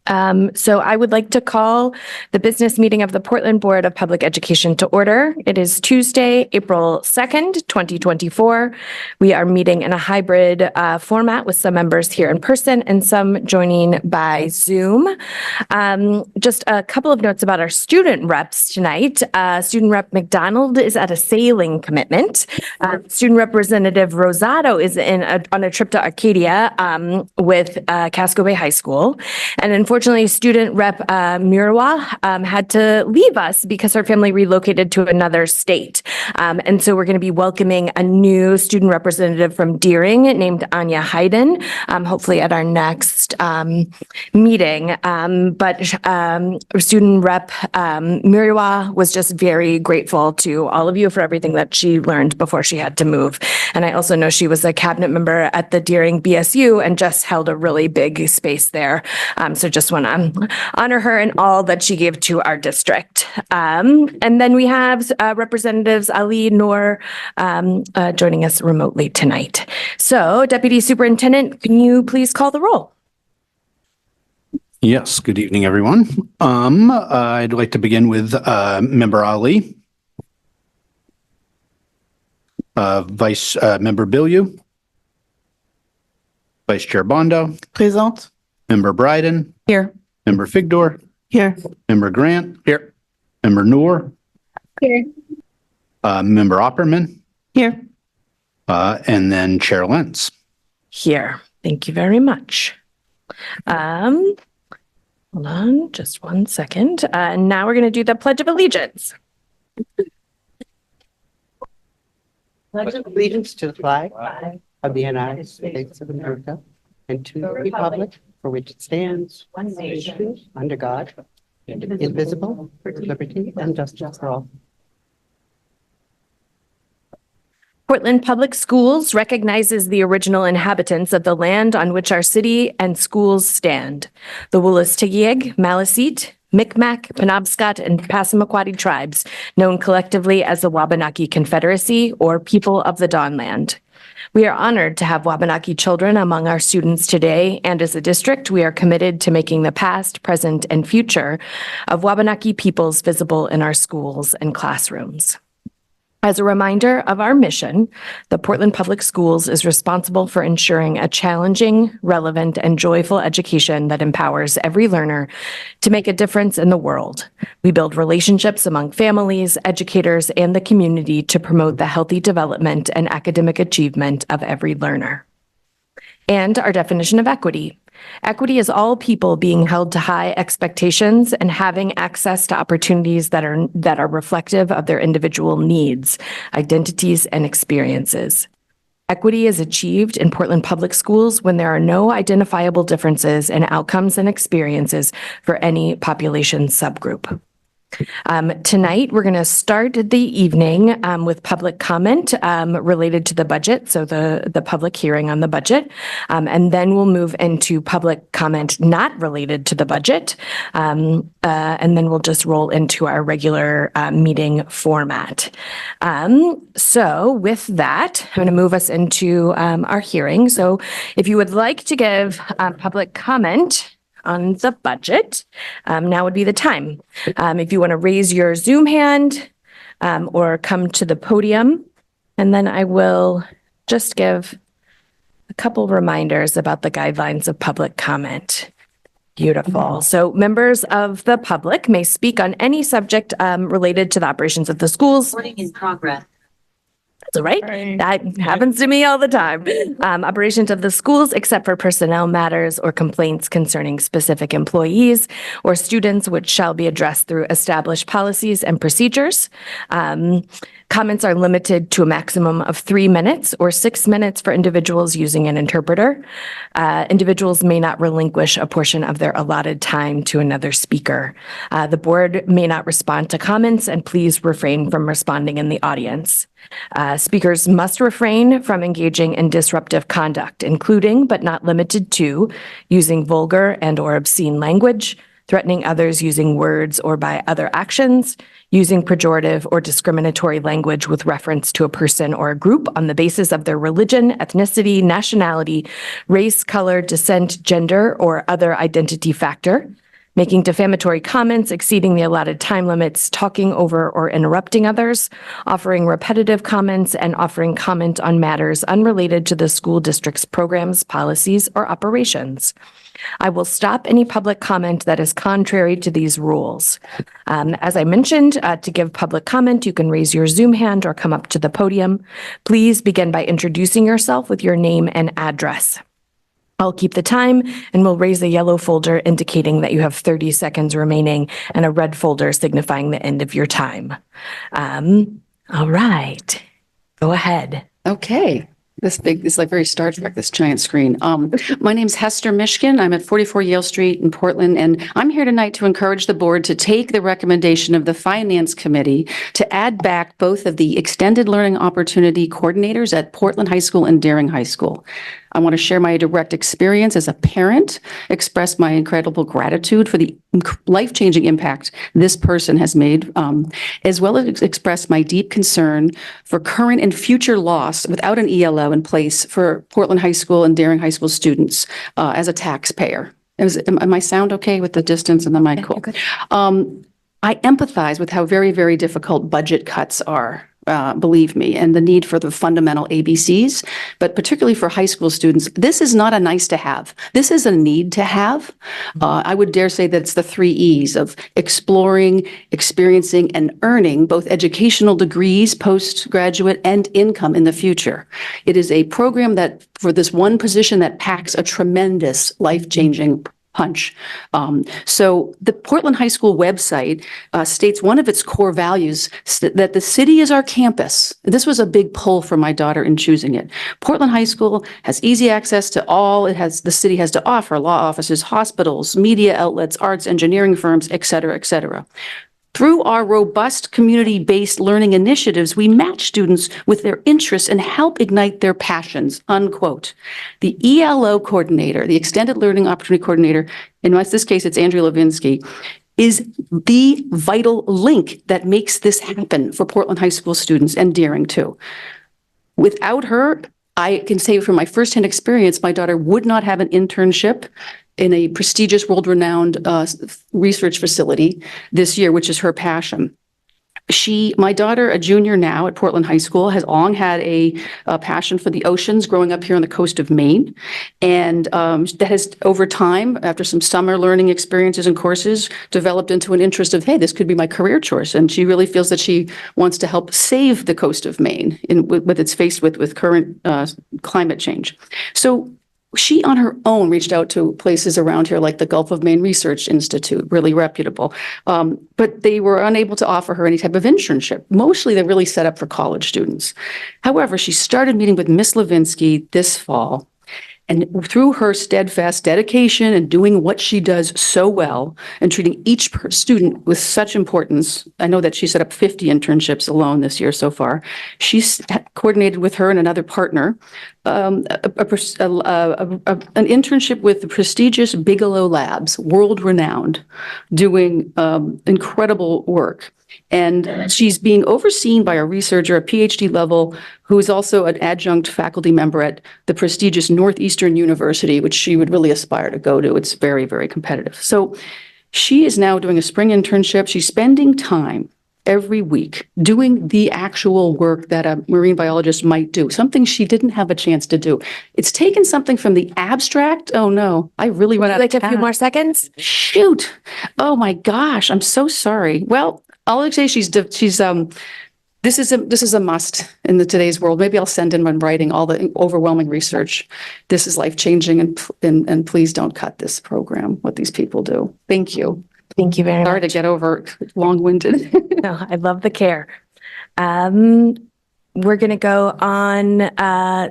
So I would like to call the business meeting of the Portland Board of Public Education to order. It is Tuesday, April 2nd, 2024. We are meeting in a hybrid format with some members here in person and some joining by Zoom. Just a couple of notes about our student reps tonight. Student Rep McDonald is at a sailing commitment. Student Representative Rosado is on a trip to Arcadia with Casco Bay High School. And unfortunately, Student Rep Muriwa had to leave us because her family relocated to another state. And so we're going to be welcoming a new student representative from Deering named Anya Hayden, hopefully at our next meeting. But Student Rep Muriwa was just very grateful to all of you for everything that she learned before she had to move. And I also know she was a cabinet member at the Deering BSU and just held a really big space there. So just want to honor her and all that she gave to our district. And then we have Representatives Ali Noor joining us remotely tonight. So Deputy Superintendent, can you please call the roll? Yes, good evening, everyone. I'd like to begin with Member Ali, Vice Member Bilyeu, Vice Chair Bondo. Présente. Member Bryden. Here. Member Figdor. Here. Member Grant. Here. Member Noor. Here. Member Opperman. Here. And then Chair Lentz. Here. Thank you very much. Hold on just one second. Now we're going to do the Pledge of Allegiance. Pledge of allegiance to the flag of the United States of America and to the republic for which it stands, one nation, under God, indivisible, with liberty and justice for all. Portland Public Schools recognizes the original inhabitants of the land on which our city and schools stand. The Wolastoqiyik, Maliseet, Micmac, Penobscot, and Passamaquoddy tribes, known collectively as the Wabanaki Confederacy or People of the Dawnland. We are honored to have Wabanaki children among our students today, and as a district, we are committed to making the past, present, and future of Wabanaki peoples visible in our schools and classrooms. As a reminder of our mission, the Portland Public Schools is responsible for ensuring a challenging, relevant, and joyful education that empowers every learner to make a difference in the world. We build relationships among families, educators, and the community to promote the healthy development and academic achievement of every learner. And our definition of equity. Equity is all people being held to high expectations and having access to opportunities that are reflective of their individual needs, identities, and experiences. Equity is achieved in Portland Public Schools when there are no identifiable differences in outcomes and experiences for any population subgroup. Tonight, we're going to start the evening with public comment related to the budget, so the public hearing on the budget, and then we'll move into public comment not related to the budget, and then we'll just roll into our regular meeting format. So with that, I'm going to move us into our hearing. So if you would like to give public comment on the budget, now would be the time. If you want to raise your Zoom hand or come to the podium, and then I will just give a couple reminders about the guidelines of public comment. Beautiful. So members of the public may speak on any subject related to the operations of the schools. Recording in progress. That's all right. That happens to me all the time. Operations of the schools, except for personnel matters or complaints concerning specific employees or students, which shall be addressed through established policies and procedures. Comments are limited to a maximum of 3 minutes or 6 minutes for individuals using an interpreter. Individuals may not relinquish a portion of their allotted time to another speaker. The board may not respond to comments, and please refrain from responding in the audience. Speakers must refrain from engaging in disruptive conduct, including but not limited to using vulgar and/or obscene language, threatening others using words or by other actions, using pejorative or discriminatory language with reference to a person or a group on the basis of their religion, ethnicity, nationality, race, color, descent, gender, or other identity factor, making defamatory comments exceeding the allotted time limits, talking over or interrupting others, offering repetitive comments, and offering comment on matters unrelated to the school district's programs, policies, or operations. I will stop any public comment that is contrary to these rules. As I mentioned, to give public comment, you can raise your Zoom hand or come up to the podium. Please begin by introducing yourself with your name and address. I'll keep the time and we'll raise a yellow folder indicating that you have 30 seconds remaining and a red folder signifying the end of your time. All right, go ahead. Okay. This is like very Star Trek, this giant screen. My name's Hester Mishkin. I'm at 44 Yale Street in Portland, and I'm here tonight to encourage the board to take the recommendation of the Finance Committee to add back both of the extended learning opportunity coordinators at Portland High School and Daring High School. I want to share my direct experience as a parent, express my incredible gratitude for the life-changing impact this person has made, as well as express my deep concern for current and future loss without an ELO in place for Portland High School and Daring High School students as a taxpayer. Am I sound okay with the distance and the mic? Cool. I empathize with how very, very difficult budget cuts are. Believe me, and the need for the fundamental ABCs, but particularly for high school students, this is not a nice to have. This is a need to have. I would dare say that it's the 3 E's of exploring, experiencing, and earning both educational degrees, postgraduate, and income in the future. It is a program that, for this one position, that packs a tremendous life-changing punch. So the Portland High School website states one of its core values that the city is our campus. This was a big pull for my daughter in choosing it. Portland High School has easy access to all the city has to offer: law offices, hospitals, media outlets, arts, engineering firms, et cetera, et cetera. Through our robust community-based learning initiatives, we match students with their interests and help ignite their passions, unquote. The ELO coordinator, the Extended Learning Opportunity Coordinator, in this case, it's Andrea Levinsky, is the vital link that makes this happen for Portland High School students and Daring too. Without her, I can say from my firsthand experience, my daughter would not have an internship in a prestigious, world-renowned research facility this year, which is her passion. My daughter, a junior now at Portland High School, has long had a passion for the oceans growing up here on the coast of Maine. And that has, over time, after some summer learning experiences and courses, developed into an interest of, hey, this could be my career choice. And she really feels that she wants to help save the coast of Maine with its faced with current climate change. So she on her own reached out to places around here like the Gulf of Maine Research Institute, really reputable, but they were unable to offer her any type of internship. Mostly they're really set up for college students. However, she started meeting with Miss Levinsky this fall. And through her steadfast dedication and doing what she does so well and treating each student with such importance, I know that she set up 50 internships alone this year so far. She's coordinated with her and another partner an internship with the prestigious Bigelow Labs, world-renowned, doing incredible work. And she's being overseen by a researcher, a PhD level, who is also an adjunct faculty member at the prestigious Northeastern University, which she would really aspire to go to. It's very, very competitive. So she is now doing a spring internship. She's spending time every week doing the actual work that a marine biologist might do, something she didn't have a chance to do. It's taken something from the abstract. Oh no, I really run out of time. Like a few more seconds? Shoot. Oh my gosh, I'm so sorry. Well, I'll say this is a must in today's world. Maybe I'll send in when writing all the overwhelming research. This is life-changing, and please don't cut this program, what these people do. Thank you. Thank you very much. Sorry to get over long-winded. No, I love the care. We're going to go on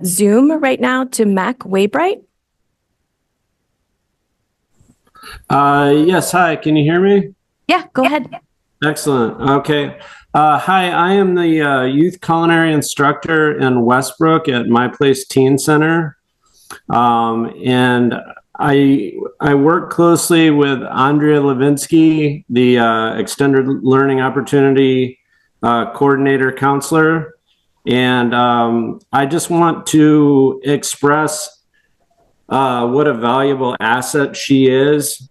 Zoom right now to Mac Waybright. Yes, hi, can you hear me? Yeah, go ahead. Excellent. Okay. Hi, I am the youth culinary instructor in Westbrook at My Place Teen Center. And I work closely with Andrea Levinsky, the Extended Learning Opportunity Coordinator Counselor. And I just want to express what a valuable asset she is.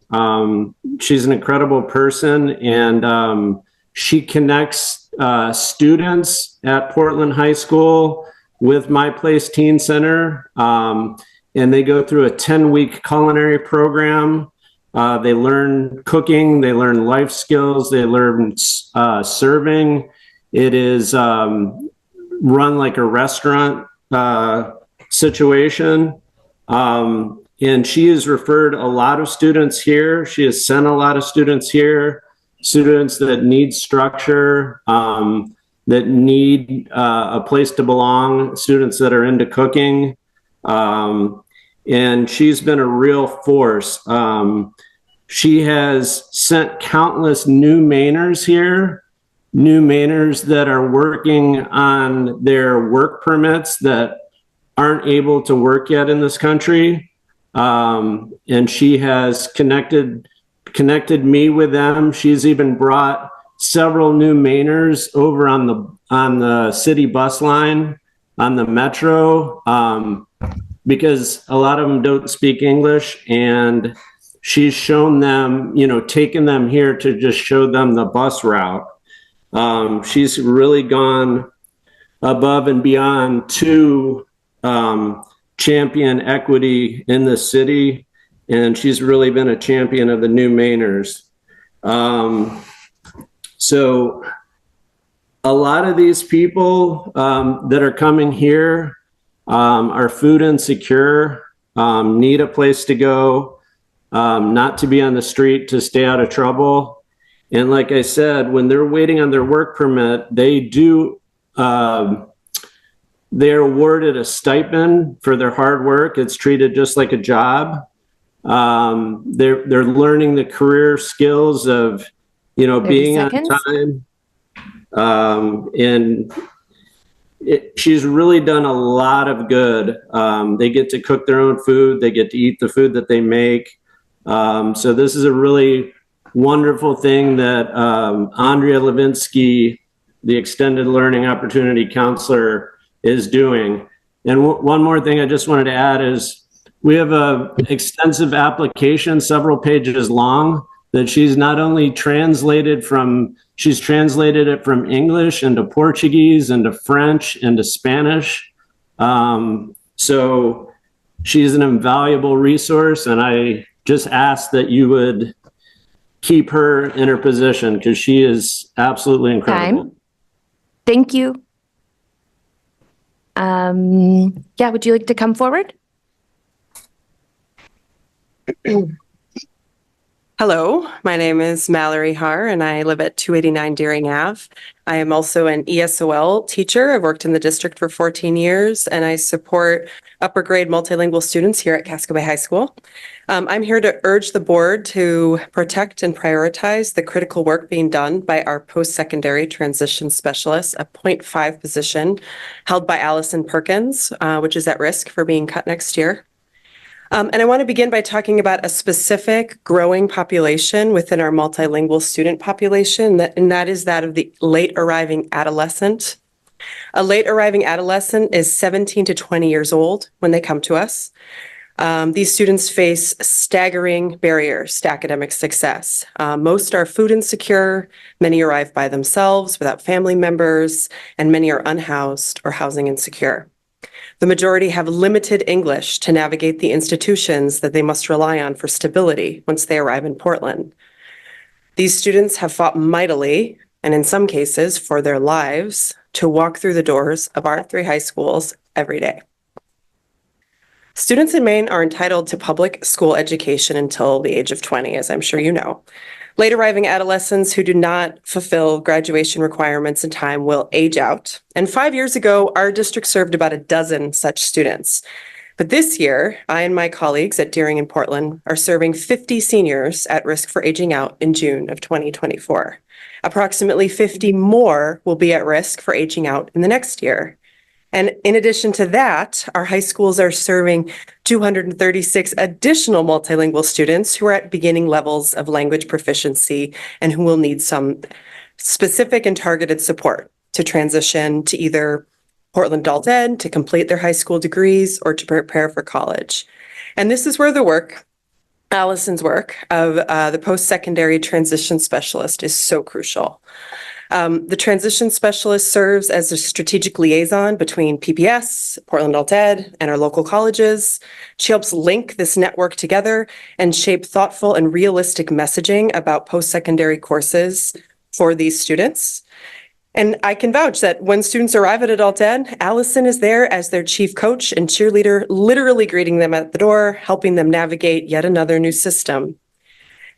She's an incredible person, and she connects students at Portland High School with My Place Teen Center. And they go through a 10-week culinary program. They learn cooking, they learn life skills, they learn serving. It is run like a restaurant situation. And she has referred a lot of students here. She has sent a lot of students here, students that need structure, that need a place to belong, students that are into cooking. And she's been a real force. She has sent countless new Mainers here, new Mainers that are working on their work permits that aren't able to work yet in this country. And she has connected me with them. She's even brought several new Mainers over on the city bus line, on the metro, because a lot of them don't speak English, and she's shown them, taken them here to just show them the bus route. She's really gone above and beyond to champion equity in the city, and she's really been a champion of the new Mainers. So a lot of these people that are coming here are food insecure, need a place to go, not to be on the street, to stay out of trouble. And like I said, when they're waiting on their work permit, they're awarded a stipend for their hard work. It's treated just like a job. They're learning the career skills of, being on time. And she's really done a lot of good. They get to cook their own food. They get to eat the food that they make. So this is a really wonderful thing that Andrea Levinsky, the Extended Learning Opportunity Counselor, is doing. And one more thing I just wanted to add is we have an extensive application, several pages long, that she's not only translated it from English into Portuguese, into French, into Spanish. So she's an invaluable resource, and I just ask that you would keep her in her position because she is absolutely incredible. Thank you. Would you like to come forward? Hello, my name is Mallory Har, and I live at 289 Deering Ave. I am also an ESOL teacher. I've worked in the district for 14 years, and I support upper grade multilingual students here at Casco Bay High School. I'm here to urge the board to protect and prioritize the critical work being done by our post-secondary transition specialist, a 0.5 position held by Allison Perkins, which is at risk for being cut next year. And I want to begin by talking about a specific growing population within our multilingual student population, and that is that of the late arriving adolescent. A late arriving adolescent is 17 to 20 years old when they come to us. These students face staggering barriers to academic success. Most are food insecure, many arrive by themselves without family members, and many are unhoused or housing insecure. The majority have limited English to navigate the institutions that they must rely on for stability once they arrive in Portland. These students have fought mightily, and in some cases for their lives, to walk through the doors of our 3 high schools every day. Students in Maine are entitled to public school education until the age of 20, as I'm sure you know. Late arriving adolescents who do not fulfill graduation requirements in time will age out. And 5 years ago, our district served about a dozen such students. But this year, I and my colleagues at Deering and Portland are serving 50 seniors at risk for aging out in June of 2024. Approximately 50 more will be at risk for aging out in the next year. And in addition to that, our high schools are serving 236 additional multilingual students who are at beginning levels of language proficiency and who will need some specific and targeted support to transition to either Portland Adult Ed, to complete their high school degrees, or to prepare for college. And this is where the work, Allison's work of the post-secondary transition specialist is so crucial. The transition specialist serves as a strategic liaison between PPS, Portland Adult Ed, and our local colleges. She helps link this network together and shape thoughtful and realistic messaging about post-secondary courses for these students. And I can vouch that when students arrive at Adult Ed, Allison is there as their chief coach and cheerleader, literally greeting them at the door, helping them navigate yet another new system.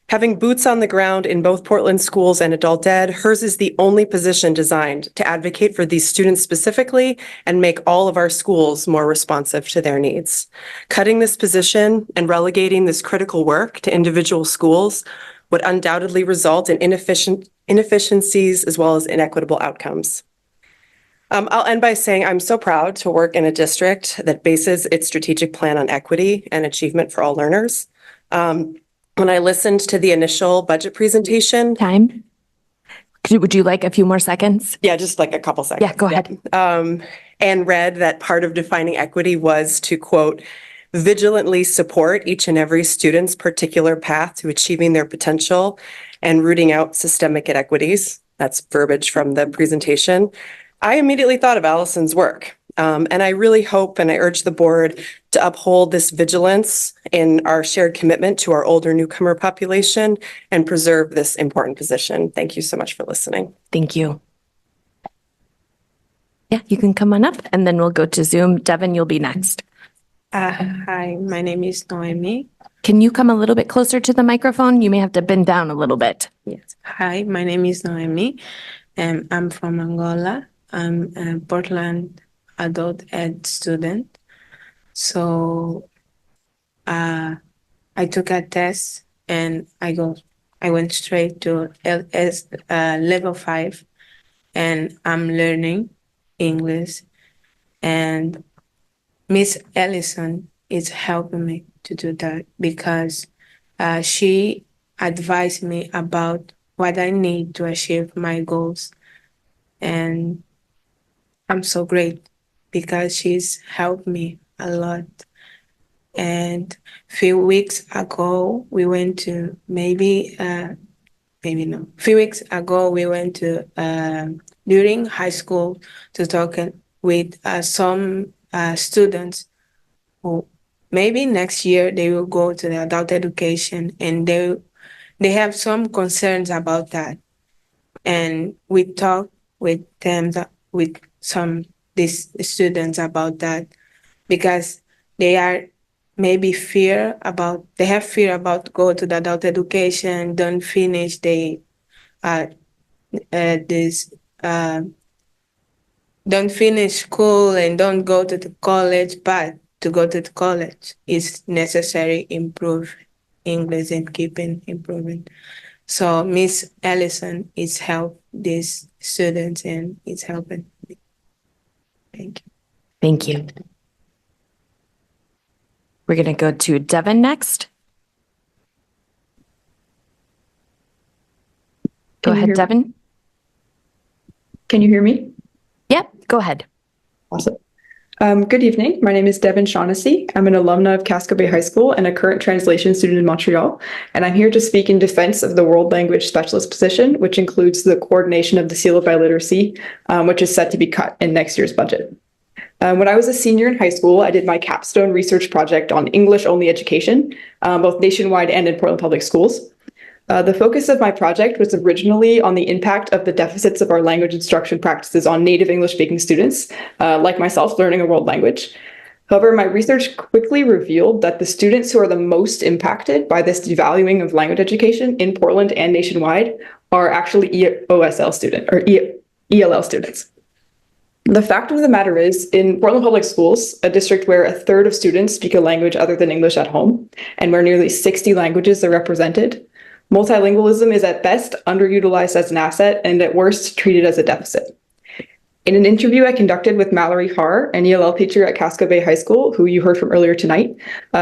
Having boots on the ground in both Portland schools and Adult Ed, hers is the only position designed to advocate for these students specifically and make all of our schools more responsive to their needs. Cutting this position and relegating this critical work to individual schools would undoubtedly result in inefficiencies as well as inequitable outcomes. I'll end by saying I'm so proud to work in a district that bases its strategic plan on equity and achievement for all learners. When I listened to the initial budget presentation. Time. Would you like a few more seconds? Yeah, just like a couple seconds. Yeah, go ahead. And read that part of defining equity was to, quote, vigilantly support each and every student's particular path to achieving their potential and rooting out systemic inequities. That's verbiage from the presentation. I immediately thought of Allison's work. And I really hope and I urge the board to uphold this vigilance in our shared commitment to our older newcomer population and preserve this important position. Thank you so much for listening. Thank you. Yeah, you can come on up and then we'll go to Zoom. Devin, you'll be next. Hi, my name is Noemi. Can you come a little bit closer to the microphone? You may have to bend down a little bit. Yes. Hi, my name is Noemi, and I'm from Angola. I'm a Portland Adult Ed student. So I took a test and I went straight to LS level 5, and I'm learning English, and Miss Ellison is helping me to do that because she advised me about what I need to achieve my goals. And I'm so grateful because she's helped me a lot. And a few weeks ago, we went to during high school to talk with some students who maybe next year they will go to the adult education, and they have some concerns about that. And we talk with them, with these students about that, because they have fear about go to the adult education, don't finish don't finish school and don't go to the college, but to go to the college is necessary improve English and keeping improving. So Miss Ellison is help these students and is helping me. Thank you. Thank you. We're going to go to Devin next. Go ahead, Devin. Can you hear me? Yep, go ahead. Awesome. Good evening. My name is Devin Shaughnessy. I'm an alumna of Casco Bay High School and a current translation student in Montreal. And I'm here to speak in defense of the World Language Specialist position, which includes the coordination of the Seal of Biliteracy, which is set to be cut in next year's budget. When I was a senior in high school, I did my capstone research project on English-only education, both nationwide and in Portland Public Schools. The focus of my project was originally on the impact of the deficits of our language instruction practices on native English-speaking students, like myself, learning a world language. However, my research quickly revealed that the students who are the most impacted by this devaluing of language education in Portland and nationwide are actually ELL students. The fact of the matter is, in Portland Public Schools, a district where a third of students speak a language other than English at home, and where nearly 60 languages are represented, multilingualism is at best underutilized as an asset and at worst treated as a deficit. In an interview I conducted with Mallory Har, an ELL teacher at Casco Bay High School, who you heard from earlier tonight,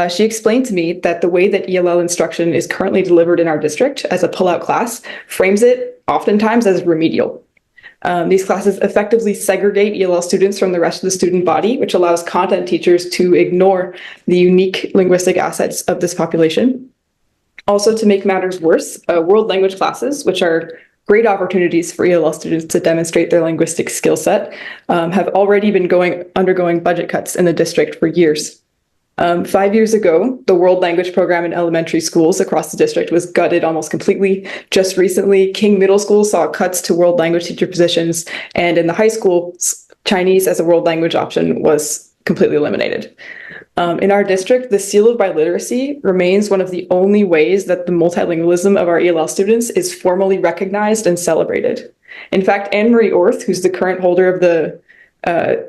she explained to me that the way that ELL instruction is currently delivered in our district as a pull-out class frames it oftentimes as remedial. These classes effectively segregate ELL students from the rest of the student body, which allows content teachers to ignore the unique linguistic assets of this population. Also, to make matters worse, world language classes, which are great opportunities for ELL students to demonstrate their linguistic skill set, have already been undergoing budget cuts in the district for years. 5 years ago, the world language program in elementary schools across the district was gutted almost completely. Just recently, King Middle School saw cuts to world language teacher positions, and in the high school, Chinese as a world language option was completely eliminated. In our district, the seal of biliteracy remains one of the only ways that the multilingualism of our ELL students is formally recognized and celebrated. In fact, Anne-Marie Orth, who's the current holder of the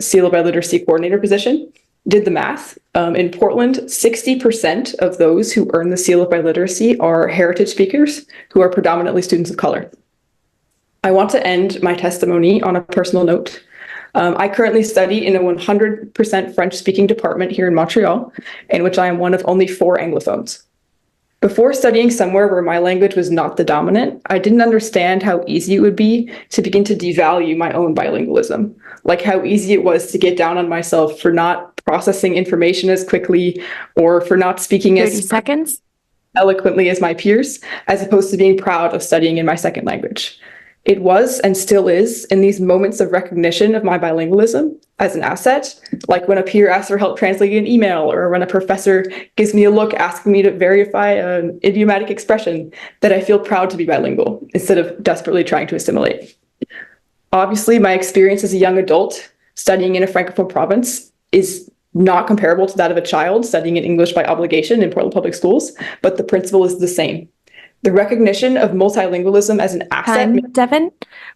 seal of biliteracy coordinator position, did the math. In Portland, 60% of those who earn the seal of biliteracy are heritage speakers who are predominantly students of color. I want to end my testimony on a personal note. I currently study in a 100% French-speaking department here in Montreal, in which I am one of only 4 Anglophones. Before studying somewhere where my language was not the dominant, I didn't understand how easy it would be to begin to devalue my own bilingualism, like how easy it was to get down on myself for not processing information as quickly or for not speaking 30 as seconds. eloquently as my peers, as opposed to being proud of studying in my second language. It was and still is in these moments of recognition of my bilingualism as an asset, like when a peer asks for help translating an email or when a professor gives me a look asking me to verify an idiomatic expression, that I feel proud to be bilingual instead of desperately trying to assimilate. Obviously, my experience as a young adult studying in a Francophone province is not comparable to that of a child studying in English by obligation in Portland Public Schools, but the principle is the same. The recognition of multilingualism as an asset. Devin,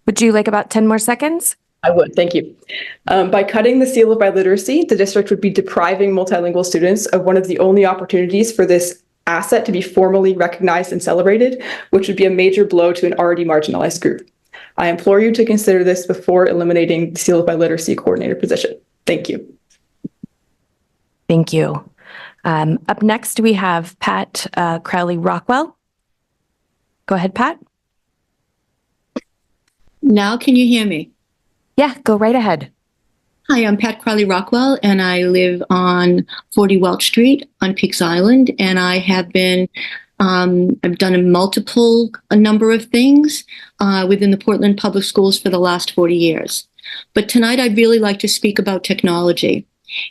would you like about 10 more seconds? I would, thank you. By cutting the seal of biliteracy, the district would be depriving multilingual students of one of the only opportunities for this asset to be formally recognized and celebrated, which would be a major blow to an already marginalized group. I implore you to consider this before eliminating the seal of biliteracy coordinator position. Thank you. Thank you. Up next, we have Pat Crowley-Rockwell. Go ahead, Pat. Now, can you hear me? Yeah, go right ahead. Hi, I'm Pat Crowley-Rockwell, and I live on 40 Welch Street on Peaks Island, and I have been, I've done a number of things within the Portland Public Schools for the last 40 years. But tonight, I'd really like to speak about technology,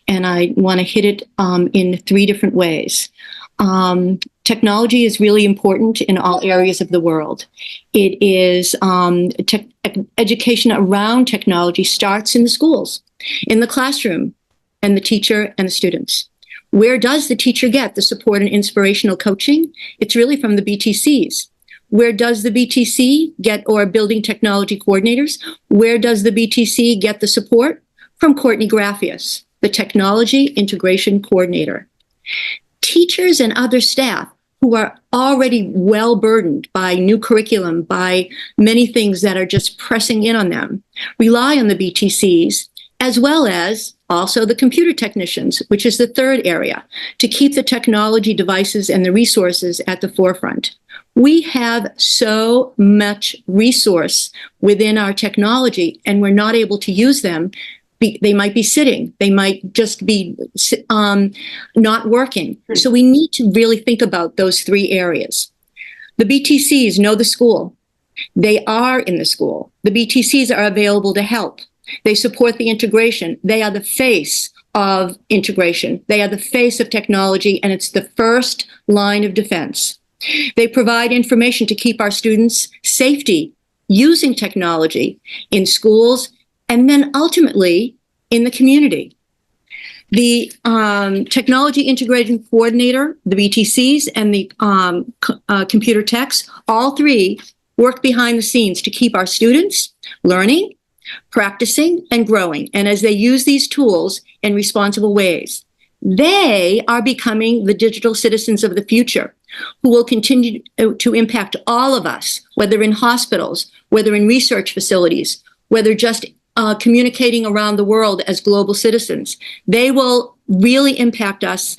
and I want to hit it in 3 different ways. Technology is really important in all areas of the world. It is education around technology starts in the schools, in the classroom, and the teacher and the students. Where does the teacher get the support and inspirational coaching? It's really from the BTCs. Where does the BTC get, or building technology coordinators, where does the BTC get the support? From Courtney Graffius, the technology integration coordinator. Teachers and other staff who are already well burdened by new curriculum, by many things that are just pressing in on them, rely on the BTCs, as well as also the computer technicians, which is the 3rd area, to keep the technology devices and the resources at the forefront. We have so much resource within our technology, and we're not able to use them. They might be sitting, they might just be not working. So we need to really think about those 3 areas. The BTCs know the school. They are in the school. The BTCs are available to help. They support the integration. They are the face of integration. They are the face of technology, and it's the first line of defense. They provide information to keep our students' safety using technology in schools, and then ultimately in the community. The technology integration coordinator, the BTCs, and the computer techs, all 3 work behind the scenes to keep our students learning, practicing, and growing. And as they use these tools in responsible ways, they are becoming the digital citizens of the future who will continue to impact all of us, whether in hospitals, whether in research facilities, whether just communicating around the world as global citizens. They will really impact us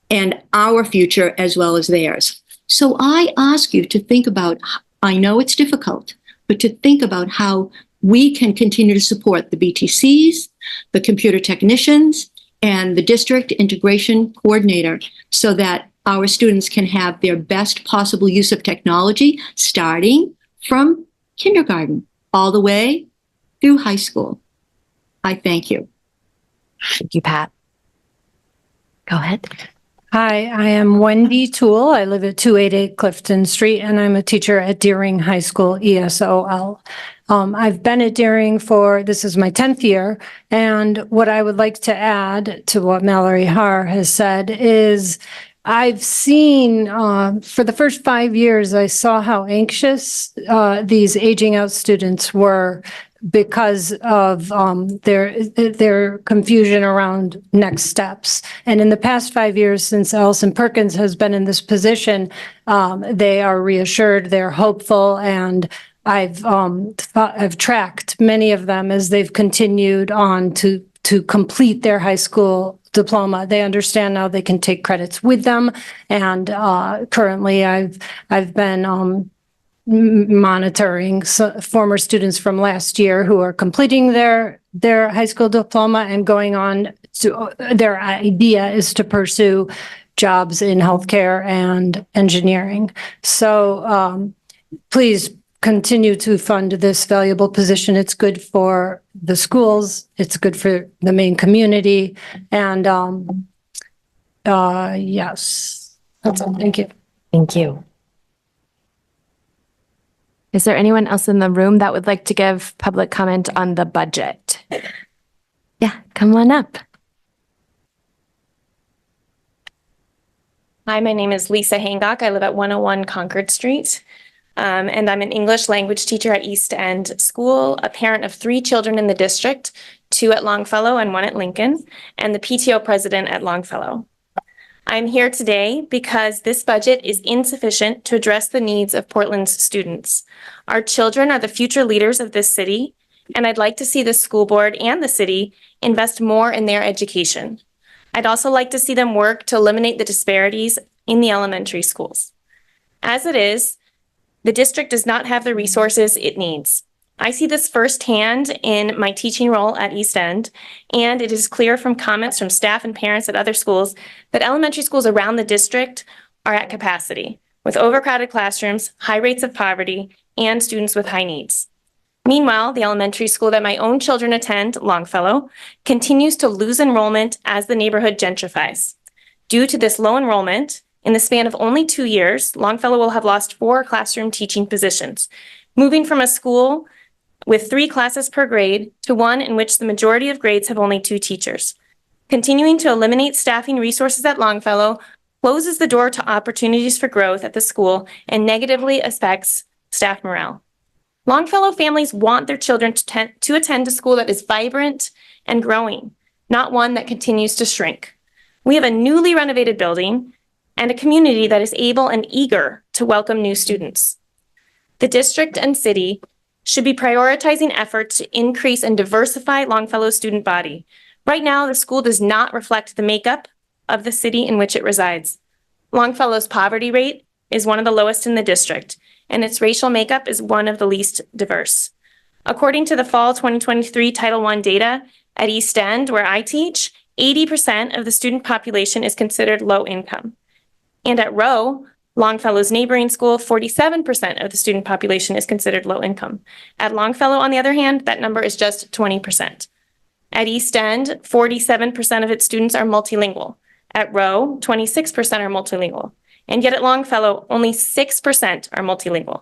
and our future as well as theirs. So I ask you to think about, I know it's difficult, but to think about how we can continue to support the BTCs, the computer technicians, and the district integration coordinator so that our students can have their best possible use of technology, starting from kindergarten all the way through high school. I thank you. Thank you, Pat. Go ahead. Hi, I am Wendy Toole. I live at 288 Clifton Street, and I'm a teacher at Deering High School, ESOL. I've been at Deering this is my 10th year, and what I would like to add to what Mallory Har has said is I've seen, for the first 5 years, I saw how anxious these aging out students were because of their confusion around next steps. And in the past 5 years, since Allison Perkins has been in this position, they are reassured, they're hopeful, and I've tracked many of them as they've continued on to complete their high school diploma. They understand now they can take credits with them, and currently I've been monitoring former students from last year who are completing their high school diploma and going on to their idea is to pursue jobs in healthcare and engineering. So please continue to fund this valuable position. It's good for the schools. It's good for the Maine community. And yes, that's all. Thank you. Thank you. Is there anyone else in the room that would like to give public comment on the budget? Yeah, come on up. Hi, my name is Lisa Hancock. I live at 101 Concord Street, and I'm an English language teacher at East End School, a parent of 3 children in the district, 2 at Longfellow and 1 at Lincoln, and the PTO president at Longfellow. I'm here today because this budget is insufficient to address the needs of Portland's students. Our children are the future leaders of this city, and I'd like to see the school board and the city invest more in their education. I'd also like to see them work to eliminate the disparities in the elementary schools. As it is, the district does not have the resources it needs. I see this firsthand in my teaching role at East End, and it is clear from comments from staff and parents at other schools that elementary schools around the district are at capacity, with overcrowded classrooms, high rates of poverty, and students with high needs. Meanwhile, the elementary school that my own children attend, Longfellow, continues to lose enrollment as the neighborhood gentrifies. Due to this low enrollment, in the span of only 2 years, Longfellow will have lost 4 classroom teaching positions, moving from a school with 3 classes per grade to one in which the majority of grades have only 2 teachers. Continuing to eliminate staffing resources at Longfellow closes the door to opportunities for growth at the school and negatively affects staff morale. Longfellow families want their children to attend a school that is vibrant and growing, not one that continues to shrink. We have a newly renovated building and a community that is able and eager to welcome new students. The district and city should be prioritizing efforts to increase and diversify Longfellow's student body. Right now, the school does not reflect the makeup of the city in which it resides. Longfellow's poverty rate is one of the lowest in the district, and its racial makeup is one of the least diverse. According to the fall 2023 Title I data at East End, where I teach, 80% of the student population is considered low income. And at Rowe, Longfellow's neighboring school, 47% of the student population is considered low income. At Longfellow, on the other hand, that number is just 20%. At East End, 47% of its students are multilingual. At Rowe, 26% are multilingual. And yet at Longfellow, only 6% are multilingual.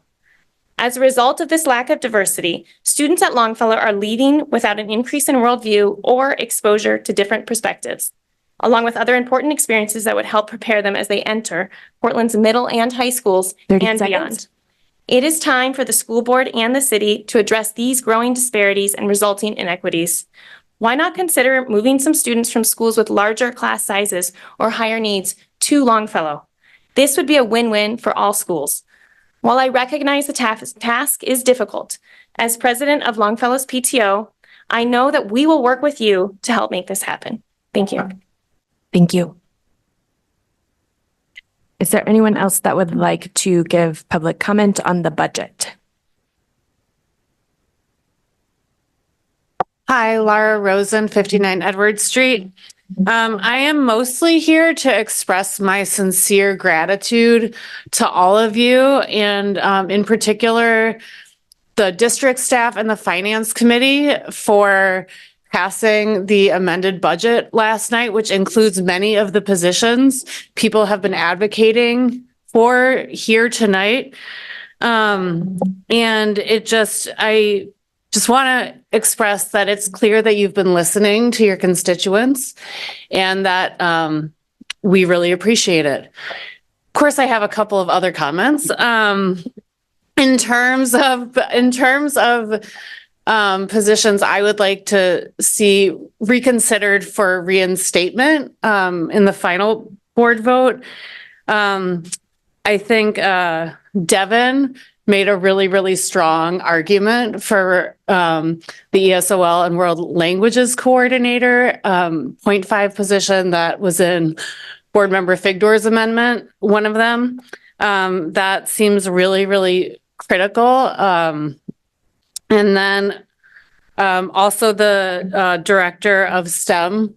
As a result of this lack of diversity, students at Longfellow are leaving without an increase in worldview or exposure to different perspectives, along with other important experiences that would help prepare them as they enter Portland's middle and high schools and beyond. It is time for the school board and the city to address these growing disparities and resulting inequities. Why not consider moving some students from schools with larger class sizes or higher needs to Longfellow? This would be a win-win for all schools. While I recognize the task is difficult, as president of Longfellow's PTO, I know that we will work with you to help make this happen. Thank you. Thank you. Is there anyone else that would like to give public comment on the budget? Hi, Laura Rosen, 59 Edward Street. I am mostly here to express my sincere gratitude to all of you, and in particular, the district staff and the finance committee for passing the amended budget last night, which includes many of the positions people have been advocating for here tonight. And I just want to express that it's clear that you've been listening to your constituents and that we really appreciate it. Of course, I have a couple of other comments. In terms of positions I would like to see reconsidered for reinstatement in the final board vote, I think Devin made a really, really strong argument for the ESOL and World Languages Coordinator, 0.5 position that was in Board Member Figdor's amendment, one of them. That seems really, really critical. And then also the director of STEM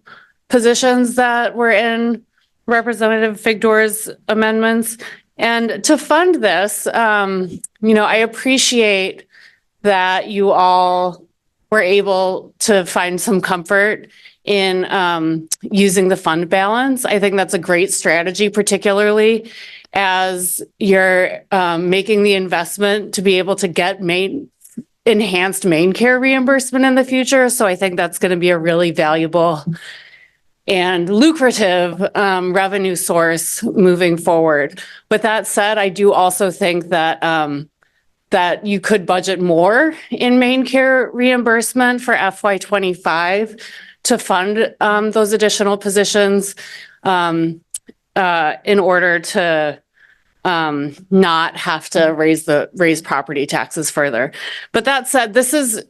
positions that were in Representative Figdor's amendments. And to fund this, I appreciate that you all were able to find some comfort in using the fund balance. I think that's a great strategy, particularly as you're making the investment to be able to get enhanced Maine care reimbursement in the future. So I think that's going to be a really valuable and lucrative revenue source moving forward. With that said, I do also think that that you could budget more in Maine care reimbursement for FY25 to fund those additional positions in order to not have to raise property taxes further. But that said, this is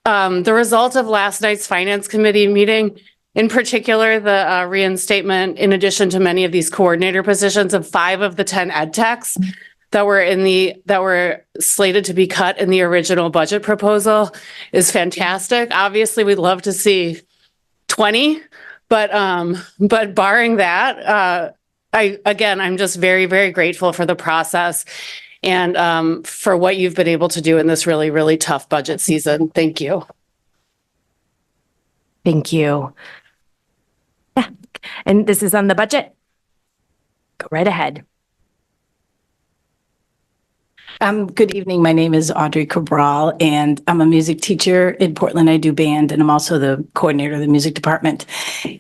the result of last night's finance committee meeting. In particular, the reinstatement, in addition to many of these coordinator positions, of 5 of the 10 ed techs that were slated to be cut in the original budget proposal is fantastic. Obviously, we'd love to see 20, but barring that, I'm just very, very grateful for the process and for what you've been able to do in this really, really tough budget season. Thank you. Thank you. Yeah, and this is on the budget. Go right ahead. Good evening. My name is Audrey Cabral, and I'm a music teacher in Portland. I do band, and I'm also the coordinator of the music department.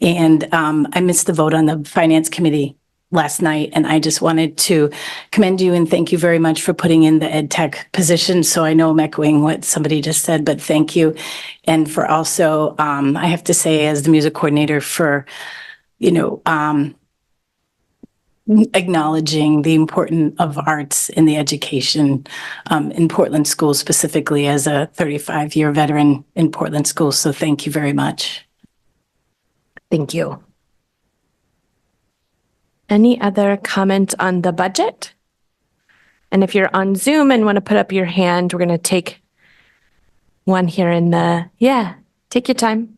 And I missed the vote on the finance committee last night, and I just wanted to commend you and thank you very much for putting in the ed tech position. So I know I'm echoing what somebody just said, but thank you. And for also, I have to say, as the music coordinator, for, acknowledging the importance of arts in the education in Portland schools, specifically as a 35-year veteran in Portland schools. So thank you very much. Thank you. Any other comment on the budget? And if you're on Zoom and want to put up your hand, we're going to take one here in the, take your time.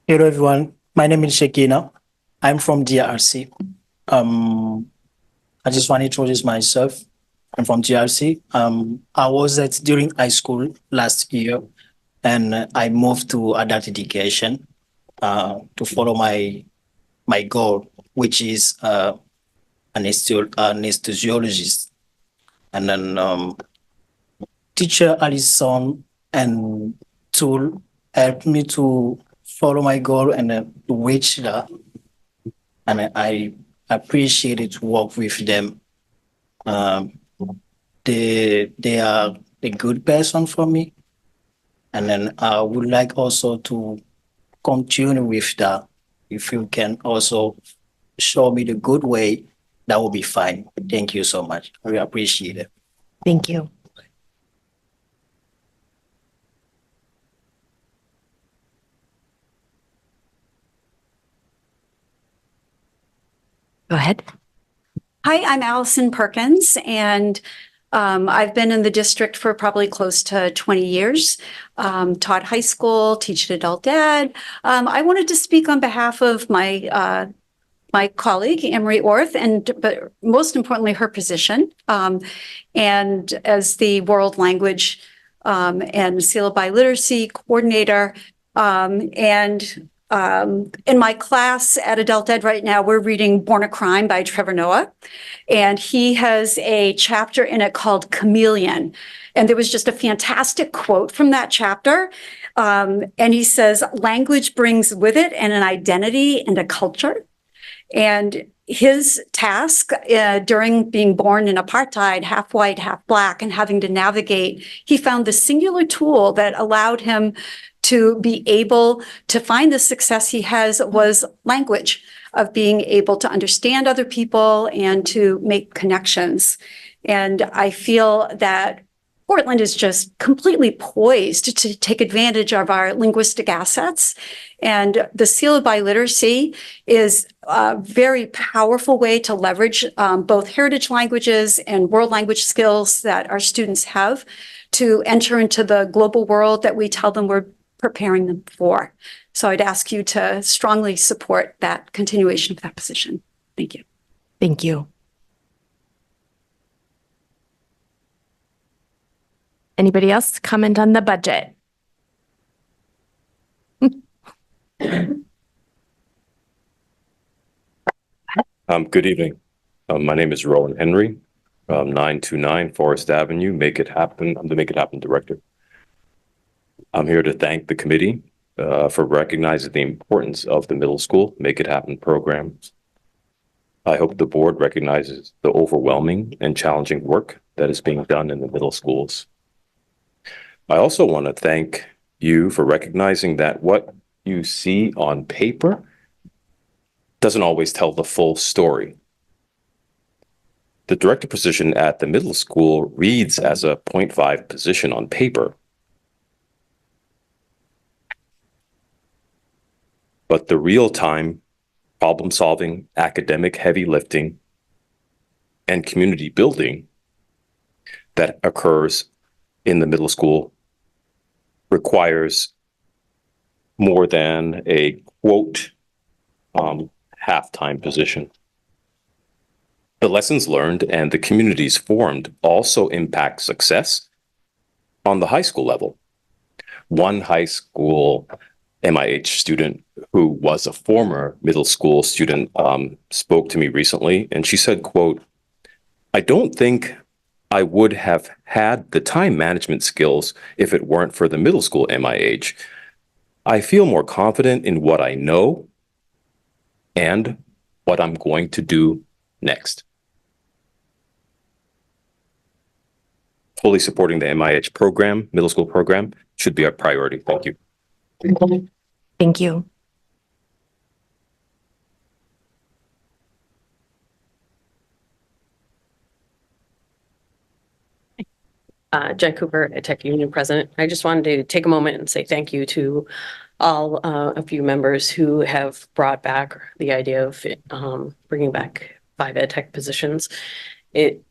Hello, everyone. My name is Shekina. I'm from DRC. I just want to introduce myself. I'm from DRC. I was during high school last year, and I moved to adult education to follow my goal, which is an anesthesiologist. And then teacher Alison and Tool helped me to follow my goal and to reach that. And I appreciate it to work with them. They are a good person for me. And then I would like also to continue with that. If you can also show me the good way that will be fine. Thank you so much. I really appreciate it. Thank you. Go ahead. Hi, I'm Allison Perkins, and I've been in the district for probably close to 20 years, taught high school, teach adult ed. I wanted to speak on behalf of my colleague, Emery Orth, but most importantly, her position. And as the world language and syllabi literacy coordinator, in my class at Adult Ed right now, we're reading Born a Crime by Trevor Noah. And he has a chapter in it called Chameleon. And there was just a fantastic quote from that chapter. And he says, language brings with it an identity and a culture. And his task during being born in apartheid, half white, half black, and having to navigate, he found the singular tool that allowed him to be able to find the success he has was language, of being able to understand other people and to make connections. And I feel that Portland is just completely poised to take advantage of our linguistic assets. And the syllabi literacy is a very powerful way to leverage both heritage languages and world language skills that our students have to enter into the global world that we tell them we're preparing them for. So I'd ask you to strongly support that continuation of that position. Thank you. Thank you. Anybody else comment on the budget? Good evening. My name is Rowan Henry, 929 Forest Avenue. Make It Happen. I'm the Make It Happen director. I'm here to thank the committee for recognizing the importance of the middle school Make It Happen programs. I hope the board recognizes the overwhelming and challenging work that is being done in the middle schools. I also want to thank you for recognizing that what you see on paper doesn't always tell the full story. The director position at the middle school reads as a 0.5 position on paper. But the real-time problem-solving, academic heavy lifting, and community building that occurs in the middle school requires more than a quote half-time position. The lessons learned and the communities formed also impact success on the high school level. One high school MIH student who was a former middle school student spoke to me recently, and she said, quote, "I don't think I would have had the time management skills if it weren't for the middle school MIH. I feel more confident in what I know and what I'm going to do next." Fully supporting the MIH program, middle school program, should be our priority. Thank you. Thank you. Jen Cooper, a Tech Union president. I just wanted to take a moment and say thank you to all a few members who have brought back the idea of bringing back 5 ed tech positions. It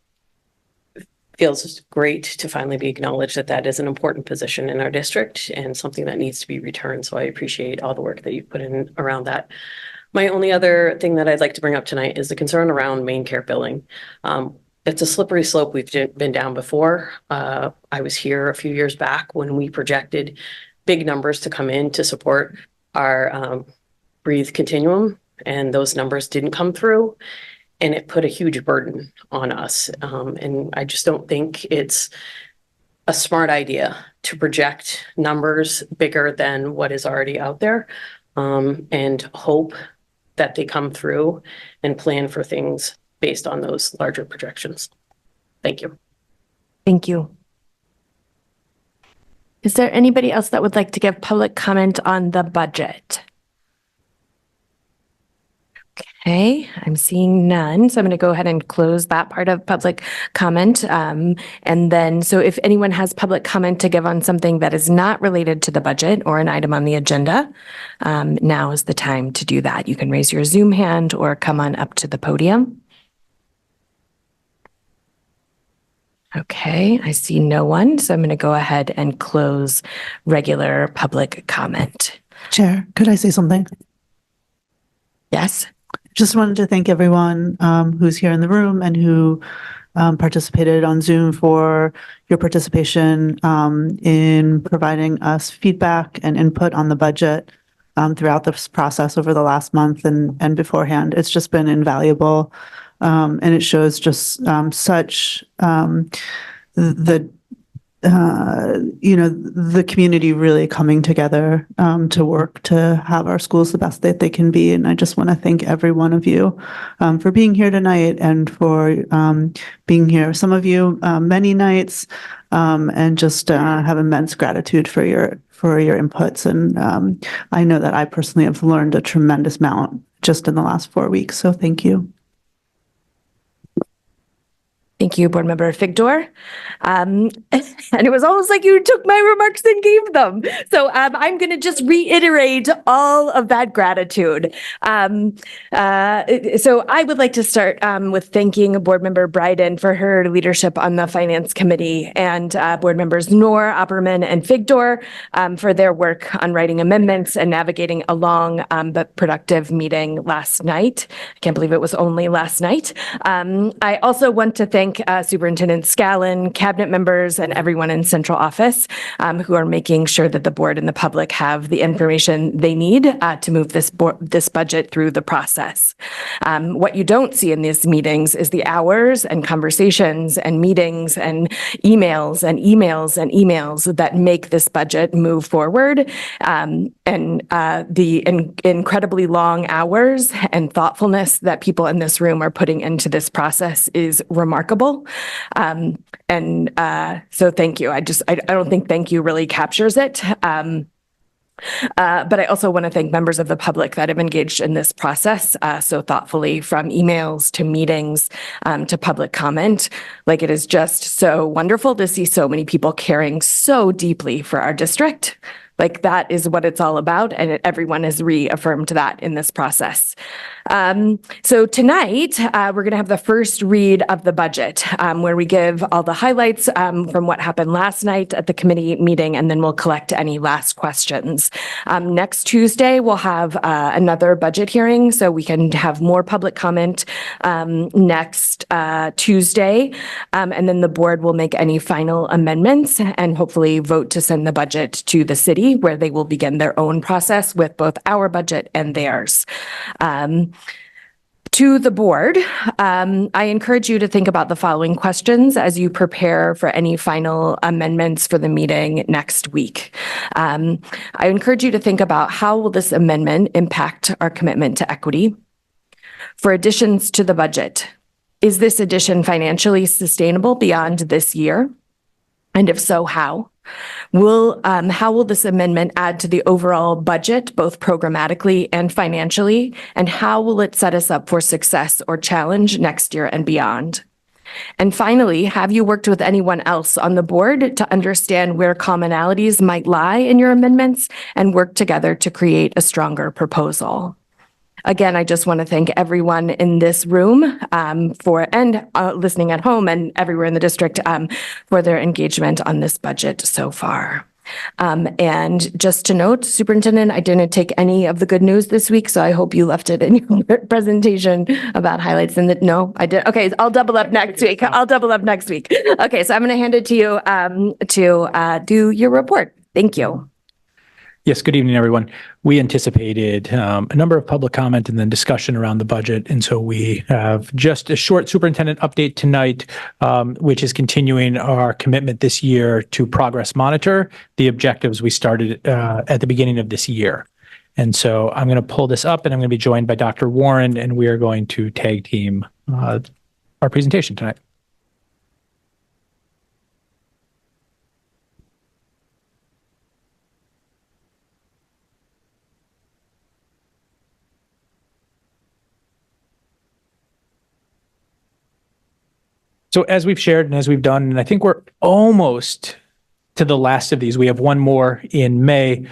feels great to finally be acknowledged that that is an important position in our district and something that needs to be returned. So I appreciate all the work that you've put in around that. My only other thing that I'd like to bring up tonight is the concern around Maine care billing. It's a slippery slope we've been down before. I was here a few years back when we projected big numbers to come in to support our Breathe Continuum, and those numbers didn't come through. And it put a huge burden on us. And I just don't think it's a smart idea to project numbers bigger than what is already out there and hope that they come through and plan for things based on those larger projections. Thank you. Thank you. Is there anybody else that would like to give public comment on the budget? Okay. Okay, I'm seeing none. So I'm going to go ahead and close that part of public comment. And then, so if anyone has public comment to give on something that is not related to the budget or an item on the agenda, now is the time to do that. You can raise your Zoom hand or come on up to the podium. Okay, I see no one. So I'm going to go ahead and close regular public comment. Chair, could I say something? Yes. Just wanted to thank everyone who's here in the room and who participated on Zoom for your participation in providing us feedback and input on the budget throughout this process over the last month and beforehand. It's just been invaluable. And it shows just such the community really coming together to work to have our schools the best that they can be. And I just want to thank every one of you for being here tonight and for being here, some of you many nights, and just have immense gratitude for your inputs. And I know that I personally have learned a tremendous amount just in the last 4 weeks. So thank you. Thank you, Board Member Figdor. And it was almost like you took my remarks and gave them. So I'm going to just reiterate all of that gratitude. So I would like to start with thanking Board Member Bryden for her leadership on the Finance Committee and Board Members Noor, Opperman, and Figdor for their work on writing amendments and navigating a long but productive meeting last night. I can't believe it was only last night. I also want to thank Superintendent Scallon, cabinet members, and everyone in central office who are making sure that the board and the public have the information they need to move this budget through the process. What you don't see in these meetings is the hours and conversations and meetings and emails that make this budget move forward, and the incredibly long hours and thoughtfulness that people in this room are putting into this process is remarkable. So thank you. I don't think thank you really captures it. But I also want to thank members of the public that have engaged in this process so thoughtfully, from emails to meetings to public comment. Like, it is just so wonderful to see so many people caring so deeply for our district. Like, that is what it's all about, and everyone has reaffirmed that in this process. So tonight, we're going to have the first read of the budget, where we give all the highlights from what happened last night at the committee meeting, and then we'll collect any last questions. Next Tuesday, we'll have another budget hearing, so we can have more public comment next Tuesday, and then the board will make any final amendments and hopefully vote to send the budget to the city, where they will begin their own process with both our budget and theirs. To the board, I encourage you to think about the following questions as you prepare for any final amendments for the meeting next week. I encourage you to think about, how will this amendment impact our commitment to equity? For additions to the budget, is this addition financially sustainable beyond this year? And if so, how? How will this amendment add to the overall budget, both programmatically and financially? And how will it set us up for success or challenge next year and beyond? And finally, have you worked with anyone else on the board to understand where commonalities might lie in your amendments and work together to create a stronger proposal? Again, I just want to thank everyone in this room listening at home and everywhere in the district for their engagement on this budget so far. And just to note, Superintendent, I didn't take any of the good news this week, so I hope you left it in your presentation about highlights. And no, I did. Okay, I'll double up next week. Okay, so I'm going to hand it to you to do your report. Thank you. Yes, good evening, everyone. We anticipated a number of public comment and then discussion around the budget. And so we have just a short superintendent update tonight, which is continuing our commitment this year to progress monitor the objectives we started at the beginning of this year. And so I'm going to pull this up, and I'm going to be joined by Dr. Warren, and we are going to tag team our presentation tonight. So as we've shared and as we've done, and I think we're almost to the last of these, we have one more in May.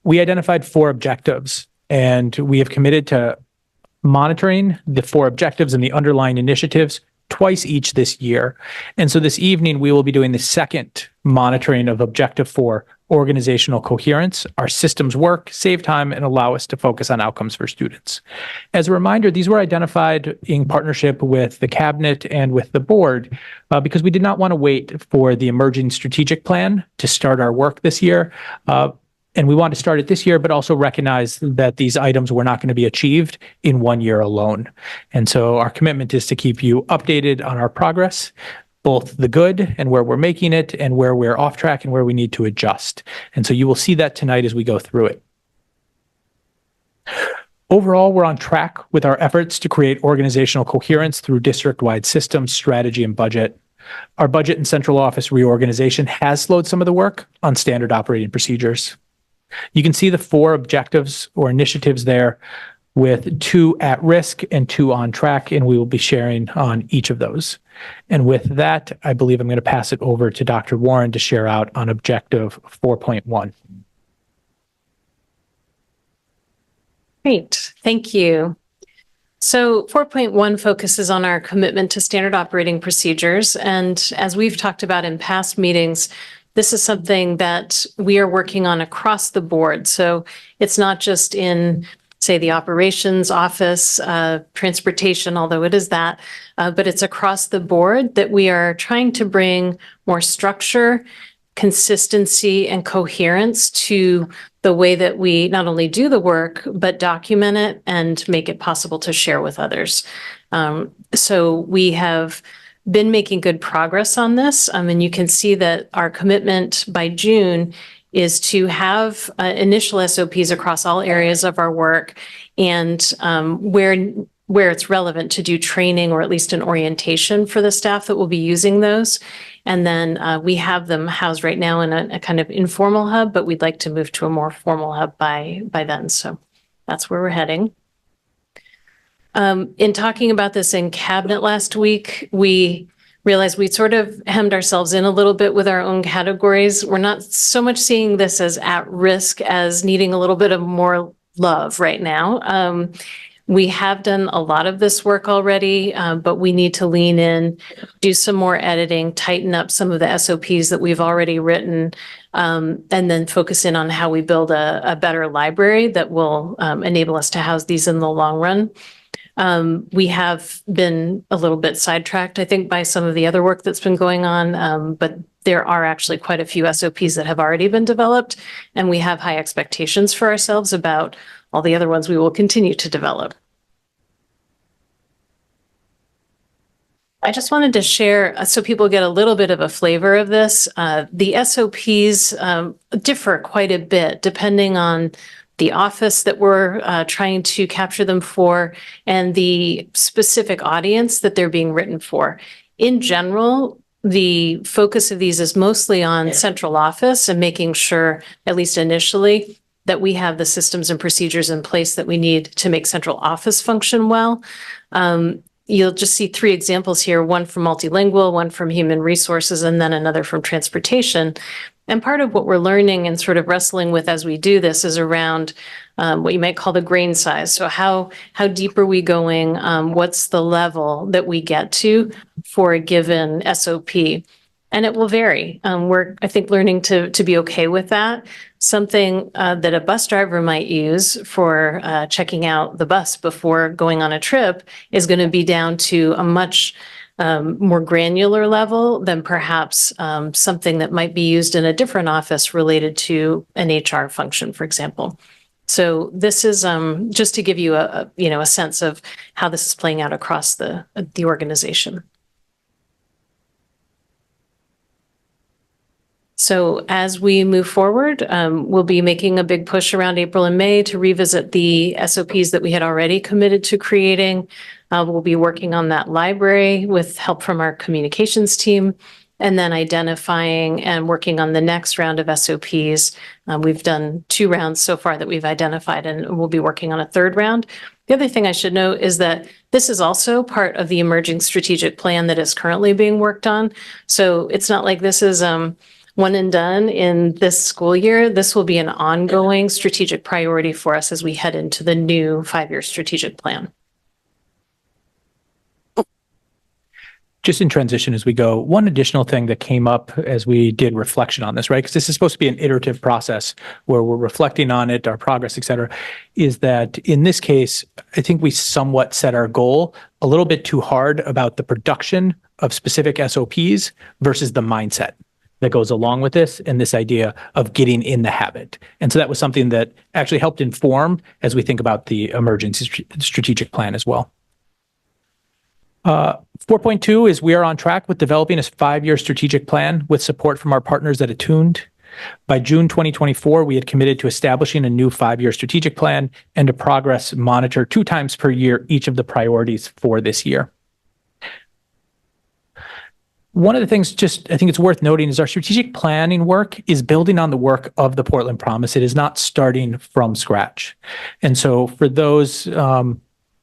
We identified 4 objectives, and we have committed to monitoring the 4 objectives and the underlying initiatives twice each this year. And so this evening, we will be doing the second monitoring of Objective 4, organizational coherence. Our systems work, save time, and allow us to focus on outcomes for students. As a reminder, these were identified in partnership with the cabinet and with the board because we did not want to wait for the emerging strategic plan to start our work this year. And we want to start it this year, but also recognize that these items were not going to be achieved in 1 year alone. And so our commitment is to keep you updated on our progress, both the good and where we're making it and where we're off track and where we need to adjust. And so you will see that tonight as we go through it. Overall, we're on track with our efforts to create organizational coherence through district-wide systems, strategy, and budget. Our budget and central office reorganization has slowed some of the work on standard operating procedures. You can see the 4 objectives or initiatives there with 2 at risk and 2 on track, and we will be sharing on each of those. And with that, I believe I'm going to pass it over to Dr. Warren to share out on objective 4.1. Great, thank you. So 4.1 focuses on our commitment to standard operating procedures. And as we've talked about in past meetings, this is something that we are working on across the board. So it's not just in, say, the operations office, transportation, although it is that, but it's across the board that we are trying to bring more structure, consistency, and coherence to the way that we not only do the work, but document it and make it possible to share with others. So we have been making good progress on this. And you can see that our commitment by June is to have initial SOPs across all areas of our work, and where it's relevant to do training or at least an orientation for the staff that will be using those. And then we have them housed right now in a kind of informal hub, but we'd like to move to a more formal hub by then. So that's where we're heading. In talking about this in cabinet last week, we realized we sort of hemmed ourselves in a little bit with our own categories. We're not so much seeing this as at risk as needing a little bit of more love right now. We have done a lot of this work already, but we need to lean in, do some more editing, tighten up some of the SOPs that we've already written, and then focus in on how we build a better library that will enable us to house these in the long run. We have been a little bit sidetracked, I think, by some of the other work that's been going on, but there are actually quite a few SOPs that have already been developed, and we have high expectations for ourselves about all the other ones we will continue to develop. I just wanted to share so people get a little bit of a flavor of this. The SOPs differ quite a bit depending on the office that we're trying to capture them for and the specific audience that they're being written for. In general, the focus of these is mostly on central office and making sure, at least initially, that we have the systems and procedures in place that we need to make central office function well. You'll just see 3 examples here, one from multilingual, one from human resources, and then another from transportation. And part of what we're learning and sort of wrestling with as we do this is around what you might call the grain size. So how deep are we going? What's the level that we get to for a given SOP? And it will vary. We're, I think, learning to be okay with that. Something that a bus driver might use for checking out the bus before going on a trip is going to be down to a much more granular level than perhaps something that might be used in a different office related to an HR function, for example. So this is just to give you a sense of how this is playing out across the organization. So as we move forward, we'll be making a big push around April and May to revisit the SOPs that we had already committed to creating. We'll be working on that library with help from our communications team. and then identifying and working on the next round of SOPs. We've done 2 rounds so far that we've identified, and we'll be working on a 3rd round. The other thing I should note is that this is also part of the emerging strategic plan that is currently being worked on. So it's not like this is one and done in this school year. This will be an ongoing strategic priority for us as we head into the new 5-year strategic plan. Just in transition as we go, one additional thing that came up as we did reflection on this, right? Because this is supposed to be an iterative process where we're reflecting on it, our progress, et cetera, is that in this case, I think we somewhat set our goal a little bit too hard about the production of specific SOPs versus the mindset that goes along with this and this idea of getting in the habit. And so that was something that actually helped inform as we think about the emergency strategic plan as well. 4.2 is we are on track with developing a 5-year strategic plan with support from our partners at Attuned. By June 2024, we had committed to establishing a new 5-year strategic plan and to progress monitor 2 times per year each of the priorities for this year. One of the things I think it's worth noting is our strategic planning work is building on the work of the Portland Promise. It is not starting from scratch. And so for those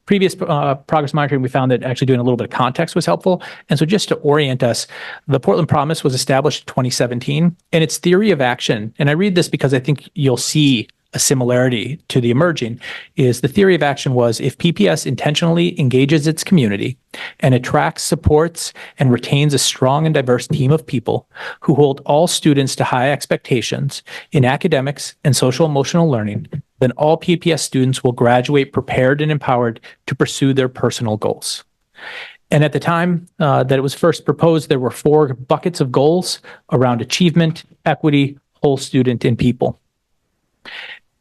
previous progress monitoring, we found that actually doing a little bit of context was helpful. And so just to orient us, the Portland Promise was established in 2017, and its theory of action, and I read this because I think you'll see a similarity to the emerging, is the theory of action was if PPS intentionally engages its community and attracts, supports, and retains a strong and diverse team of people who hold all students to high expectations in academics and social emotional learning, then all PPS students will graduate prepared and empowered to pursue their personal goals. And at the time that it was first proposed, there were 4 buckets of goals around achievement, equity, whole student, and people.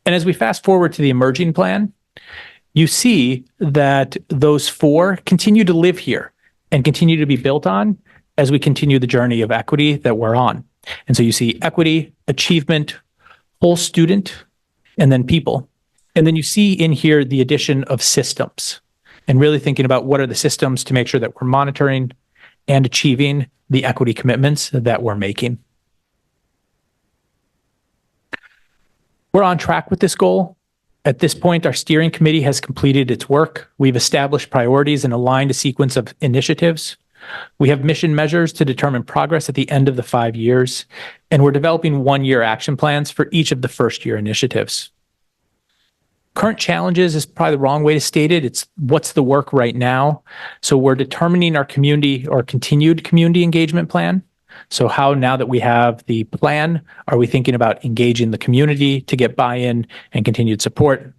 And as we fast forward to the emerging plan, you see that those 4 continue to live here and continue to be built on as we continue the journey of equity that we're on. And so you see equity, achievement, whole student, and then people. And then you see in here the addition of systems and really thinking about what are the systems to make sure that we're monitoring and achieving the equity commitments that we're making. We're on track with this goal. At this point, our steering committee has completed its work. We've established priorities and aligned a sequence of initiatives. We have mission measures to determine progress at the end of the 5 years, and we're developing 1-year action plans for each of the first-year initiatives. Current challenges is probably the wrong way to state it. It's what's the work right now. So we're determining our community or continued community engagement plan. So how, now that we have the plan, are we thinking about engaging the community to get buy-in and continued support?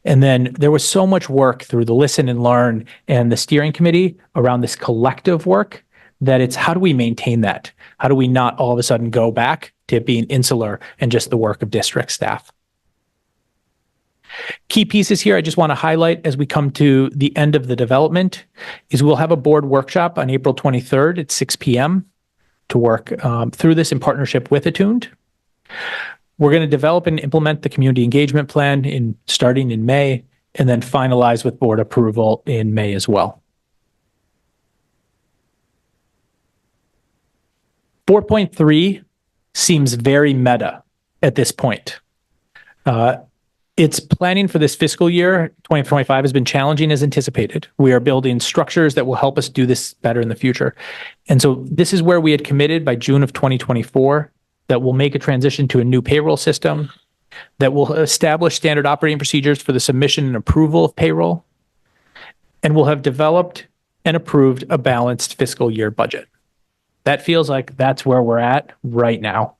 And then there was so much work through the listen and learn and the steering committee around this collective work that it's how do we maintain that? How do we not all of a sudden go back to being insular and just the work of district staff? Key pieces here I just want to highlight as we come to the end of the development is we'll have a board workshop on April 23rd at 6 p.m. to work through this in partnership with Attuned. We're going to develop and implement the community engagement plan starting in May and then finalize with board approval in May as well. 4.3 seems very meta at this point. Its planning for this fiscal year, 2025, has been challenging as anticipated. We are building structures that will help us do this better in the future. And so this is where we had committed by June of 2024 that we'll make a transition to a new payroll system, that will establish standard operating procedures for the submission and approval of payroll, and we'll have developed and approved a balanced fiscal year budget. That feels like that's where we're at right now.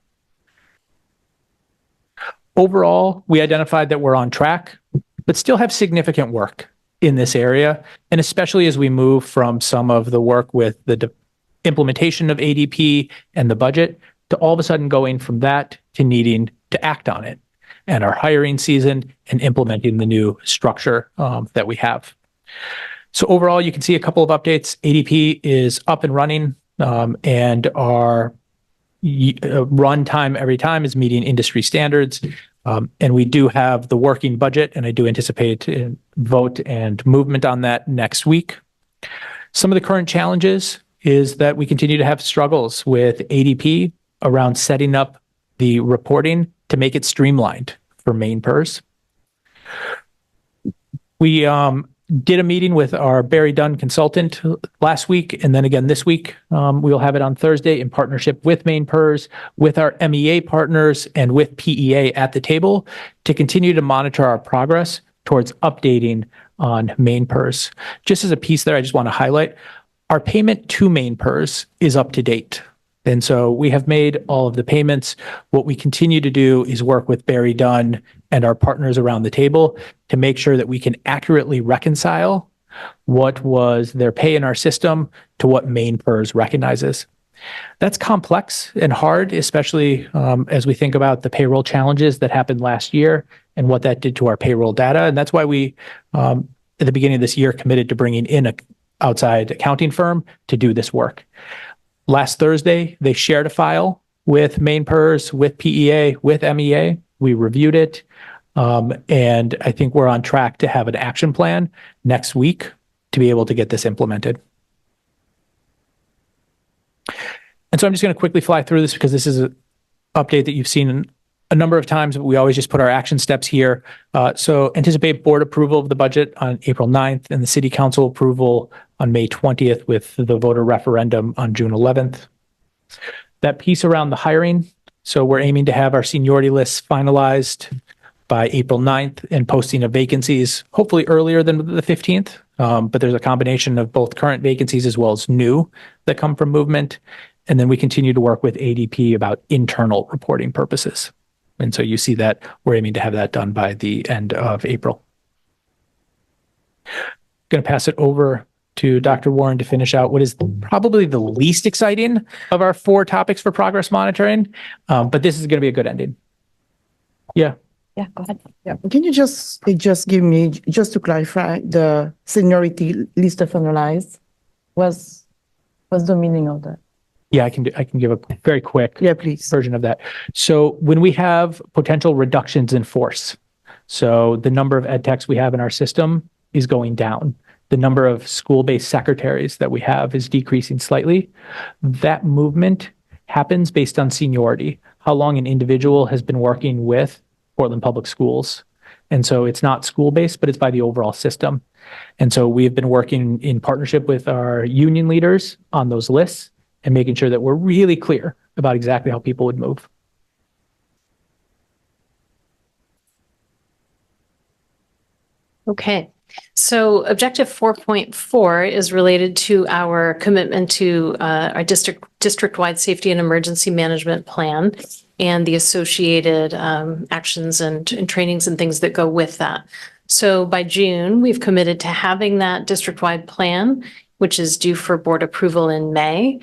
Overall, we identified that we're on track, but still have significant work in this area, and especially as we move from some of the work with the implementation of ADP and the budget to all of a sudden going from that to needing to act on it and our hiring season and implementing the new structure that we have. So overall, you can see a couple of updates. ADP is up and running, and our run time every time is meeting industry standards. And we do have the working budget, and I do anticipate vote and movement on that next week. Some of the current challenges is that we continue to have struggles with ADP around setting up the reporting to make it streamlined for Maine PERS. We did a meeting with our Barry Dunn consultant last week, and then again this week. We'll have it on Thursday in partnership with Maine PERS, with our MEA partners, and with PEA at the table to continue to monitor our progress towards updating on Maine PERS. Just as a piece there, I just want to highlight, our payment to Maine PERS is up to date. And so we have made all of the payments. What we continue to do is work with Barry Dunn and our partners around the table to make sure that we can accurately reconcile what was their pay in our system to what Maine PERS recognizes. That's complex and hard, especially as we think about the payroll challenges that happened last year and what that did to our payroll data. And that's why we, at the beginning of this year, committed to bringing in an outside accounting firm to do this work. Last Thursday, they shared a file with Maine PERS, with PEA, with MEA. We reviewed it. And I think we're on track to have an action plan next week to be able to get this implemented. And so I'm just going to quickly fly through this because this is an update that you've seen a number of times, but we always just put our action steps here. So anticipate board approval of the budget on April 9th and the city council approval on May 20th with the voter referendum on June 11th. That piece around the hiring. So we're aiming to have our seniority lists finalized by April 9th and posting of vacancies, hopefully earlier than the 15th. But there's a combination of both current vacancies as well as new that come from movement. And then we continue to work with ADP about internal reporting purposes. And so you see that we're aiming to have that done by the end of April. Going to pass it over to Dr. Warren to finish out what is probably the least exciting of our 4 topics for progress monitoring. But this is going to be a good ending. Yeah. Yeah, go ahead. Yeah. Can you just give me, just to clarify, the seniority list of analyzed? What's the meaning of that? Yeah, I can give a very quick version of that. So when we have potential reductions in force, so the number of ed techs we have in our system is going down. The number of school-based secretaries that we have is decreasing slightly. That movement happens based on seniority, how long an individual has been working with Portland Public Schools. And so it's not school-based, but it's by the overall system. And so we've been working in partnership with our union leaders on those lists and making sure that we're really clear about exactly how people would move. Okay, so objective 4.4 is related to our commitment to our district-wide safety and emergency management plan and the associated actions and trainings and things that go with that. So by June, we've committed to having that district-wide plan, which is due for board approval in May,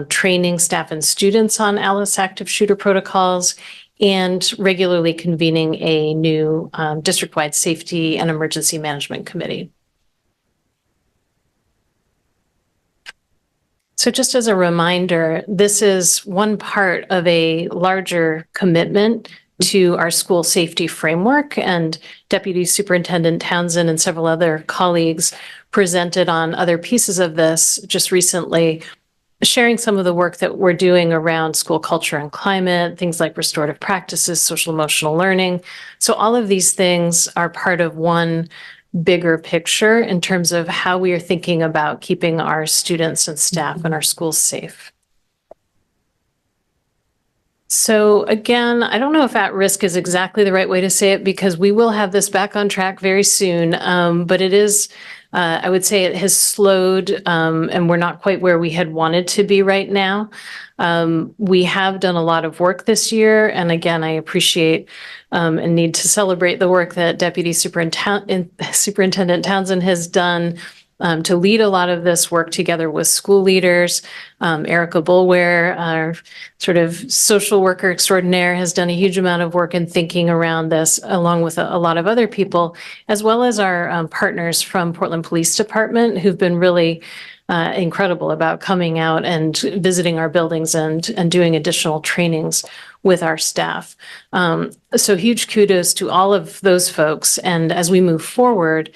training staff and students on ALICE active shooter protocols, and regularly convening a new district-wide safety and emergency management committee. So just as a reminder, this is one part of a larger commitment to our school safety framework, and Deputy Superintendent Townsend and several other colleagues presented on other pieces of this just recently, sharing some of the work that we're doing around school culture and climate, things like restorative practices, social emotional learning. So all of these things are part of one bigger picture in terms of how we are thinking about keeping our students and staff and our schools safe. So again, I don't know if at risk is exactly the right way to say it, because we will have this back on track very soon, but it is, I would say it has slowed and we're not quite where we had wanted to be right now. We have done a lot of work this year. And again, I appreciate and need to celebrate the work that Deputy Superintendent Townsend has done to lead a lot of this work together with school leaders. Erica Bulware, our sort of social worker extraordinaire, has done a huge amount of work in thinking around this, along with a lot of other people, as well as our partners from Portland Police Department, who've been really incredible about coming out and visiting our buildings and doing additional trainings with our staff. So huge kudos to all of those folks. And as we move forward,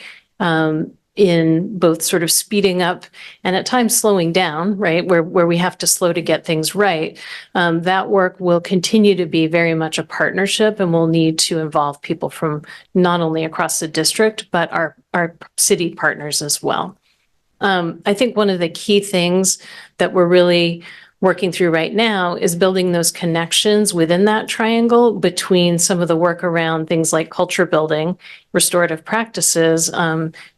in both sort of speeding up and at times slowing down, right, where we have to slow to get things right. That work will continue to be very much a partnership, and we'll need to involve people from not only across the district, but our city partners as well. I think one of the key things that we're really working through right now is building those connections within that triangle between some of the work around things like culture building, restorative practices,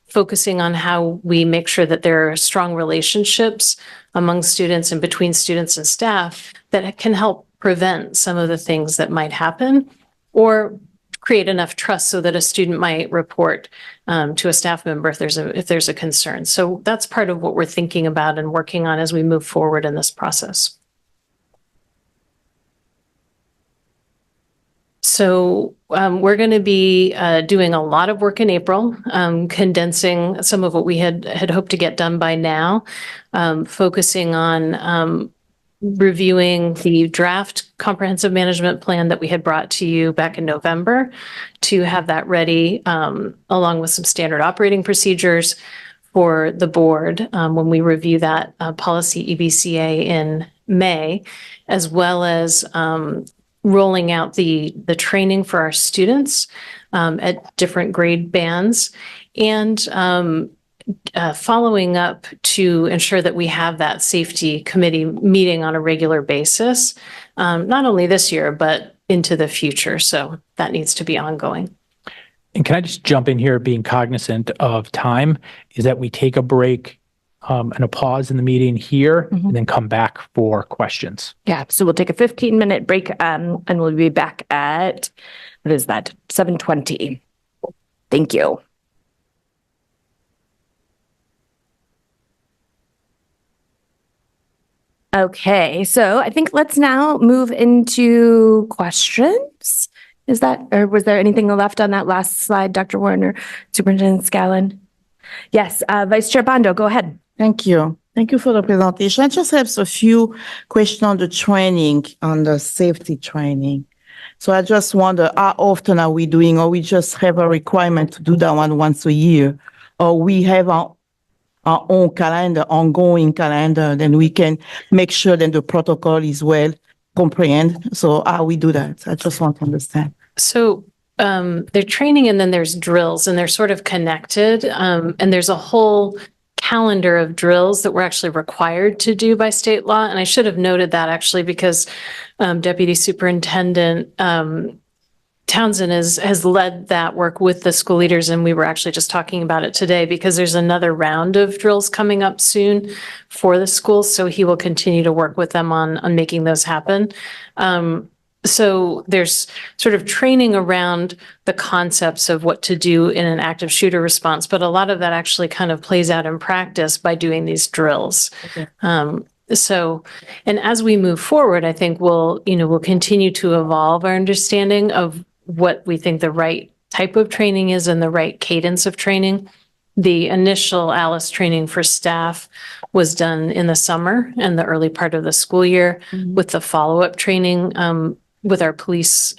focusing on how we make sure that there are strong relationships among students and between students and staff that can help prevent some of the things that might happen, or create enough trust so that a student might report to a staff member if there's a concern. So that's part of what we're thinking about and working on as we move forward in this process. So we're going to be doing a lot of work in April, condensing some of what we had hoped to get done by now, focusing on reviewing the draft comprehensive management plan that we had brought to you back in November, to have that ready along with some standard operating procedures for the board when we review that policy EBCA in May, as well as rolling out the training for our students at different grade bands, and following up to ensure that we have that safety committee meeting on a regular basis, not only this year, but into the future. So that needs to be ongoing. And can I just jump in here, being cognizant of time, is that we take a break and a pause in the meeting here, and then come back for questions. Yeah, so we'll take a 15-minute break and we'll be back at, what is that, 7:20. Thank you. Okay, so I think let's now move into questions. Is that, or was there anything left on that last slide, Dr. Warner, Superintendent Scallon? Yes, Vice Chair Bondo, go ahead. Thank you. Thank you for the presentation. I just have a few questions on the training, on the safety training. So I just wonder, how often are we doing, or we just have a requirement to do that one once a year? Or we have our own calendar, ongoing calendar, then we can make sure that the protocol is well comprehended. So how we do that? I just want to understand. So they're training, and then there's drills, and they're sort of connected. And there's a whole calendar of drills that we're actually required to do by state law. And I should have noted that actually, because Deputy Superintendent Townsend has led that work with the school leaders, and we were actually just talking about it today, because there's another round of drills coming up soon for the schools. So he will continue to work with them on making those happen. So there's sort of training around the concepts of what to do in an active shooter response, but a lot of that actually kind of plays out in practice by doing these drills. Okay. So, and as we move forward, I think we'll continue to evolve our understanding of what we think the right type of training is and the right cadence of training. The initial ALICE training for staff was done in the summer and the early part of the school year, with the follow-up training with our police,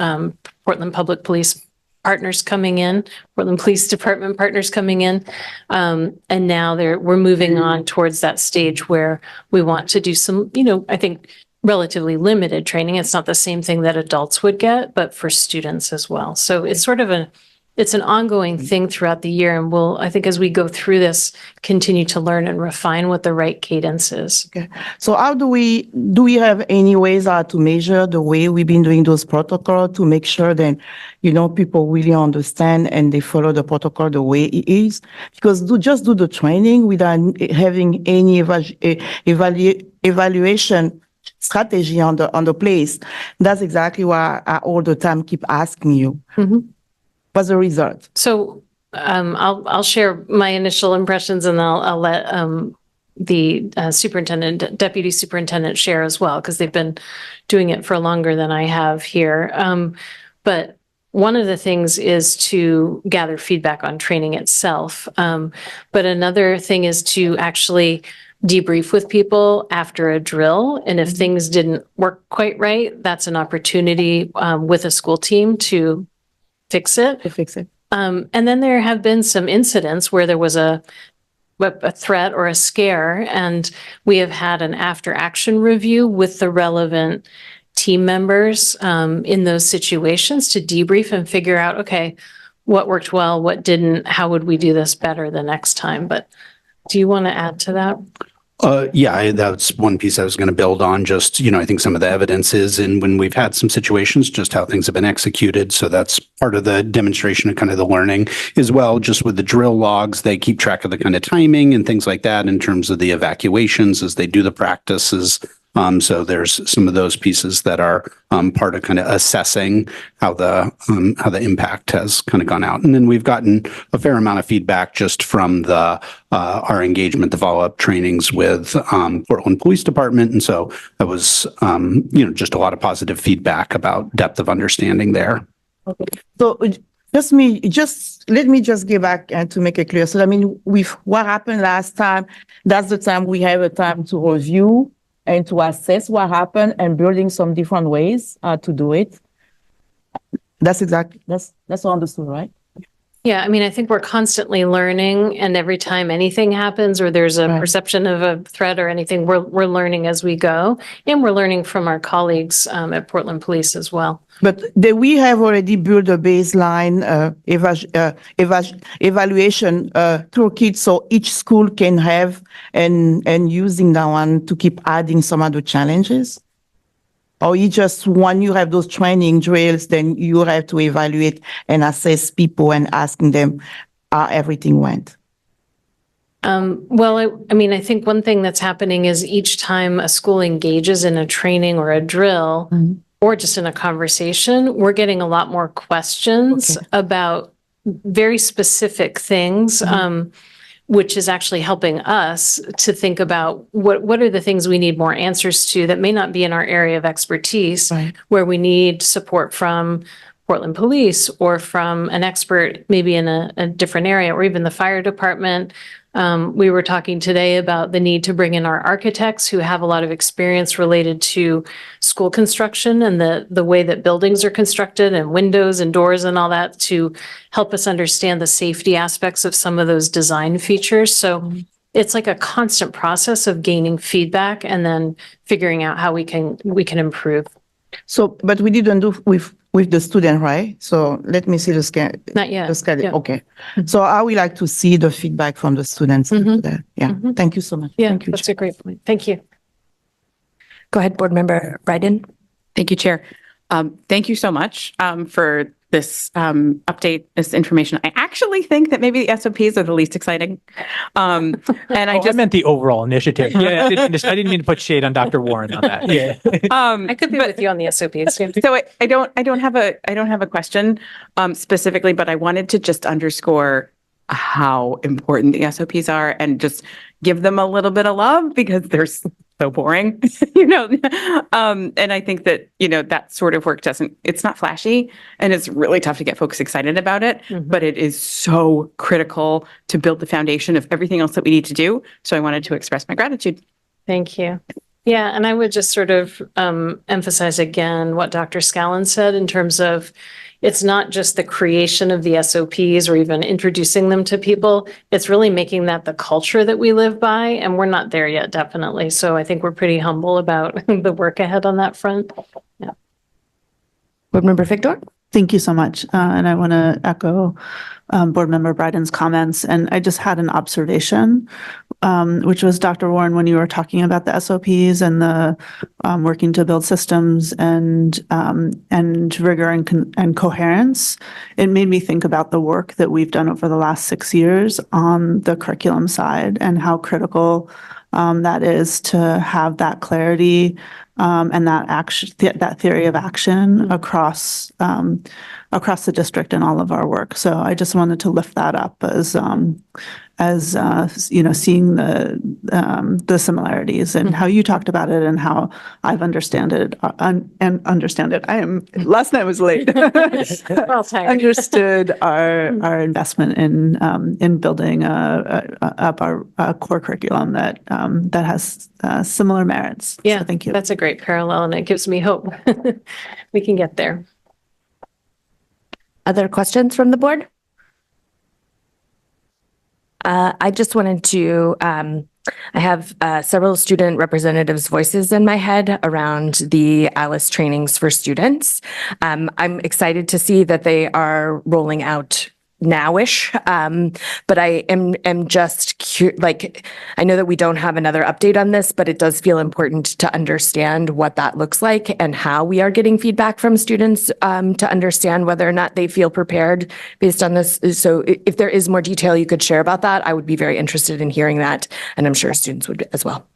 Portland Public Police partners coming in, Portland Police Department partners coming in. And now we're moving on towards that stage where we want to do some, I think relatively limited training. It's not the same thing that adults would get, but for students as well. So it's sort of it's an ongoing thing throughout the year. And we'll, I think as we go through this, continue to learn and refine what the right cadence is. Okay. So how do we have any ways to measure the way we've been doing those protocols to make sure that, people really understand and they follow the protocol the way it is? Because just do the training without having any evaluation strategy on the place. That's exactly why I all the time keep asking you. What's the result? So I'll share my initial impressions, and I'll let the deputy superintendent share as well, because they've been doing it for longer than I have here. But one of the things is to gather feedback on training itself. But another thing is to actually debrief with people after a drill. And if things didn't work quite right, that's an opportunity with a school team to fix it. And then there have been some incidents where there was a threat or a scare, and we have had an after-action review with the relevant team members in those situations to debrief and figure out, okay, what worked well, what didn't, how would we do this better the next time? But do you want to add to that? Yeah, that's one piece I was going to build on. Just, I think some of the evidence is in when we've had some situations, just how things have been executed. So that's part of the demonstration of kind of the learning as well. Just with the drill logs, they keep track of the kind of timing and things like that in terms of the evacuations as they do the practices. So there's some of those pieces that are part of kind of assessing how the impact has kind of gone out. And then we've gotten a fair amount of feedback just from the our engagement, the follow-up trainings with Portland Police Department. And so that was just a lot of positive feedback about depth of understanding there. Okay. So let me just get back and to make it clear. So with what happened last time, that's the time we have a time to review and to assess what happened and building some different ways to do it. That's all understood, right? Yeah, I mean, I think we're constantly learning, and every time anything happens or there's a perception of a threat or anything, we're learning as we go, and we're learning from our colleagues at Portland Police as well. But we have already built a baseline evaluation toolkit, so each school can have and using that one to keep adding some other challenges. Or you just, when you have those training drills, then you have to evaluate and assess people and asking them how everything went. Well, I think one thing that's happening is each time a school engages in a training or a drill, or just in a conversation, we're getting a lot more questions about very specific things, which is actually helping us to think about what are the things we need more answers to that may not be in our area of expertise, where we need support from Portland Police or from an expert maybe in a different area, or even the fire department. We were talking today about the need to bring in our architects who have a lot of experience related to school construction and the way that buildings are constructed and windows and doors and all that to help us understand the safety aspects of some of those design features. So it's like a constant process of gaining feedback and then figuring out how we can improve. So, but we didn't do with the student, right? So let me see the schedule. Not yet. The schedule. Yeah. Okay. So I would like to see the feedback from the students. Yeah. Thank you so much. Yeah, Thank you. that's a great point. Thank you. Go ahead, Board Member Bryden. Thank you, Chair. Thank you so much for this update, this information. I actually think that maybe the SOPs are the least exciting. And I meant the overall initiative. Yeah, I didn't mean to put shade on Dr. Warren on that. Yeah. I could be with you on the SOPs. So I don't have a question specifically, but I wanted to just underscore how important the SOPs are and just give them a little bit of love because they're so boring, and I think that, that sort of work it's not flashy and it's really tough to get folks excited about it, but it is so critical to build the foundation of everything else that we need to do. So I wanted to express my gratitude. Thank you. Yeah, and I would just sort of emphasize again what Dr. Scallon said in terms of it's not just the creation of the SOPs or even introducing them to people. It's really making that the culture that we live by, and we're not there yet, definitely. So I think we're pretty humble about the work ahead on that front. Yeah. Board Member Victor? Thank you so much. And I want to echo Board Member Bryden's comments. And I just had an observation, which was Dr. Warren, when you were talking about the SOPs and the working to build systems and rigor and coherence, it made me think about the work that we've done over the last 6 years on the curriculum side and how critical that is to have that clarity and that action, that theory of action across the district and all of our work. So I just wanted to lift that up as seeing the similarities and how you talked about it and how I've understand it. Last night was late. Understood our investment in building up our core curriculum that has similar merits. Yeah, so thank you. That's a great parallel, and it gives me hope we can get there. Other questions from the board? I just wanted to, I have several student representatives' voices in my head around the ALICE trainings for students. I'm excited to see that they are rolling out nowish, but I am just I know that we don't have another update on this, but it does feel important to understand what that looks like and how we are getting feedback from students to understand whether or not they feel prepared based on this. So if there is more detail you could share about that, I would be very interested in hearing that, and I'm sure students would as well.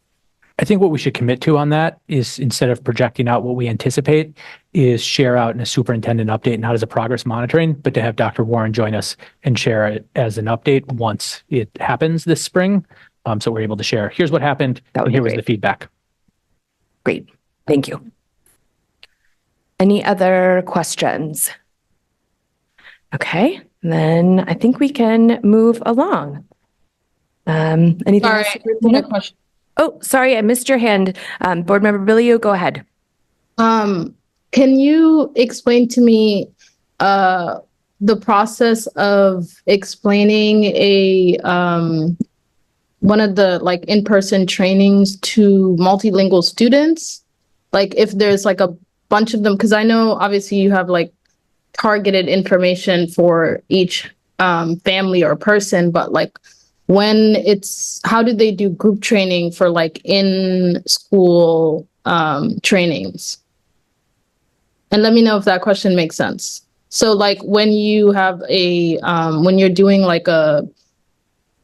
I think what we should commit to on that is, instead of projecting out what we anticipate, is share out in a superintendent update, not as a progress monitoring, but to have Dr. Warren join us and share it as an update once it happens this spring. So we're able to share, here's what happened, and here was the feedback. Great. Thank you. Any other questions? Okay, then I think we can move along. Anything Sorry, else? I had a question. Oh, sorry, I missed your hand. Board Member Bilio, go ahead. Can you explain to me the process of explaining one of the in-person trainings to multilingual students? Like if there's a bunch of them, because I know obviously you have targeted information for each family or person, but when how do they do group training for in school trainings? And let me know if that question makes sense. So when you have when you're doing a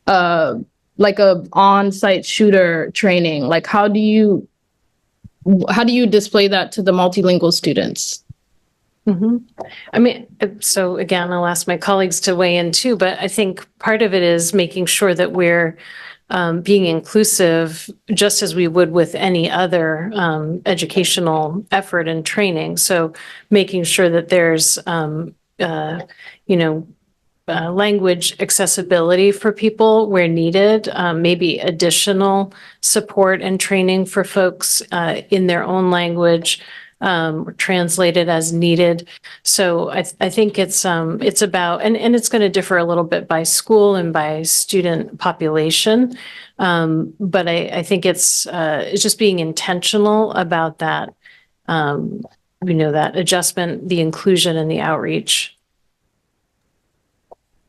on-site shooter training, how do you display that to the multilingual students? I mean, so again, I'll ask my colleagues to weigh in too, but I think part of it is making sure that we're being inclusive, just as we would with any other educational effort and training. So making sure that there's, language accessibility for people where needed, maybe additional support and training for folks in their own language, translated as needed. So I think it's about, and it's going to differ a little bit by school and by student population. But I think it's just being intentional about that, that adjustment, the inclusion and the outreach.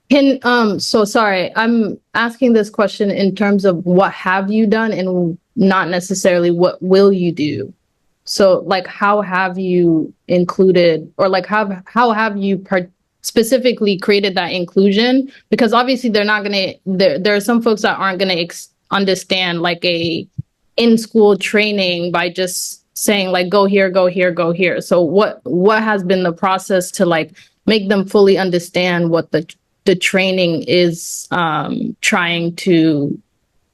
So sorry, I'm asking this question in terms of what have you done and not necessarily what will you do. So how have you included, or how have you specifically created that inclusion? Because obviously they're not going to, there are some folks that aren't going to understand a in-school training by just saying go here, go here, go here. So what has been the process to make them fully understand what the training is trying to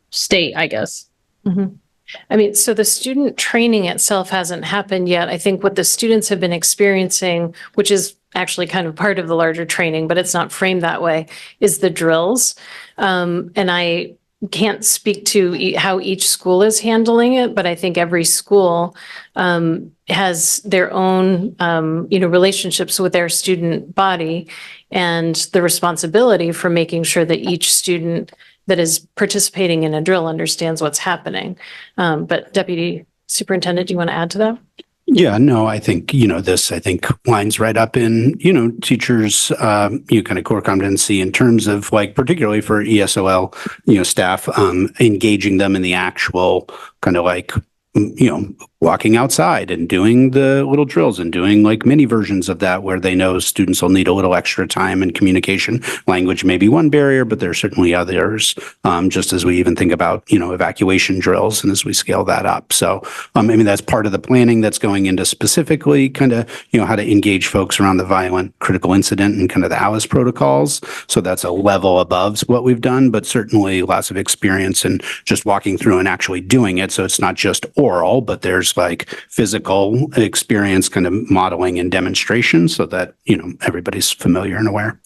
state, I guess? Mm-hmm. I mean, so the student training itself hasn't happened yet. I think what the students have been experiencing, which is actually kind of part of the larger training, but it's not framed that way, is the drills. And I can't speak to how each school is handling it, but I think every school has their own, relationships with their student body and the responsibility for making sure that each student that is participating in a drill understands what's happening. But Deputy Superintendent, do you want to add to that? Yeah, no, I think, this, I think lines right up in, teachers, kind of core competency in terms of particularly for ESOL, staff, engaging them in the actual kind of walking outside and doing the little drills and doing mini versions of that where they know students will need a little extra time and communication. Language may be one barrier, but there are certainly others, just as we even think about, evacuation drills and as we scale that up. So, that's part of the planning that's going into specifically kind of, how to engage folks around the violent critical incident and kind of the ALICE protocols. So that's a level above what we've done, but certainly lots of experience in just walking through and actually doing it. So it's not just oral, but there's physical experience kind of modeling and demonstration so that, everybody's familiar and aware.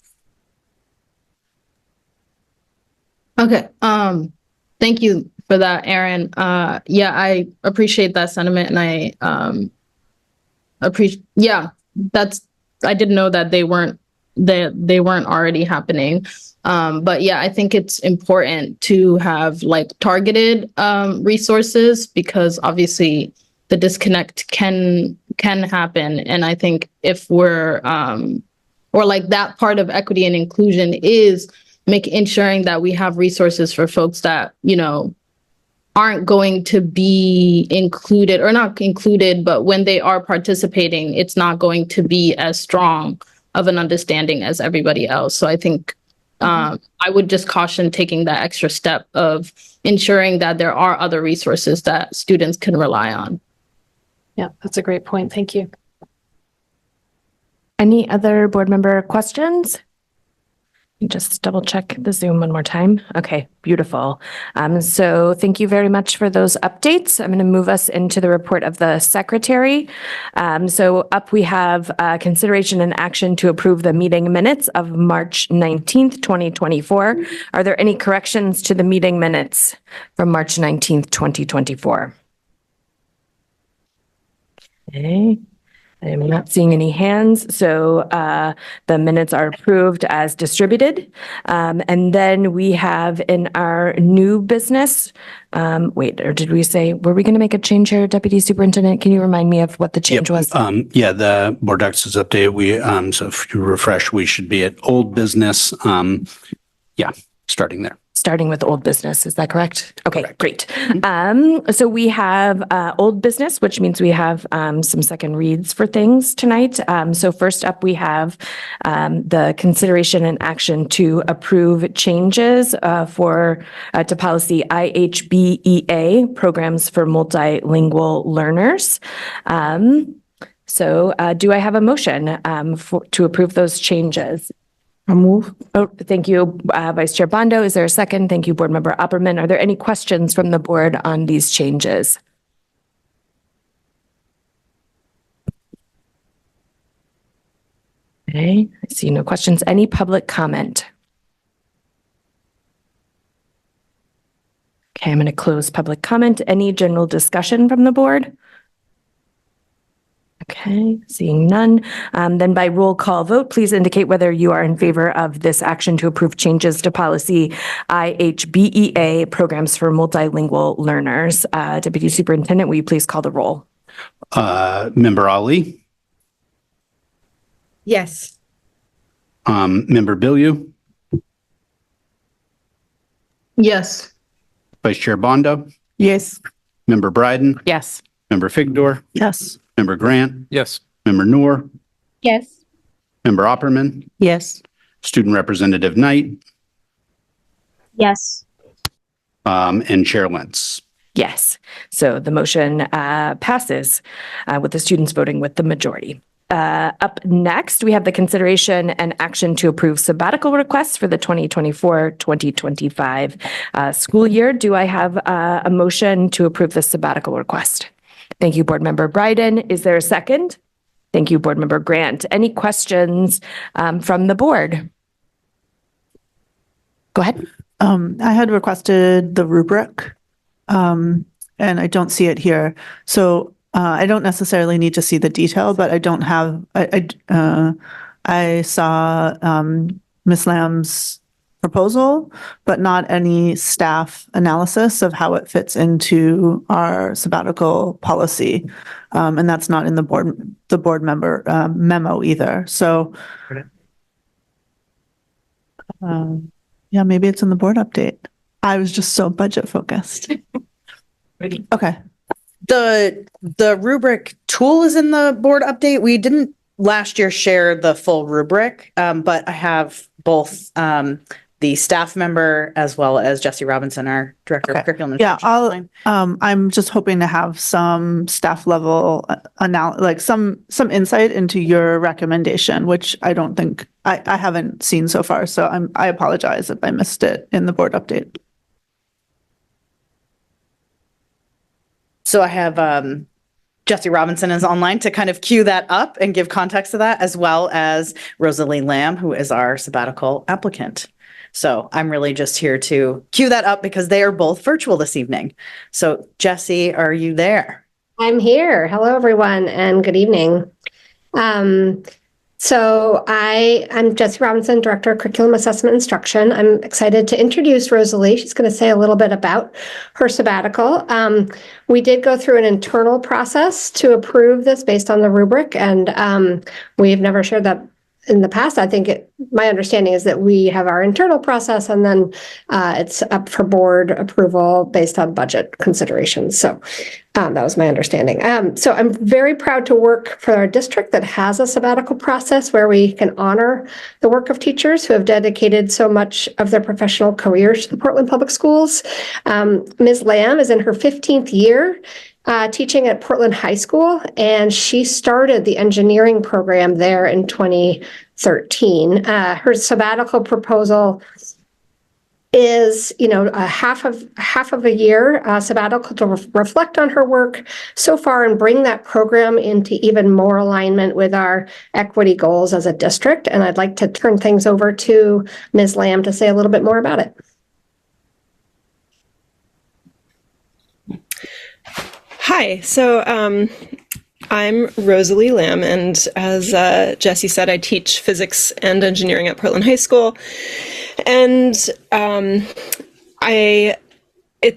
Okay. Thank you for that, Aaron. Yeah, I appreciate that sentiment, and I appreciate. Yeah, I didn't know that they weren't they weren't already happening. But yeah, I think it's important to have like targeted resources, because obviously the disconnect can happen. And I think if we're or like that part of equity and inclusion is ensuring that we have resources for folks that, you know, aren't going to be included or not included, but when they are participating, it's not going to be as strong of an understanding as everybody else. So I think I would just caution taking that extra step of ensuring that there are other resources that students can rely on. Yeah, that's a great point. Thank you. Any other board member questions? Just double check the Zoom one more time. Okay, beautiful. So thank you very much for those updates. I'm going to move us into the report of the secretary. So up we have consideration and action to approve the meeting minutes of March 19th, 2024. Are there any corrections to the meeting minutes from March 19th, 2024? Okay. I'm not seeing any hands, so the minutes are approved as distributed. And then we have in our new business, wait, or did we say, were we going to make a change here, Deputy Superintendent? Can you remind me of what the change was? Yeah, the board docs is updated. So if you refresh, we should be at old business. Yeah, starting there. Starting with old business, is that correct? Okay, great. So we have old business, which means we have some second reads for things tonight. So first up, we have the consideration and action to approve changes to policy IHBEA, programs for multilingual learners. So do I have a motion to approve those changes? I'll move. Oh, thank you, Vice Chair Bondo. Is there a second? Thank you, Board Member Opperman. Are there any questions from the board on these changes? Okay, I see no questions. Any public comment? Okay, I'm going to close public comment. Any general discussion from the board? Okay, seeing none. Then by roll call vote, please indicate whether you are in favor of this action to approve changes to policy IHBEA, programs for multilingual learners. Deputy Superintendent, will you please call the roll? Member Ali, Yes. Member Bilyeu, Yes. Vice Chair Bondo, Yes. Member Bryden, Yes. Member Figdor, Yes. Member Grant, Yes. Member Noor, Yes. Member Opperman, Yes. Student Representative Knight, Yes. and Chair Lentz. Yes. So the motion passes with the students voting with the majority. Up next, we have the consideration and action to approve sabbatical requests for the 2024-2025 school year. Do I have a motion to approve the sabbatical request? Thank you, Board Member Bryden. Is there a second? Thank you, Board Member Grant. Any questions from the board? Go ahead. I had requested the rubric, and I don't see it here. So I don't necessarily need to see the detail, but I don't have, I saw Ms. Lamb's proposal, but not any staff analysis of how it fits into our sabbatical policy. And that's not in the board member memo either. So yeah, maybe it's in the board update. I was just so budget focused. Okay. The rubric tool is in the board update. We didn't last year share the full rubric, but I have both the staff member as well as Jesse Robinson, our director of curriculum. And Yeah, I'm just hoping to have some staff level like some insight into your recommendation, which I don't think I haven't seen so far. So I apologize if I missed it in the board update. So I have Jesse Robinson is online to kind of cue that up and give context to that, as well as Rosalie Lamb, who is our sabbatical applicant. So I'm really just here to cue that up because they are both virtual this evening. So Jesse, are you there? I'm here. Hello, everyone, and good evening. So I'm Jessie Robinson, Director of Curriculum Assessment Instruction. I'm excited to introduce Rosalie. She's going to say a little bit about her sabbatical. We did go through an internal process to approve this based on the rubric, and we've never shared that in the past. I think my understanding is that we have our internal process, and then it's up for board approval based on budget considerations. So that was my understanding. So I'm very proud to work for our district that has a sabbatical process where we can honor the work of teachers who have dedicated so much of their professional careers to the Portland Public Schools. Ms. Lamb is in her 15th year teaching at Portland High School, and she started the engineering program there in 2013. Her sabbatical proposal is, a half of a year sabbatical to reflect on her work so far and bring that program into even more alignment with our equity goals as a district. And I'd like to turn things over to Ms. Lamb to say a little bit more about it. Hi, so I'm Rosalie Lamb, and as Jessie said, I teach physics and engineering at Portland High School. And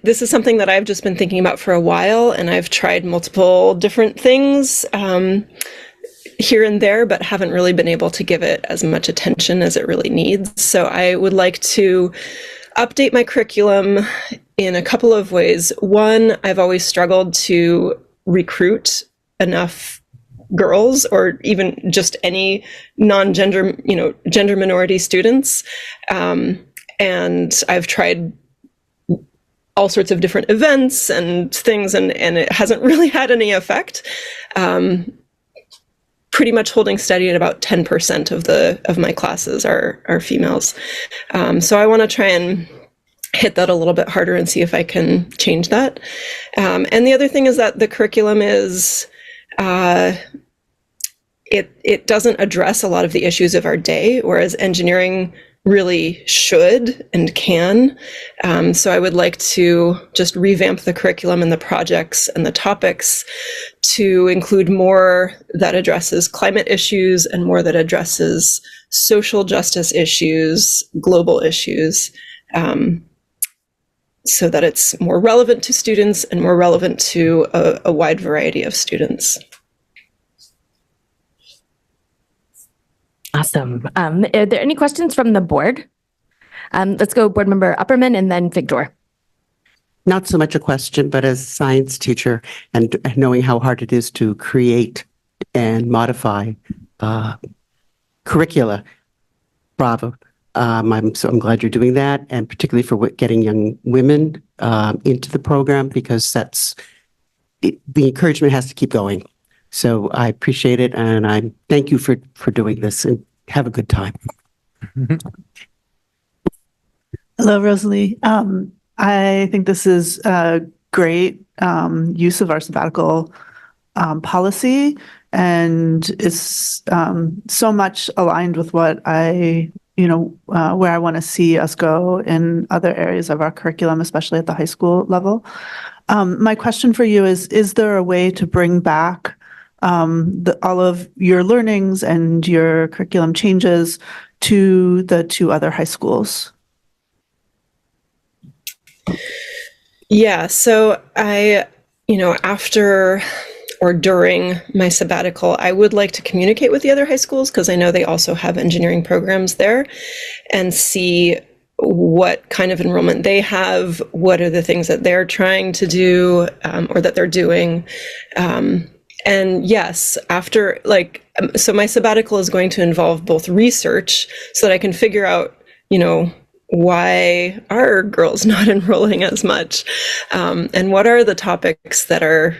this is something that I've just been thinking about for a while, and I've tried multiple different things here and there, but haven't really been able to give it as much attention as it really needs. So I would like to update my curriculum in a couple of ways. One, I've always struggled to recruit enough girls or even just any non-gender, gender minority students. And I've tried all sorts of different events and things, and it hasn't really had any effect. Pretty much holding steady at about 10% of my classes are females. So I want to try and hit that a little bit harder and see if I can change that. And the other thing is that the curriculum is, it doesn't address a lot of the issues of our day, whereas engineering really should and can. So I would like to just revamp the curriculum and the projects and the topics to include more that addresses climate issues and more that addresses social justice issues, global issues, so that it's more relevant to students and more relevant to a wide variety of students. Awesome. Are there any questions from the board? Let's go board member Upperman and then Figdor. Not so much a question, but as a science teacher and knowing how hard it is to create and modify curricula, bravo. I'm glad you're doing that, and particularly for getting young women into the program, because the encouragement has to keep going. So I appreciate it, and I thank you for doing this, and have a good time. Hello, Rosalie. I think this is a great use of our sabbatical policy, and it's so much aligned with what where I want to see us go in other areas of our curriculum, especially at the high school level. My question for you is there a way to bring back all of your learnings and your curriculum changes to the two other high schools? Yeah, so after or during my sabbatical, I would like to communicate with the other high schools, because I know they also have engineering programs there, and see what kind of enrollment they have, what are the things that they're trying to do or that they're doing. And yes, so my sabbatical is going to involve both research so that I can figure out, why are girls not enrolling as much? And what are the topics that are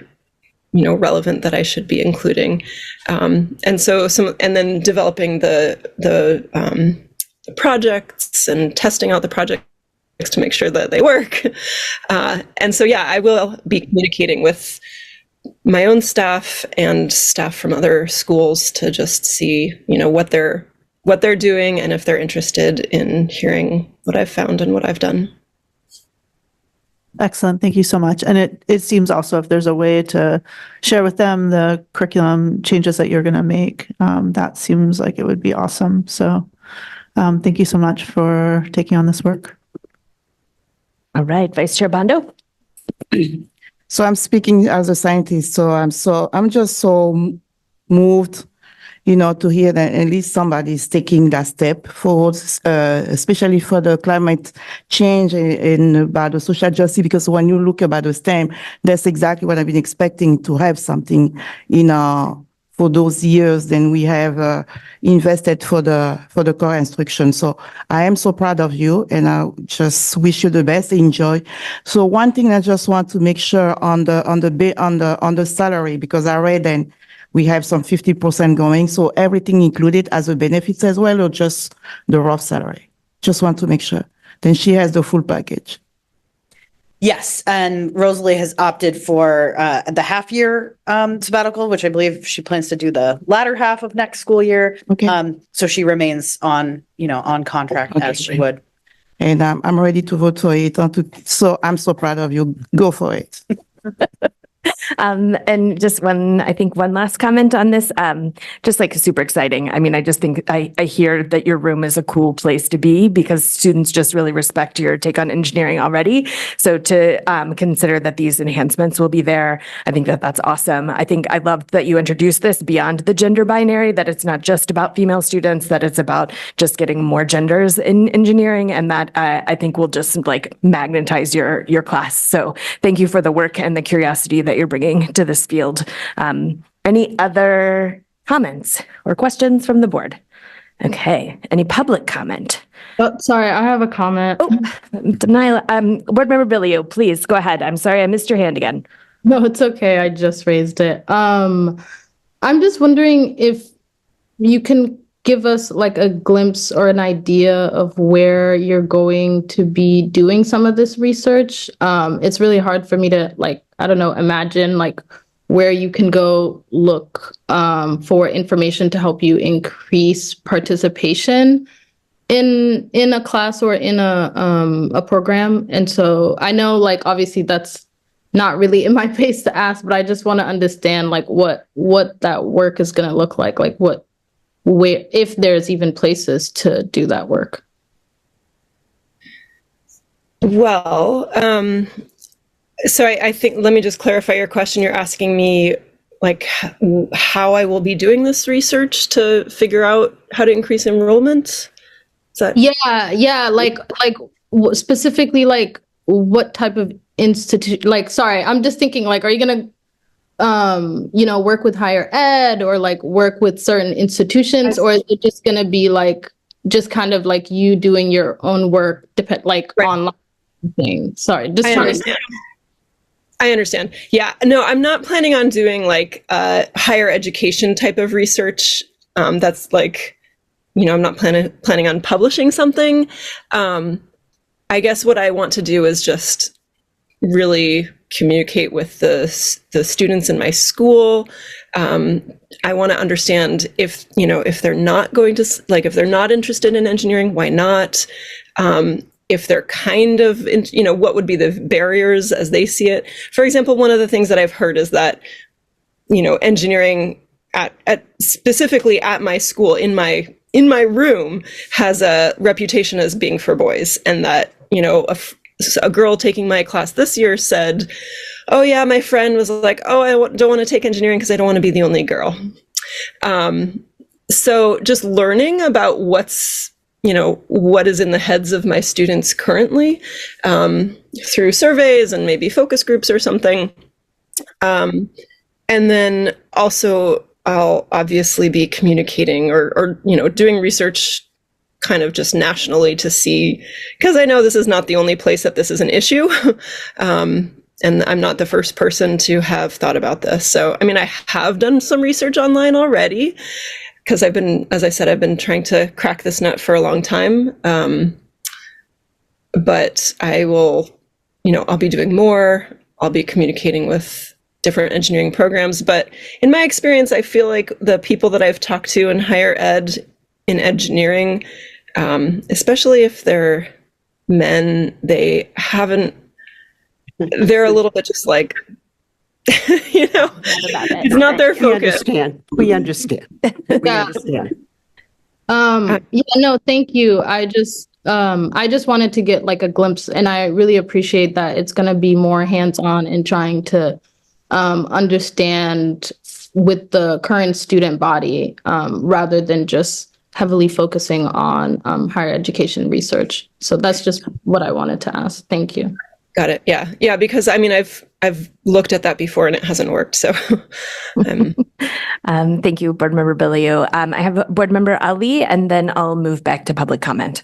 relevant that I should be including, and then developing the projects and testing out the projects to make sure that they work. And so, yeah, I will be communicating with my own staff and staff from other schools to just see, what they're doing and if they're interested in hearing what I've found and what I've done. Excellent. Thank you so much. And it seems also if there's a way to share with them the curriculum changes that you're going to make, that seems like it would be awesome. So thank you so much for taking on this work. All right, Vice Chair Bondo. So I'm speaking as a scientist, so I'm just so moved, to hear that at least somebody is taking that step forward, especially for the climate change and about the social justice, because when you look about the STEM, that's exactly what I've been expecting to have something for those years then we have invested for the core instruction. So I am so proud of you and I just wish you the best, enjoy. So one thing I just want to make sure on the salary, because I read and we have some 50% going. So everything included as a benefits as well, or just the rough salary? Just want to make sure. Then she has the full package. Yes, and Rosalie has opted for the half-year sabbatical, which I believe she plans to do the latter half of next school year. Okay. So she remains on contract as she would. And I'm ready to vote for it. So I'm so proud of you. Go for it. And just one last comment on this, just like super exciting. I mean, I just think I hear that your room is a cool place to be because students just really respect your take on engineering already. So to consider that these enhancements will be there, I think that that's awesome. I think I loved that you introduced this beyond the gender binary, that it's not just about female students, that it's about just getting more genders in engineering, and that I think will just like magnetize your class. So thank you for the work and the curiosity that you're bringing to this field. Any other comments or questions from the board? Okay. Any public comment? Oh, sorry, I have a comment. Oh, Nyla, Board Member Billio, please go ahead. I'm sorry, I missed your hand again. No, it's okay. I just raised it. I'm just wondering if you can give us like a glimpse or an idea of where you're going to be doing some of this research. It's really hard for me to imagine like where you can go look for information to help you increase participation in a class or in a program. And so I know like obviously that's not really in my face to ask, but I just want to understand like what that work is going to look like where, if there's even places to do that work. Well, so I think, let me just clarify your question. You're asking me like how I will be doing this research to figure out how to increase enrollment? Is that? Yeah. Like specifically like what type of institute, like, sorry, I'm just thinking like, are you going to work with higher ed or like work with certain institutions, or is it just going to be like just kind of like you doing your own work online thing? Sorry, just I understand. Yeah, no, I'm not planning on doing like higher education type of research. That's like, I'm not planning on publishing something. I guess what I want to do is just really communicate with the students in my school. I want to understand if they're not going to, like, if they're not interested in engineering, why not? If they're kind of, what would be the barriers as they see it? For example, one of the things that I've heard is that, engineering at specifically at my school, in my room, has a reputation as being for boys, and that, a girl taking my class this year said, oh yeah, my friend was like, oh, I don't want to take engineering because I don't want to be the only girl. So just learning about what is in the heads of my students currently, through surveys and maybe focus groups or something. And then also I'll obviously be communicating or doing research kind of just nationally to see, because I know this is not the only place that this is an issue. And I'm not the first person to have thought about this. So, I mean, I have done some research online already, because as I said, I've been trying to crack this nut for a long time. But I will, I'll be doing more. I'll be communicating with different engineering programs. But in my experience, I feel like the people that I've talked to in higher ed, in engineering, especially if they're men, they haven't they're a little bit just like, it's not their We focus. understand. We understand. We Yeah. understand. Yeah, no, thank you. I just wanted to get like a glimpse, and I really appreciate that it's going to be more hands-on in trying to understand with the current student body, rather than just heavily focusing on higher education research. So that's just what I wanted to ask. Thank you. Got it. Yeah. Yeah. Because I mean, I've looked at that before and it hasn't worked. So, Thank you, Board Member Billiou. I have Board Member Ali, and then I'll move back to public comment.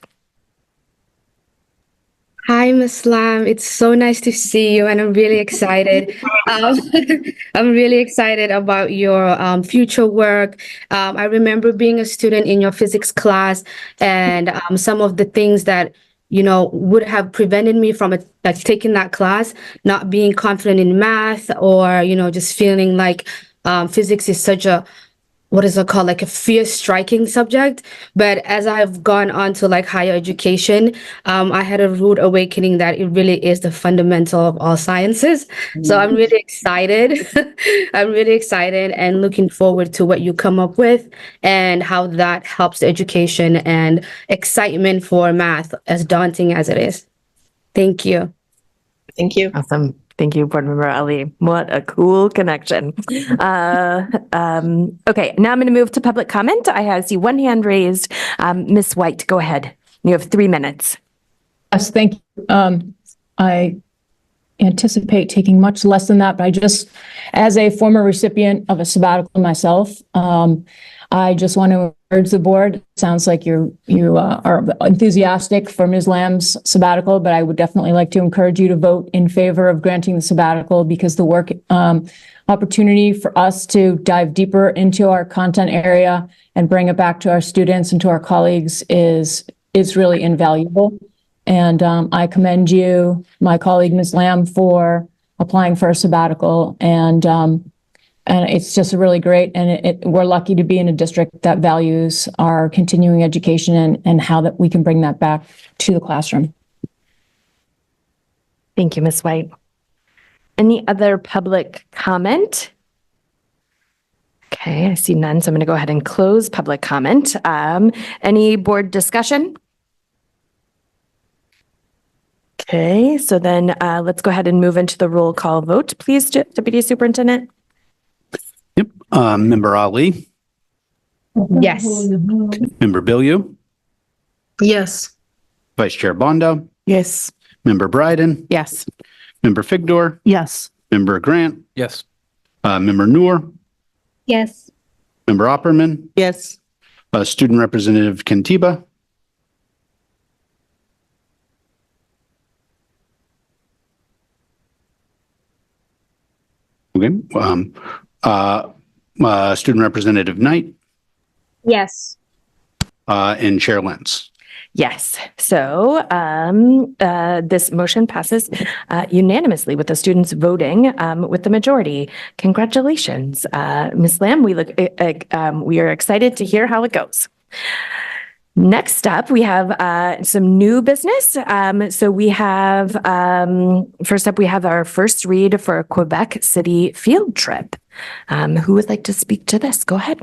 Hi, Ms. Lam. It's so nice to see you, and I'm really excited. I'm really excited about your future work. I remember being a student in your physics class, and some of the things that would have prevented me from taking that class, not being confident in math, or just feeling like physics is such a, what is it called, like a fear-striking subject. But as I've gone on to like higher education, I had a rude awakening that it really is the fundamental of all sciences. So I'm really excited. I'm really excited and looking forward to what you come up with and how that helps education and excitement for math, as daunting as it is. Thank you. Thank you. Awesome. Thank you, Board Member Ali. What a cool connection. Okay, now I'm going to move to public comment. I see one hand raised. Ms. White, go ahead. You have 3 minutes. Yes, thank you. I anticipate taking much less than that, but I just, as a former recipient of a sabbatical myself, I just want to urge the board. Sounds like you are enthusiastic for Ms. Lamb's sabbatical, but I would definitely like to encourage you to vote in favor of granting the sabbatical, because the work opportunity for us to dive deeper into our content area and bring it back to our students and to our colleagues is really invaluable. And I commend you, my colleague, Ms. Lamb, for applying for a sabbatical. And it's just really great. And we're lucky to be in a district that values our continuing education and how that we can bring that back to the classroom. Thank you, Ms. White. Any other public comment? Okay, I see none, so I'm going to go ahead and close public comment. Any board discussion? Okay, so then let's go ahead and move into the roll call vote, please, Deputy Superintendent. Yep. Member Ali, Yes. Member Billiou, Yes. Vice Chair Bondo, Yes. Member Bryden, Yes. Member Figdor, Yes. Member Grant, Yes. Member Noor, Yes. Member Opperman, Yes. Student Representative Kentiba, okay. Student Representative Knight, Yes. and Chair Lentz. Yes. So this motion passes unanimously with the students voting with the majority. Congratulations, Ms. Lamb. We are excited to hear how it goes. Next up, we have some new business. So we have, first up, we have our first read for a Quebec City field trip. Who would like to speak to this? Go ahead.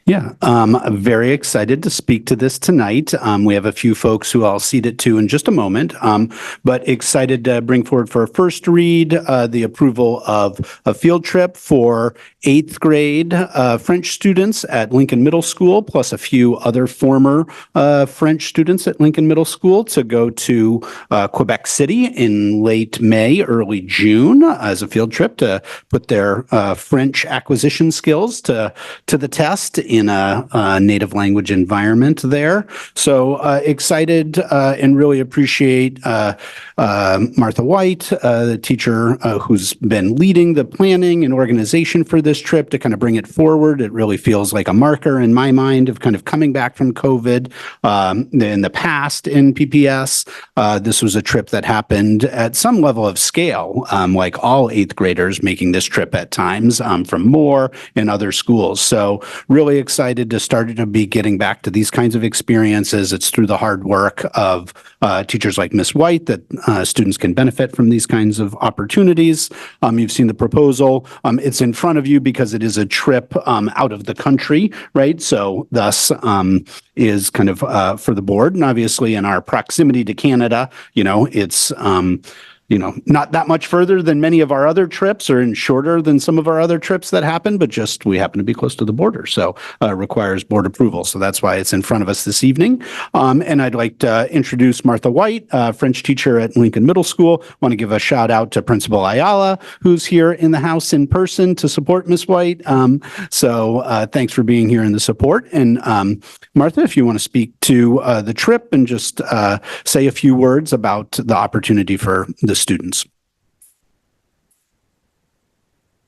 Yeah, I'm very excited to speak to this tonight. We have a few folks who I'll cede it to in just a moment, but excited to bring forward for a first read the approval of a field trip for 8th grade French students at Lincoln Middle School, plus a few other former French students at Lincoln Middle School to go to Quebec City in late May, early June as a field trip to put their French acquisition skills to the test in a native language environment there. So excited and really appreciate Martha White, the teacher who's been leading the planning and organization for this trip to kind of bring it forward. It really feels like a marker in my mind of kind of coming back from COVID. In the past in PPS, this was a trip that happened at some level of scale, like all 8th graders making this trip at times from Moore and other schools. So really excited to start to be getting back to these kinds of experiences. It's through the hard work of teachers like Ms. White that students can benefit from these kinds of opportunities. You've seen the proposal. It's in front of you because it is a trip out of the country, right? So thus is kind of for the board, and obviously in our proximity to Canada, it's not that much further than many of our other trips, or in shorter than some of our other trips that happen, but just we happen to be close to the border. So requires board approval. So that's why it's in front of us this evening. And I'd like to introduce Martha White, French teacher at Lincoln Middle School. Want to give a shout out to Principal Ayala, who's here in the house in person to support Ms. White. So thanks for being here in the support. And Martha, if you want to speak to the trip and just say a few words about the opportunity for the students.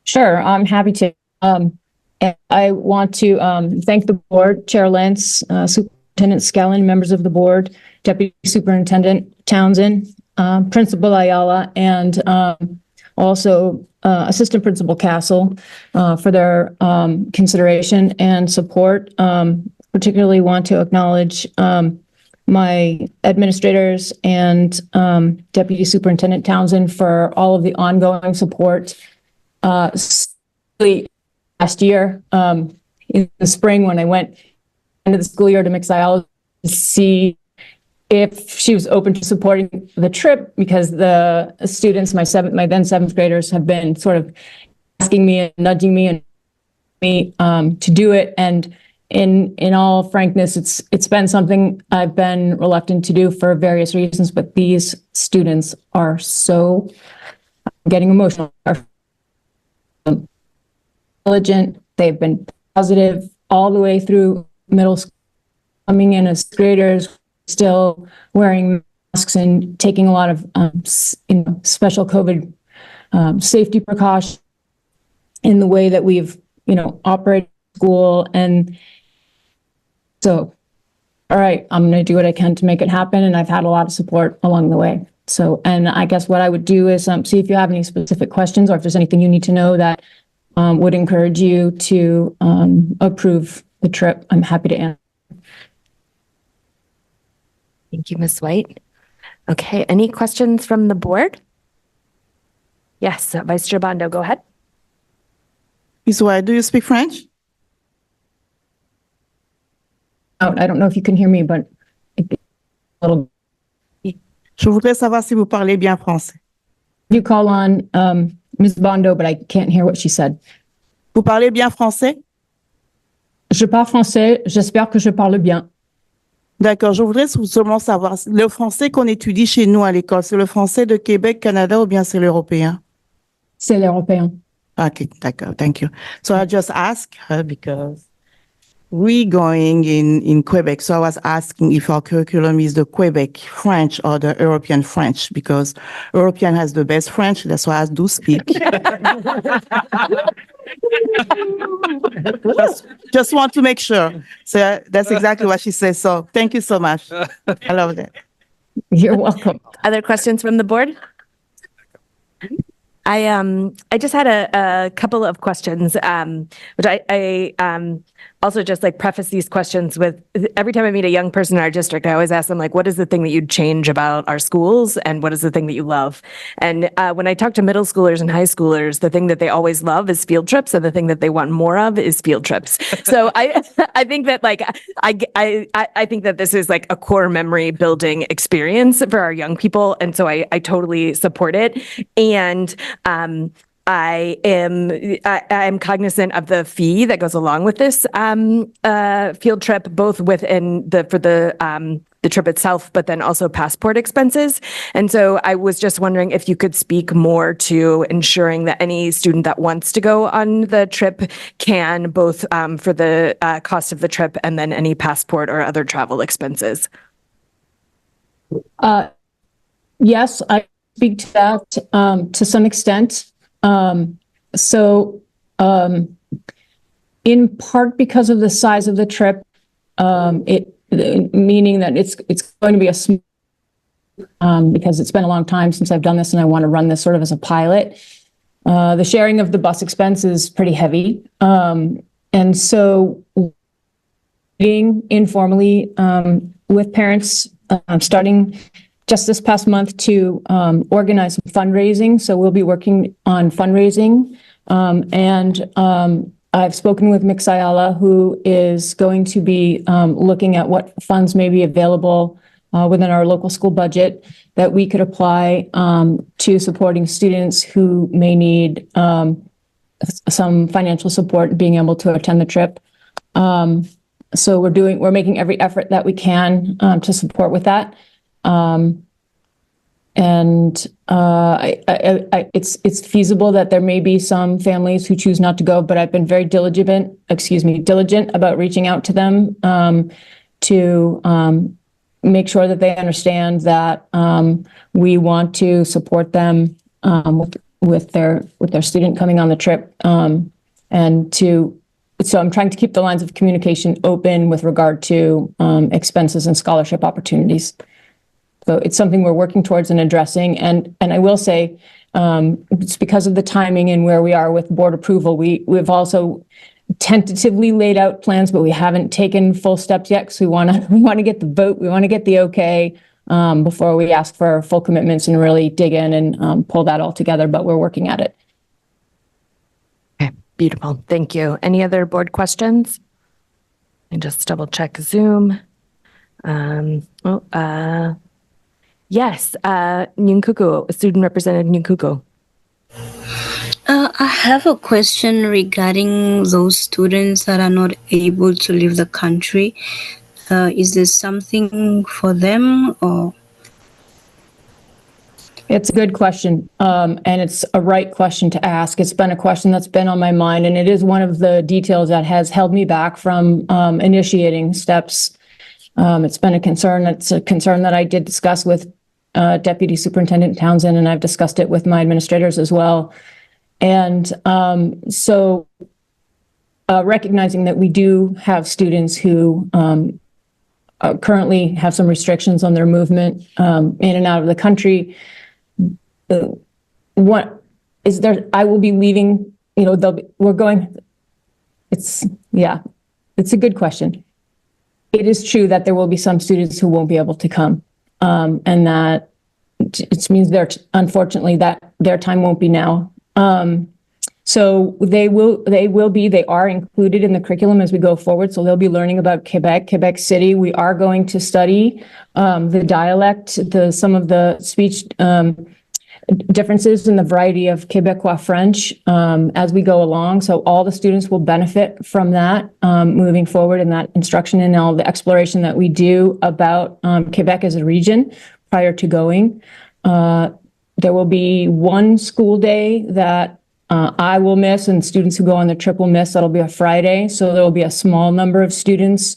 Sure, I'm happy to. And I want to thank the board, Chair Lentz, Superintendent Skellen, members of the board, Deputy Superintendent Townsend, Principal Ayala, and also Assistant Principal Castle for their consideration and support. Particularly want to acknowledge my administrators and Deputy Superintendent Townsend for all of the ongoing support. Last year, in the spring, when I went into the school year to Mixayala to see if she was open to supporting the trip, because the students, my then seventh graders, have been sort of asking me and nudging me to do it. And in all frankness, it's been something I've been reluctant to do for various reasons, but these students are so, I'm getting emotional, are intelligent. They've been positive all the way through middle school, coming in as graders, still wearing masks and taking a lot of special COVID safety precautions in the way that we've operated school. And so, all right, I'm going to do what I can to make it happen. And I've had a lot of support along the way. So, and I guess what I would do is see if you have any specific questions, or if there's anything you need to know that would encourage you to approve the trip. I'm happy to answer. Thank you, Ms. White. Okay, any questions from the board? Yes, Vice Chair Bondo, go ahead. Ms. White, do you speak French? I don't know if you can hear me, but a little. Je voudrais savoir si vous parlez bien français. You call on Ms. Bondo, but I can't hear what she said. Vous parlez bien français? Je parle français, j'espère que je parle bien. D'accord, je voudrais seulement savoir, le français qu'on étudie chez nous à l'école, c'est le français de Québec, Canada, ou bien c'est l'européen? C'est l'européen. Okay, d'accord, thank you. So I just asked her because we going in Quebec. So I was asking if our curriculum is the Quebec French or the European French, because European has the best French. That's why I do speak. just want to make sure. So that's exactly what she says. So thank you so much. I love that. You're welcome. Other questions from the board? I just had a couple of questions, which I also just preface these questions with, every time I meet a young person in our district, I always ask them what is the thing that you'd change about our schools, and what is the thing that you love? And when I talk to middle schoolers and high schoolers, the thing that they always love is field trips, and the thing that they want more of is field trips. So I think that I think that this is a core memory building experience for our young people, and so I totally support it. And I am cognizant of the fee that goes along with this field trip, both within for the trip itself, but then also passport expenses. And so I was just wondering if you could speak more to ensuring that any student that wants to go on the trip can, both for the cost of the trip and then any passport or other travel expenses. Yes, I speak to that to some extent. In part because of the size of the trip, meaning that it's going to be a small, because it's been a long time since I've done this and I want to run this sort of as a pilot. The sharing of the bus expense is pretty heavy. And so meeting informally with parents, starting just this past month to organize some fundraising. So we'll be working on fundraising. I've spoken with Mick Sayala, who is going to be looking at what funds may be available within our local school budget that we could apply to supporting students who may need some financial support being able to attend the trip. So we're making every effort that we can to support with that. It's feasible that there may be some families who choose not to go, but I've been very diligent about reaching out to them to make sure that they understand that we want to support them with their student coming on the trip, so I'm trying to keep the lines of communication open with regard to expenses and scholarship opportunities. So it's something we're working towards and addressing. And I will say, it's because of the timing and where we are with board approval. We've also tentatively laid out plans, but we haven't taken full steps yet because we want to get the vote, we want to get the okay before we ask for full commitments and really dig in and pull that all together. But we're working at it. Okay, beautiful. Thank you. Any other board questions? And just double check Zoom. Yes, Nyunkuku, student representative Nyunkuku. I have a question regarding those students that are not able to leave the country. Is this something for them or? It's a good question, and it's a right question to ask. It's been a question that's been on my mind, and it is one of the details that has held me back from initiating steps. It's been a concern. It's a concern that I did discuss with Deputy Superintendent Townsend, and I've discussed it with my administrators as well. And so recognizing that we do have students who currently have some restrictions on their movement in and out of the country. What is there? I will be leaving, we're going, it's a good question. It is true that there will be some students who won't be able to come, and that it means unfortunately that their time won't be now. So they are included in the curriculum as we go forward. So they'll be learning about Quebec City. We are going to study the dialect, some of the speech differences in the variety of Quebecois French as we go along. So all the students will benefit from that moving forward in that instruction and all the exploration that we do about Quebec as a region prior to going. There will be one school day that I will miss and students who go on the trip will miss. That'll be a Friday. So there will be a small number of students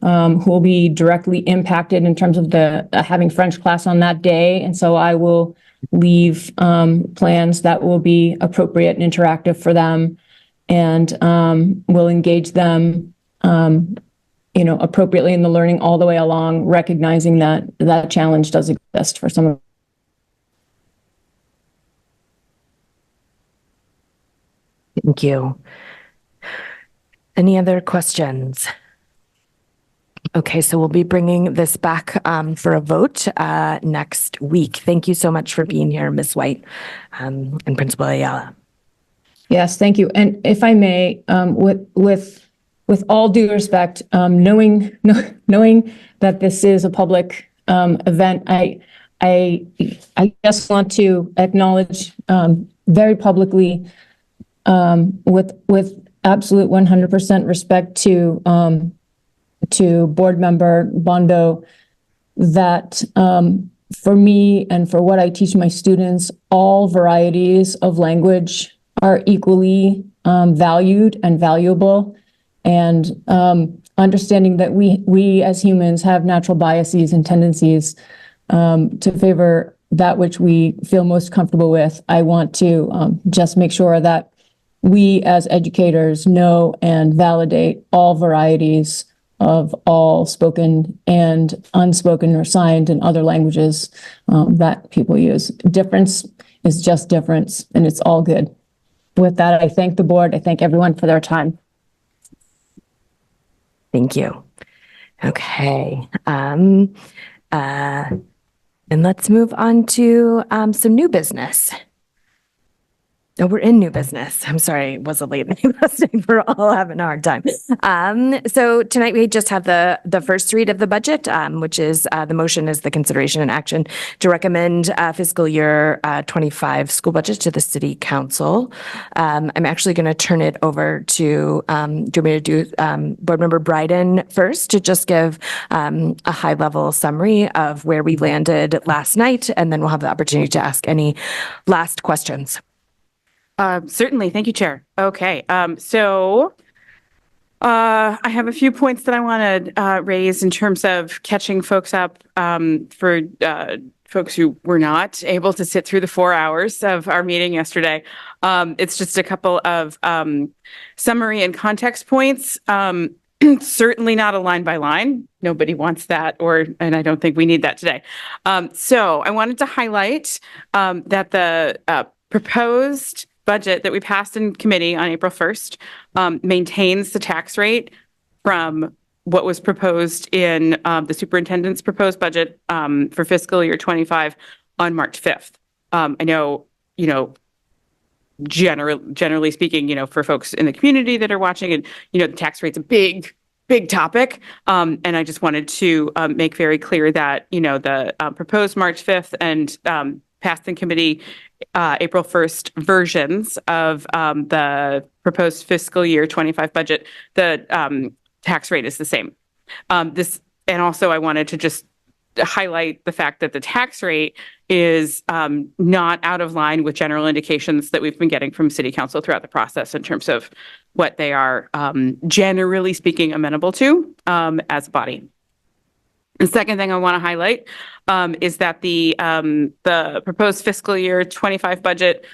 who will be directly impacted in terms of the having French class on that day. And so I will leave plans that will be appropriate and interactive for them, and will engage them appropriately in the learning all the way along, recognizing that that challenge does exist for some of. Thank you. Any other questions? Okay, so we'll be bringing this back for a vote next week. Thank you so much for being here, Ms. White and Principal Ayala. Yes, thank you. And if I may, with all due respect, knowing that this is a public event, I just want to acknowledge very publicly, with absolute 100% respect to board member Bondo, that for me and for what I teach my students, all varieties of language are equally valued and valuable, and understanding that we as humans have natural biases and tendencies to favor that which we feel most comfortable with. I want to just make sure that we as educators know and validate all varieties of all spoken and unspoken or signed and other languages that people use. Difference is just difference, and it's all good. With that, I thank the board. I thank everyone for their time. Thank you. Okay. And let's move on to some new business. No, we're in new business. I'm sorry, it was a late night last night. We're all having a hard time. So tonight we just have the first read of the budget, which is the motion is the consideration and action to recommend fiscal year 25 school budget to the city council. I'm actually going to turn it over to, do you want me to do board member Bryden first to just give a high level summary of where we landed last night, and then we'll have the opportunity to ask any last questions. Certainly. Thank you, Chair. Okay. I have a few points that I want to raise in terms of catching folks up for folks who were not able to sit through the 4 hours of our meeting yesterday. It's just a couple of summary and context points. Certainly not a line by line. Nobody wants that, and I don't think we need that today. So I wanted to highlight that the proposed budget that we passed in committee on April 1st maintains the tax rate from what was proposed in the superintendent's proposed budget for fiscal year 25 on March 5th. I know, generally speaking, for folks in the community that are watching, and the tax rate's a big topic. And I just wanted to make very clear that, the proposed March 5th and passed in committee April 1st versions of the proposed fiscal year 25 budget, the tax rate is the same. And also I wanted to just highlight the fact that the tax rate is not out of line with general indications that we've been getting from City Council throughout the process in terms of what they are generally speaking amenable to as a body. The second thing I want to highlight is that the proposed fiscal year 25 budget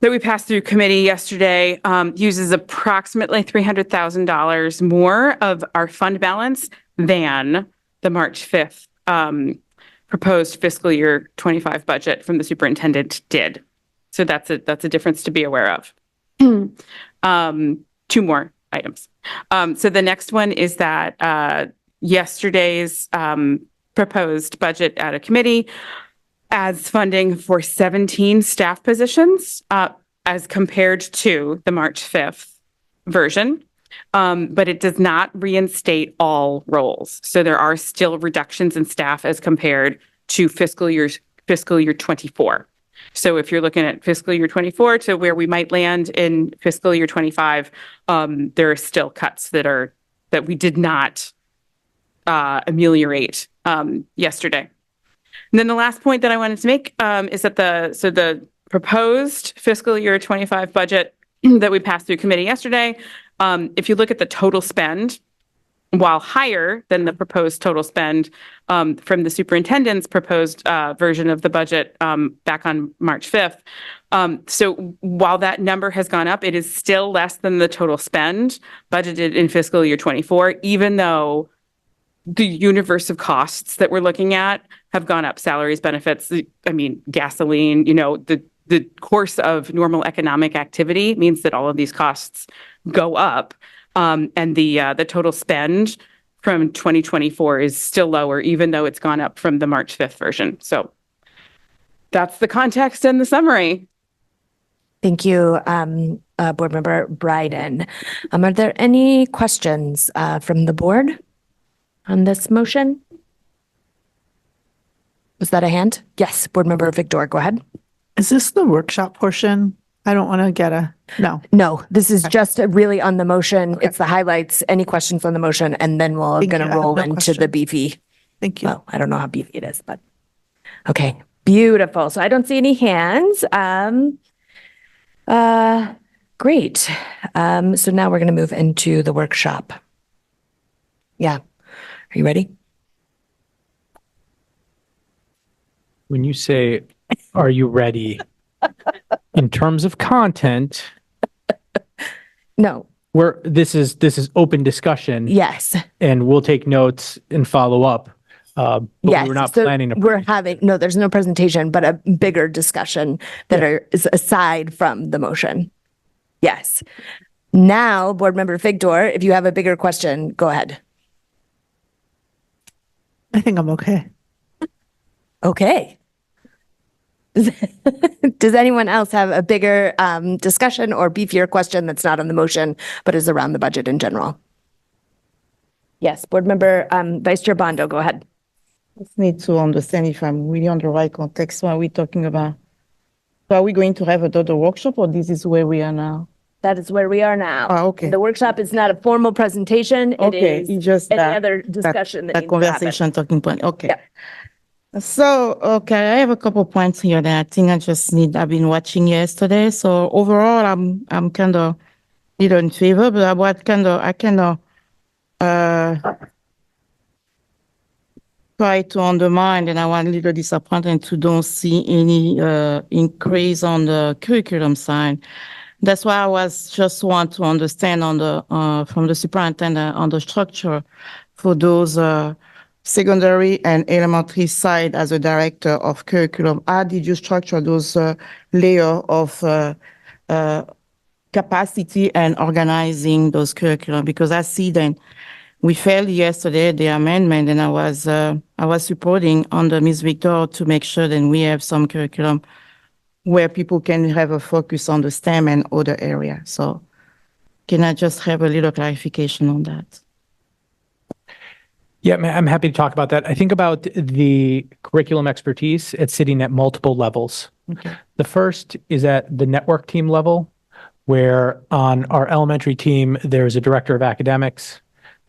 that we passed through committee yesterday uses approximately $300,000 more of our fund balance than the March 5th proposed fiscal year 25 budget from the superintendent did. So that's a difference to be aware of. Two more items. So the next one is that yesterday's proposed budget at a committee adds funding for 17 staff positions as compared to the March 5th version, but it does not reinstate all roles. So there are still reductions in staff as compared to fiscal year 24. So if you're looking at fiscal year 24 to where we might land in fiscal year 25, there are still cuts that we did not ameliorate yesterday. And then the last point that I wanted to make is that the proposed fiscal year 25 budget that we passed through committee yesterday, if you look at the total spend, while higher than the proposed total spend from the superintendent's proposed version of the budget back on March 5th. So while that number has gone up, it is still less than the total spend budgeted in fiscal year 24, even though the universe of costs that we're looking at have gone up: salaries, benefits, gasoline, the course of normal economic activity means that all of these costs go up. And the total spend from 2024 is still lower, even though it's gone up from the March 5th version. So that's the context and the summary. Thank you, Board Member Bryden. Are there any questions from the board on this motion? Was that a hand? Yes, Board Member Victor, go ahead. Is this the workshop portion? I don't want to get no. No, this is just really on the motion. Okay. It's the highlights. Any questions on the motion, and then we're going to roll into the beefy. Thank you. Well, I don't know how beefy it is, but okay, beautiful. So I don't see any hands. Great. So now we're going to move into the workshop. Yeah. Are you ready? When you say, "Are you ready?" In terms of content, no. This is open discussion. Yes. And we'll take notes and follow up. But yes. We're not planning to. There's no presentation, but a bigger discussion that is aside from the motion. Yes. Now, Board Member Figdor, if you have a bigger question, go ahead. I think I'm okay. Okay. Does anyone else have a bigger discussion or beefier question that's not on the motion, but is around the budget in general? Yes, Board Member Vice Chair Bondo, go ahead. Just need to understand if I'm really on the right context. What are we talking about? So are we going to have another workshop, or this is where we are now? That is where we are now. Okay. The workshop is not a formal presentation. Okay, It it's is just any that- other discussion that that needs to happen. conversation talking point. Okay. So, okay, I have a couple points here that I think I've been watching yesterday. So overall, I'm kind of either in favor, but I kind of try to undermine, and I was a little disappointed to don't see any increase on the curriculum side. That's why I was just want to understand on the from the superintendent on the structure for those secondary and elementary side as a director of curriculum. How did you structure those layer of capacity and organizing those curriculum? Because I see that we failed yesterday the amendment, and I was supporting under Ms. Victor to make sure that we have some curriculum where people can have a focus on the STEM and other areas. So can I just have a little clarification on that? Yeah, I'm happy to talk about that. I think about the curriculum expertise. It's sitting at multiple levels. Okay. The first is at the network team level, where on our elementary team, there's a director of academics.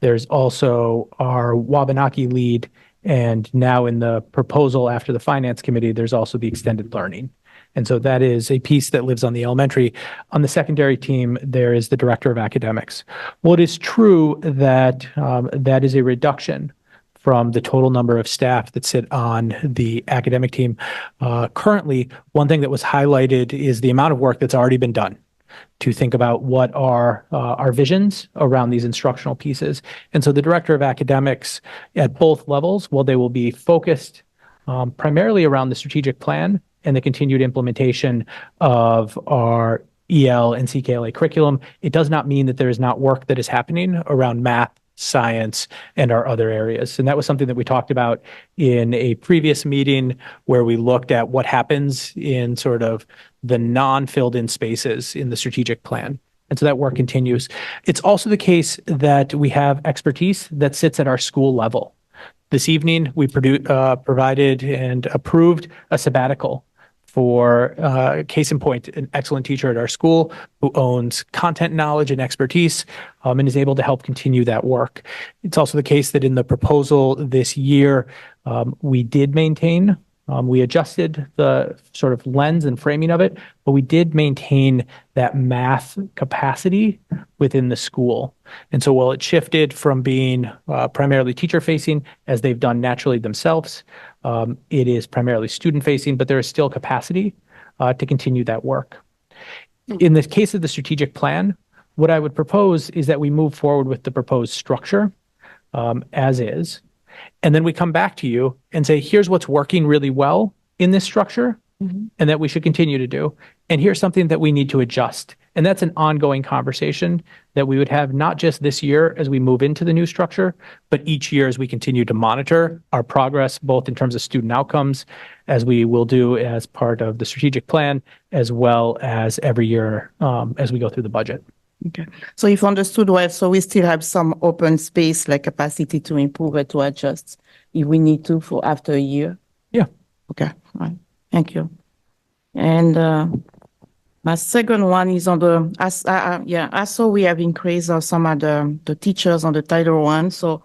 There's also our Wabanaki lead. And now in the proposal after the finance committee, there's also the extended learning. And so that is a piece that lives on the elementary. On the secondary team, there is the director of academics. Well, it is true that that is a reduction from the total number of staff that sit on the academic team. Currently, one thing that was highlighted is the amount of work that's already been done to think about what are our visions around these instructional pieces. And so the director of academics at both levels, while they will be focused primarily around the strategic plan and the continued implementation of our EL and CKLA curriculum, it does not mean that there is not work that is happening around math, science, and our other areas. And that was something that we talked about in a previous meeting where we looked at what happens in sort of the non-filled in spaces in the strategic plan. And so that work continues. It's also the case that we have expertise that sits at our school level. This evening, we provided and approved a sabbatical for, case in point, an excellent teacher at our school who owns content knowledge and expertise and is able to help continue that work. It's also the case that in the proposal this year, we did maintain, we adjusted the sort of lens and framing of it, but we did maintain that math capacity within the school. And so while it shifted from being primarily teacher-facing, as they've done naturally themselves, it is primarily student-facing, but there is still capacity to continue that work. In the case of the strategic plan, what I would propose is that we move forward with the proposed structure as is, and then we come back to you and say, here's what's working really well in this structure and that we should continue to do. And here's something that we need to adjust. And that's an ongoing conversation that we would have not just this year as we move into the new structure, but each year as we continue to monitor our progress, both in terms of student outcomes, as we will do as part of the strategic plan, as well as every year as we go through the budget. Okay. So if understood well, so we still have some open space, like capacity to improve or to adjust if we need to for after a year? Yeah. Okay. All right. Thank you. And my second one is on the, I saw we have increased some of the teachers on the Title I. So,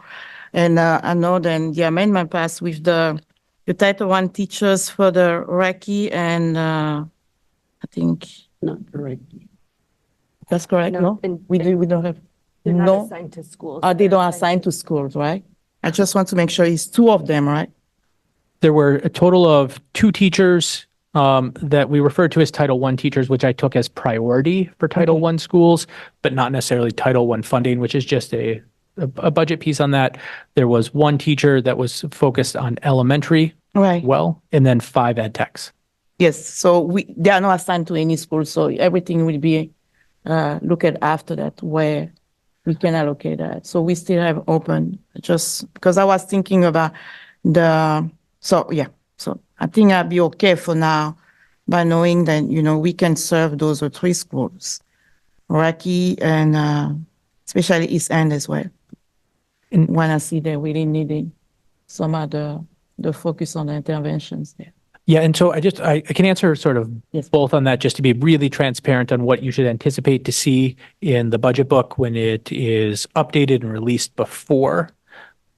and I know then the amendment passed with the Title I teachers for the Iraqi and I think. Not Iraqi. That's correct, no? We don't have. They're not No? assigned to schools. They don't assign to schools, right? I just want to make sure it's two of them, right? There were a total of 2 teachers that we referred to as Title I teachers, which I took as priority for Title I schools, but not necessarily Title I funding, which is just a budget piece on that. There was 1 teacher that was focused on elementary, right? Well, and then 5 ed techs. Yes, so they are not assigned to any school, so everything will be look at after that where we can allocate that. So we still have open, just because I was thinking about so yeah, So I think I'll be okay for now by knowing that, we can serve those three schools, Rocky and especially East End as well. And when I see they're really needing some of the focus on the interventions there. Yeah, and so I can answer sort of both on that, just to be really transparent on what you should anticipate to see in the budget book when it is updated and released before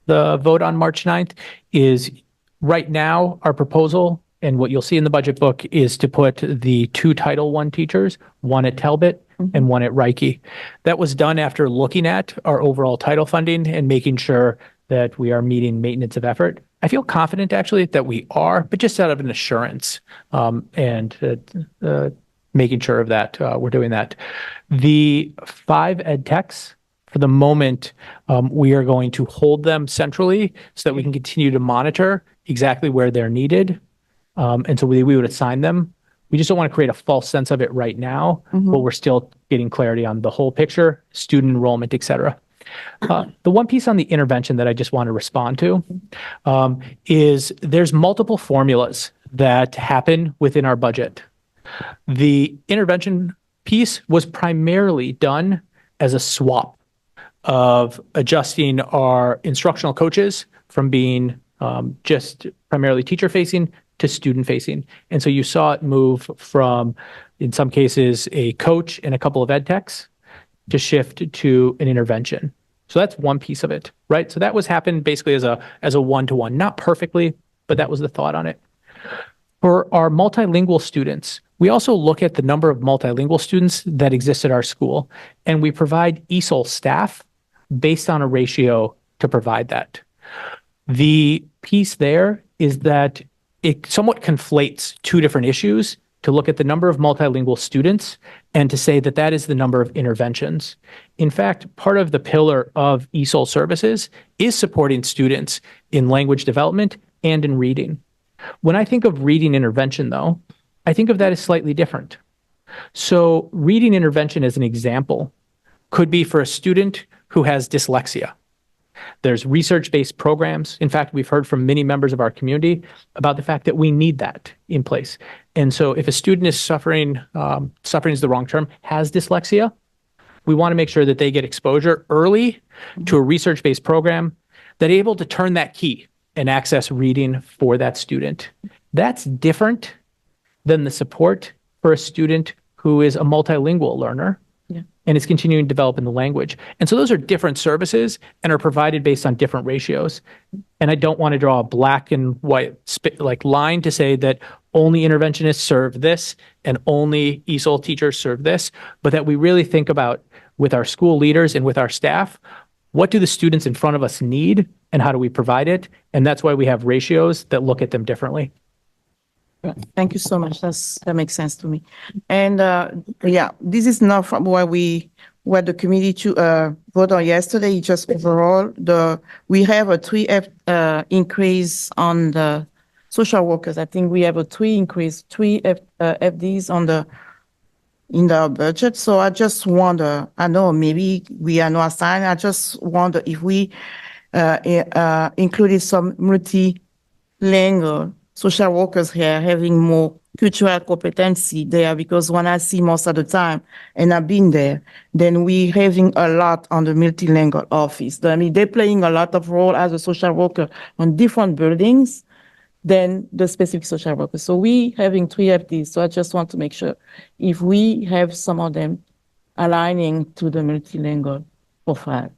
the vote on March 9th. Is right now our proposal, and what you'll see in the budget book, is to put the 2 Title I teachers, one at Talbot and one at Reiki. That was done after looking at our overall title funding and making sure that we are meeting maintenance of effort. I feel confident actually that we are, but just out of an assurance and making sure of that, we're doing that. The 5 ed techs, for the moment, we are going to hold them centrally so that we can continue to monitor exactly where they're needed. And so we would assign them. We just don't want to create a false sense of it right now, but we're still getting clarity on the whole picture, student enrollment, et cetera. The one piece on the intervention that I just want to respond to is there's multiple formulas that happen within our budget. The intervention piece was primarily done as a swap of adjusting our instructional coaches from being just primarily teacher facing to student facing. And so you saw it move from, in some cases, a coach and a couple of ed techs to shift to an intervention. So that's one piece of it, right? So that was happened basically as a one-to-one, not perfectly, but that was the thought on it. For our multilingual students, we also look at the number of multilingual students that exist at our school, and we provide ESOL staff based on a ratio to provide that. The piece there is that it somewhat conflates 2 different issues to look at the number of multilingual students and to say that that is the number of interventions. In fact, part of the pillar of ESOL services is supporting students in language development and in reading. When I think of reading intervention, though, I think of that as slightly different. So reading intervention, as an example, could be for a student who has dyslexia. There's research-based programs. In fact, we've heard from many members of our community about the fact that we need that in place. And so if a student is suffering is the wrong term, has dyslexia, we want to make sure that they get exposure early to a research-based program that is able to turn that key and access reading for that student. That's different than the support for a student who is a multilingual learner and is continuing to develop in the language. And so those are different services and are provided based on different ratios. And I don't want to draw a black and white line to say that only interventionists serve this and only ESOL teachers serve this, but that we really think about, with our school leaders and with our staff, what do the students in front of us need and how do we provide it? And that's why we have ratios that look at them differently. Thank you so much. That makes sense to me. And this is not from what the committee voted on yesterday. Just overall, we have a 3 increase on the social workers. I think we have a 3 increase, 3 FDs in the budget. So I just wonder, I know maybe we are not assigned. I just wonder if we included some multilingual social workers here having more cultural competency there, because when I see most of the time, and I've been there, then we having a lot on the multilingual office. I mean, they're playing a lot of role as a social worker on different buildings than the specific social worker. So we having 3 FDs. So I just want to make sure if we have some of them aligning to the multilingual profile.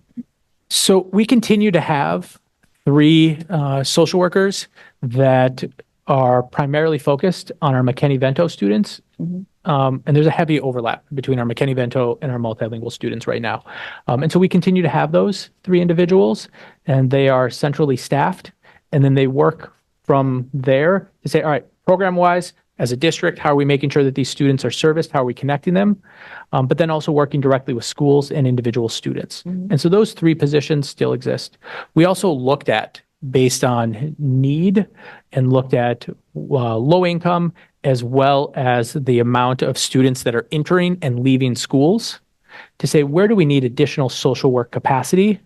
So we continue to have 3 social workers that are primarily focused on our McKinney-Vento students. And there's a heavy overlap between our McKinney-Vento and our multilingual students right now. And so we continue to have those 3 individuals, and they are centrally staffed. And then they work from there to say, all right, program-wise, as a district, how are we making sure that these students are serviced? How are we connecting them? But then also working directly with schools and individual students. And so those 3 positions still exist. We also looked at, based on need, and looked at low income as well as the amount of students that are entering and leaving schools, to say, where do we need additional social work capacity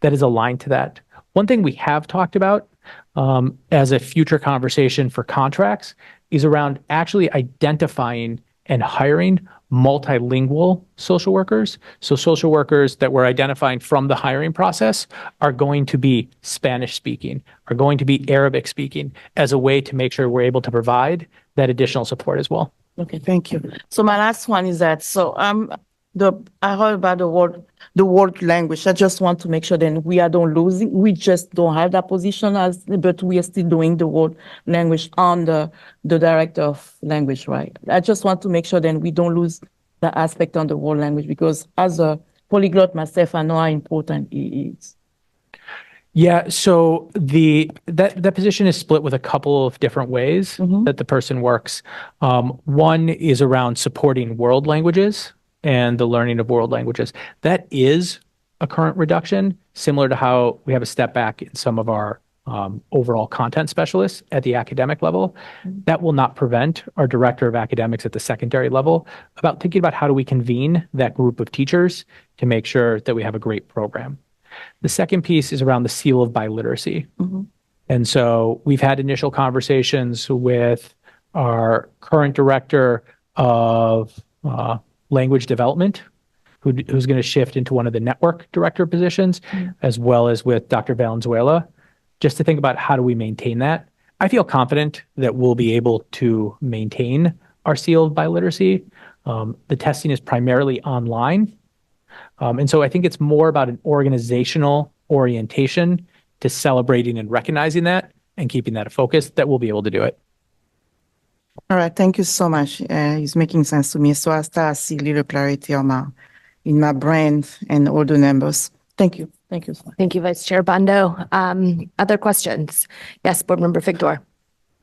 that is aligned to that? One thing we have talked about as a future conversation for contracts is around actually identifying and hiring multilingual social workers. So social workers that we're identifying from the hiring process are going to be Spanish speaking, are going to be Arabic speaking as a way to make sure we're able to provide that additional support as well. Okay, thank you. So my last one is that, I heard about the world language. I just want to make sure then we just don't have that position but we are still doing the world language on the director of language, right? I just want to make sure then we don't lose the aspect on the world language, because as a polyglot myself, I know how important it is. Yeah, so that position is split with a couple of different ways that the person works. One is around supporting world languages and the learning of world languages. That is a current reduction, similar to how we have a step back in some of our overall content specialists at the academic level. That will not prevent our director of academics at the secondary level about thinking about how do we convene that group of teachers to make sure that we have a great program. The second piece is around the seal of biliteracy. And so we've had initial conversations with our current director of language development, who's going to shift into one of the network director positions, as well as with Dr. Valenzuela, just to think about how do we maintain that. I feel confident that we'll be able to maintain our seal of biliteracy. The testing is primarily online. And so I think it's more about an organizational orientation to celebrating and recognizing that and keeping that a focus that we'll be able to do it. All right, thank you so much. It's making sense to me. So I start to see little clarity in my brain and all the numbers. Thank you. Thank you. Thank you, Vice Chair Bondo. Other questions? Yes, Board Member Figdor.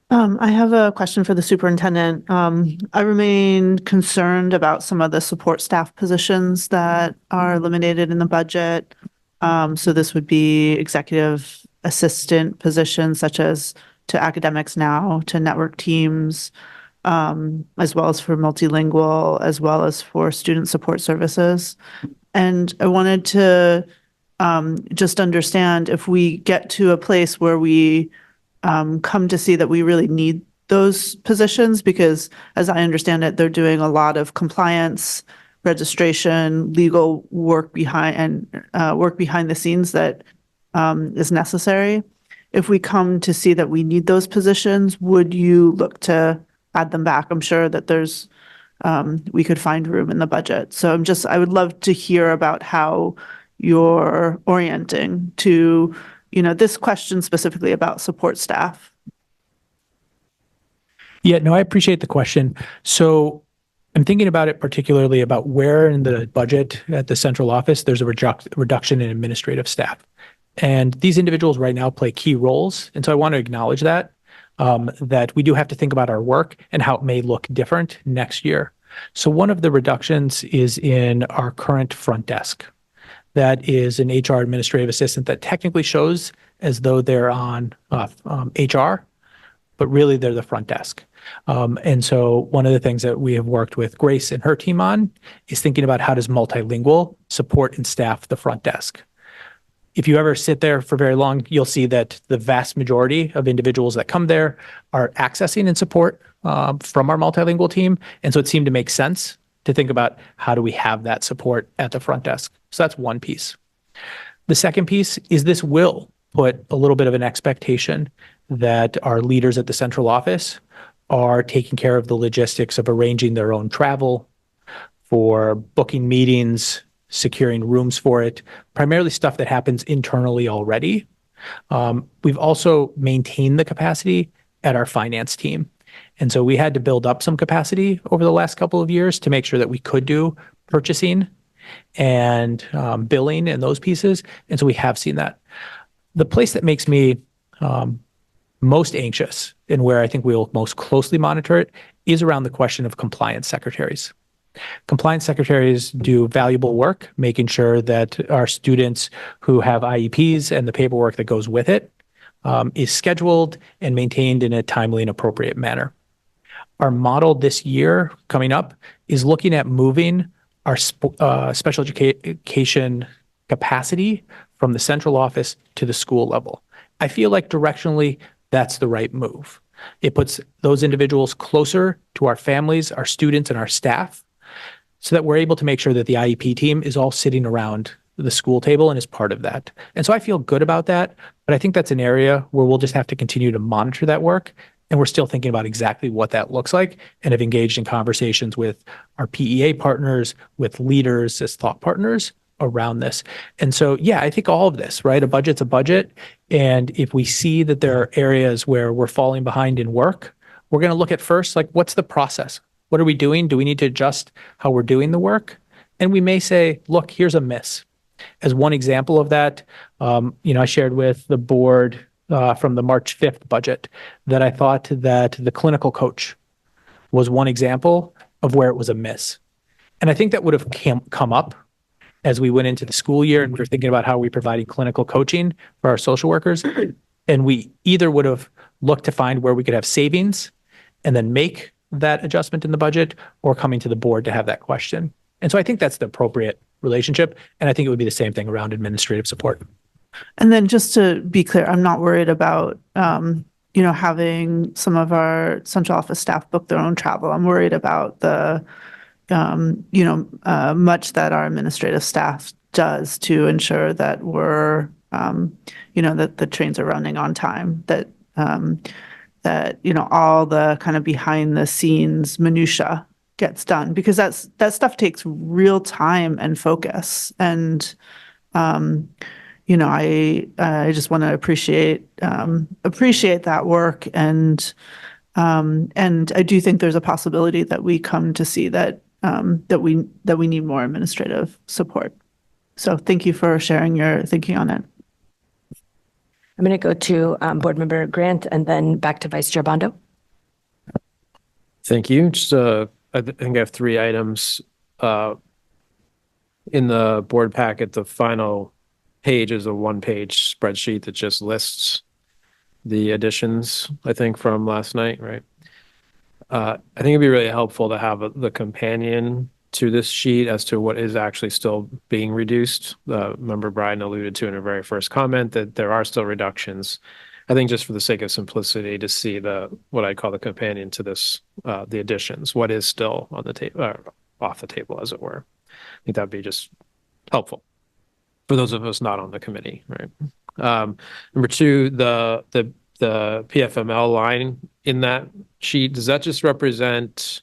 I have a question for the superintendent. I remain concerned about some of the support staff positions that are eliminated in the budget. So this would be executive assistant positions such as to academics now, to network teams, as well as for multilingual, as well as for student support services. And I wanted to just understand if we get to a place where we come to see that we really need those positions, because as I understand it, they're doing a lot of compliance, registration, legal work behind the scenes that is necessary. If we come to see that we need those positions, would you look to add them back? I'm sure that we could find room in the budget. So I would love to hear about how you're orienting to this question specifically about support staff. Yeah, no, I appreciate the question. So I'm thinking about it particularly about where in the budget at the central office there's a reduction in administrative staff. And these individuals right now play key roles. And so I want to acknowledge that we do have to think about our work and how it may look different next year. So one of the reductions is in our current front desk. That is an HR administrative assistant that technically shows as though they're on HR, but really they're the front desk. And so one of the things that we have worked with Grace and her team on is thinking about how does multilingual support and staff the front desk. If you ever sit there for very long, you'll see that the vast majority of individuals that come there are accessing and support from our multilingual team. And so it seemed to make sense to think about how do we have that support at the front desk. So that's one piece. The second piece is this will put a little bit of an expectation that our leaders at the central office are taking care of the logistics of arranging their own travel, for booking meetings, securing rooms for it, primarily stuff that happens internally already. We've also maintained the capacity at our finance team. And so we had to build up some capacity over the last couple of years to make sure that we could do purchasing and billing and those pieces. And so we have seen that. The place that makes me most anxious and where I think we'll most closely monitor it is around the question of compliance secretaries. Compliance secretaries do valuable work, making sure that our students who have IEPs and the paperwork that goes with it is scheduled and maintained in a timely and appropriate manner. Our model this year coming up is looking at moving our special education capacity from the central office to the school level. I feel like directionally, that's the right move. It puts those individuals closer to our families, our students, and our staff so that we're able to make sure that the IEP team is all sitting around the school table and is part of that. And so I feel good about that, but I think that's an area where we'll just have to continue to monitor that work. And we're still thinking about exactly what that looks like and have engaged in conversations with our PEA partners, with leaders as thought partners around this. And so, yeah, I think all of this, right? A budget's a budget. And if we see that there are areas where we're falling behind in work, we're going to look at first, like, what's the process? What are we doing? Do we need to adjust how we're doing the work? And we may say, look, here's a miss. As one example of that, I shared with the board from the March 5th budget that I thought that the clinical coach was one example of where it was a miss. And I think that would have come up as we went into the school year and we were thinking about how we providing clinical coaching for our social workers. And we either would have looked to find where we could have savings and then make that adjustment in the budget, or coming to the board to have that question. And so I think that's the appropriate relationship. And I think it would be the same thing around administrative support. And then just to be clear, I'm not worried about, having some of our central office staff book their own travel. I'm worried about the, much that our administrative staff does to ensure that we're, that the trains are running on time, that all the kind of behind the scenes minutia gets done, because that stuff takes real time and focus. And, I just want to appreciate that work. And I do think there's a possibility that we come to see that we need more administrative support. So thank you for sharing your thinking on it. I'm going to go to Board Member Grant and then back to Vice Chair Bondo. Thank you. Just, I think I have 3 items. In the board packet, the final page is a 1-page spreadsheet that just lists the additions, I think, from last night, right? I think it'd be really helpful to have the companion to this sheet as to what is actually still being reduced. Member Brian alluded to in her very first comment that there are still reductions. I think just for the sake of simplicity, to see what I call the companion to this, the additions, what is still on the table, off the table, as it were. I think that'd be just helpful for those of us not on the committee, right? Number 2, the PFML line in that sheet, does that just represent,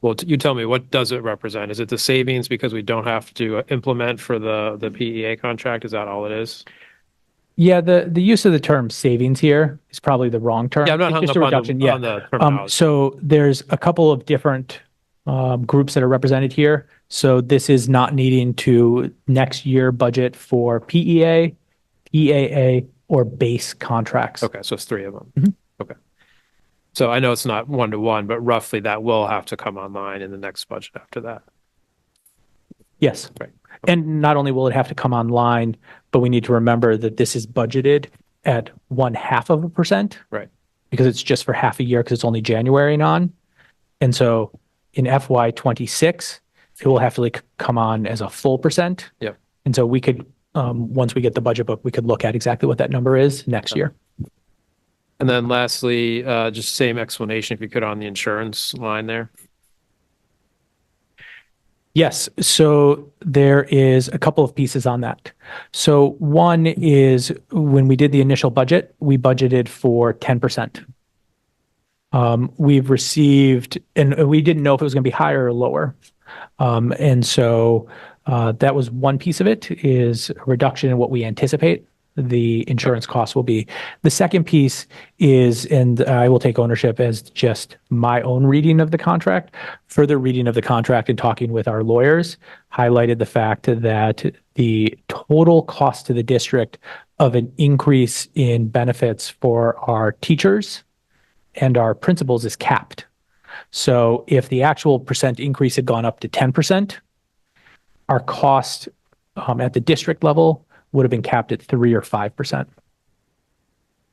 well, you tell me, what does it represent? Is it the savings because we don't have to implement for the PEA contract? Is that all it is? Yeah, the use of the term savings here is probably the wrong term. Yeah, I'm not hung Just up a on reduction. the terminology. So there's a couple of different groups that are represented here. So this is not needing to next year budget for PEA, EAA, or base contracts. Okay, so it's 3 of them. Okay. So I know it's not 1-to-1, but roughly that will have to come online in the next budget after that. Yes. Right. And not only will it have to come online, but we need to remember that this is budgeted at 0.5%. Right. Because it's just for half a year, because it's only January and on. And so in FY26, it will have to come on as a full percent. Yep. And so we could, once we get the budget book, we could look at exactly what that number is next year. And then lastly, just same explanation if you could on the insurance line there. Yes. So there is a couple of pieces on that. So one is when we did the initial budget, we budgeted for 10%. We've received, and we didn't know if it was going to be higher or lower. And so that was one piece of it, is a reduction in what we anticipate the insurance costs will be. The second piece is, and I will take ownership as just my own reading of the contract, further reading of the contract and talking with our lawyers highlighted the fact that the total cost to the district of an increase in benefits for our teachers and our principals is capped. So if the actual percent increase had gone up to 10%, our cost at the district level would have been capped at 3 or 5%.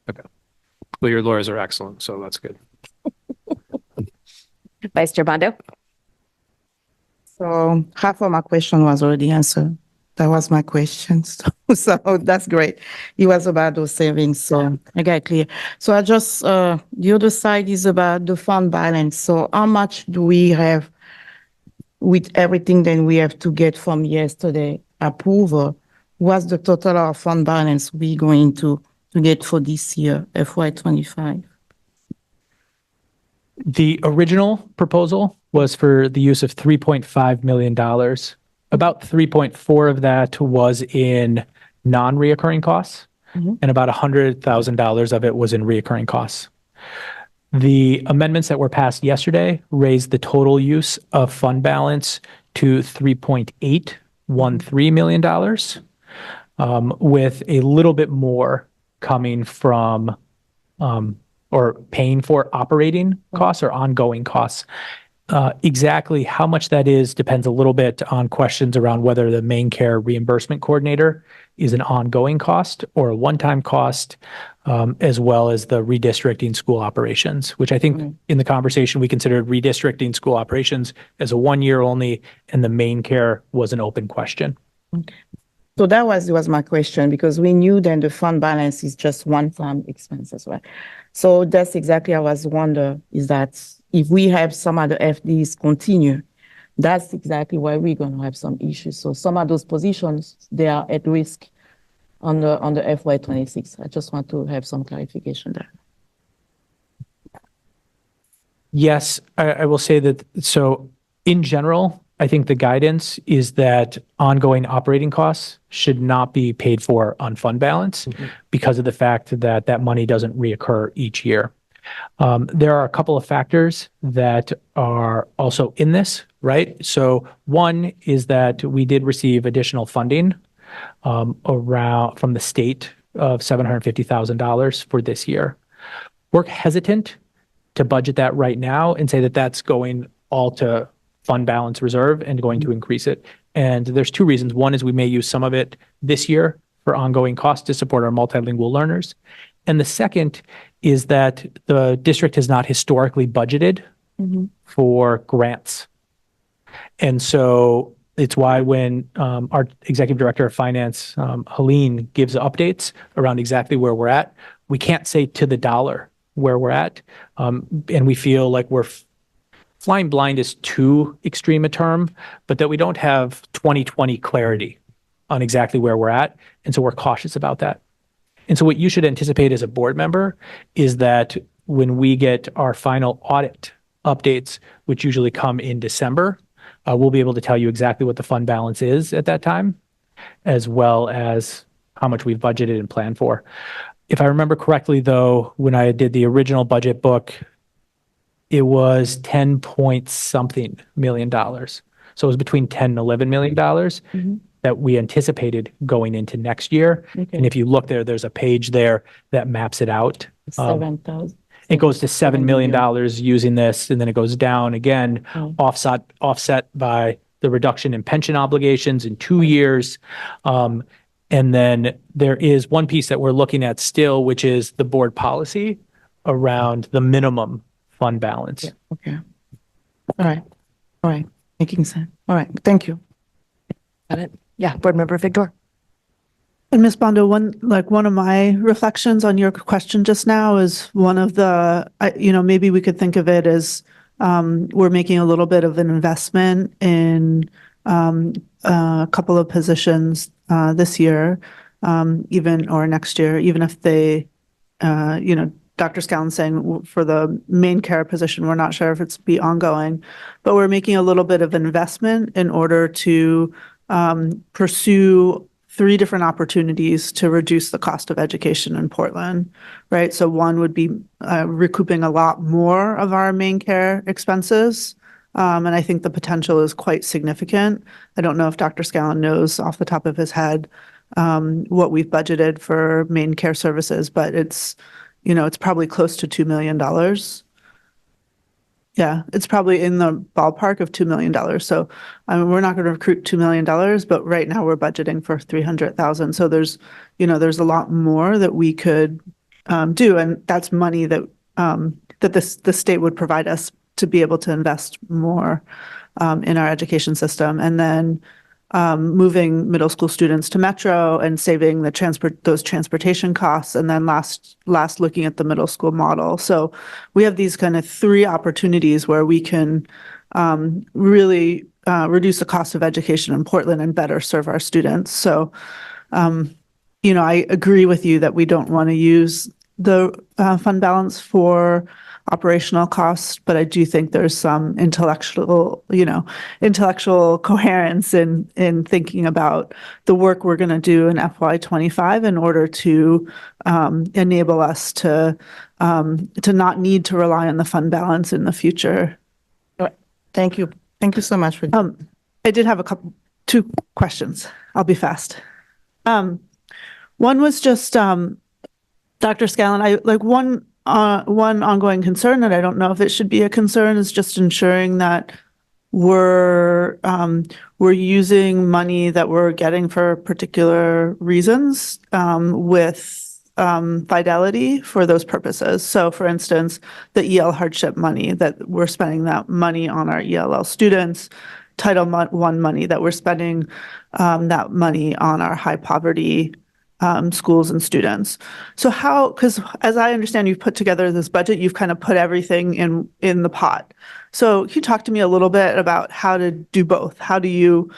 Okay. Well, your lawyers are excellent, so that's good. Vice Chair Bondo. So half of my question was already answered. That was my question. So that's great. It was about those savings, so I got clear. So I just, the other side is about the fund balance. So how much do we have with everything that we have to get from yesterday approval? What's the total of fund balance we going to get for this year, FY25? The original proposal was for the use of $3.5 million. About 3.4 of that was in non-reoccurring costs, and about $100,000 of it was in reoccurring costs. The amendments that were passed yesterday raised the total use of fund balance to $3.813 million, with a little bit more coming from or paying for operating costs or ongoing costs. Exactly how much that is depends a little bit on questions around whether the Maine Care reimbursement coordinator is an ongoing cost or a one-time cost, as well as the redistricting school operations, which I think in the conversation we considered redistricting school operations as a 1 year only, and the Maine Care was an open question. Okay. So that was my question, because we knew then the fund balance is just one-time expenses, right? So that's exactly I was wondering, is that if we have some other FDs continue, that's exactly why we're going to have some issues. So some of those positions, they are at risk on the FY26. I just want to have some clarification there. Yes, I will say that. So in general, I think the guidance is that ongoing operating costs should not be paid for on fund balance because of the fact that that money doesn't reoccur each year. There are a couple of factors that are also in this, right? So one is that we did receive additional funding from the state of $750,000 for this year. We're hesitant to budget that right now and say that that's going all to fund balance reserve and going to increase it. And there's two reasons. One is we may use some of it this year for ongoing costs to support our multilingual learners. And the second is that the district has not historically budgeted for grants. And so it's why when our executive director of finance, Helene, gives updates around exactly where we're at, we can't say to the dollar where we're at. And we feel like we're flying blind is too extreme a term, but that we don't have 2020 clarity on exactly where we're at. And so we're cautious about that. And so what you should anticipate as a board member is that when we get our final audit updates, which usually come in December, we'll be able to tell you exactly what the fund balance is at that time, as well as how much we've budgeted and planned for. If I remember correctly, though, when I did the original budget book, it was 10 point something million dollars. So it was between 10 and $11 million that we anticipated going into next year. Okay. And if you look there, there's a page there that maps it out. 7,000. It goes to $7 million using this, and then it goes down again, offset by the reduction in pension obligations in 2 years. And then there is one piece that we're looking at still, which is the board policy around the minimum fund balance. Yeah, okay. All right. Making sense. All right. Thank you. Got it. Yeah, Board Member Victor. And Ms. Bondo, one of my reflections on your question just now is one of the, maybe we could think of it as we're making a little bit of an investment in a couple of positions this year, or next year, even if they, Dr. Scallon saying for the Maine Care position, we're not sure if it's be ongoing, but we're making a little bit of investment in order to pursue 3 different opportunities to reduce the cost of education in Portland, right? So one would be recouping a lot more of our Maine Care expenses. And I think the potential is quite significant. I don't know if Dr. Scallon knows off the top of his head what we've budgeted for Maine Care services, but it's probably close to $2 million. Yeah, it's probably in the ballpark of $2 million. So we're not going to recruit $2 million, but right now we're budgeting for $300,000. So there's a lot more that we could do, and that's money that the state would provide us to be able to invest more in our education system. And then moving middle school students to Metro and saving those transportation costs, and then last looking at the middle school model. So we have these kind of three opportunities where we can really reduce the cost of education in Portland and better serve our students. So, I agree with you that we don't want to use the fund balance for operational costs, but I do think there's some intellectual coherence in thinking about the work we're going to do in FY25 in order to enable us to not need to rely on the fund balance in the future. Thank you. Thank you so much for. I did have two questions. I'll be fast. One was just, Dr. Scallon, one ongoing concern, and I don't know if it should be a concern, is just ensuring that we're using money that we're getting for particular reasons with fidelity for those purposes. So, for instance, the EL hardship money, that we're spending that money on our ELL students, Title I money that we're spending that money on our high poverty schools and students. So because as I understand, you've put together this budget, you've kind of put everything in the pot. So can you talk to me a little bit about how to do both? How do you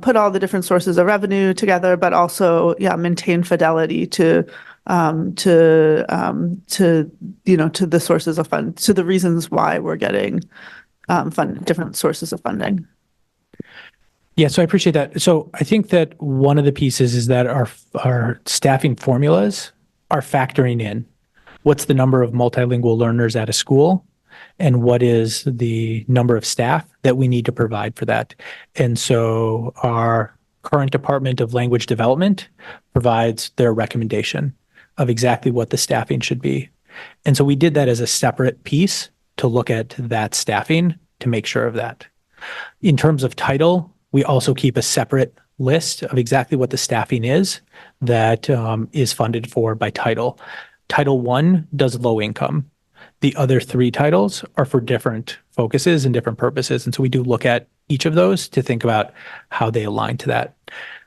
put all the different sources of revenue together, but also, maintain fidelity to the sources of fund, to the reasons why we're getting different sources of funding? Yeah, so I appreciate that. So I think that one of the pieces is that our staffing formulas are factoring in what's the number of multilingual learners at a school and what is the number of staff that we need to provide for that. And so our current Department of Language Development provides their recommendation of exactly what the staffing should be. And so we did that as a separate piece to look at that staffing to make sure of that. In terms of title, we also keep a separate list of exactly what the staffing is that is funded for by title. Title I does low income. The other three titles are for different focuses and different purposes. And so we do look at each of those to think about how they align to that.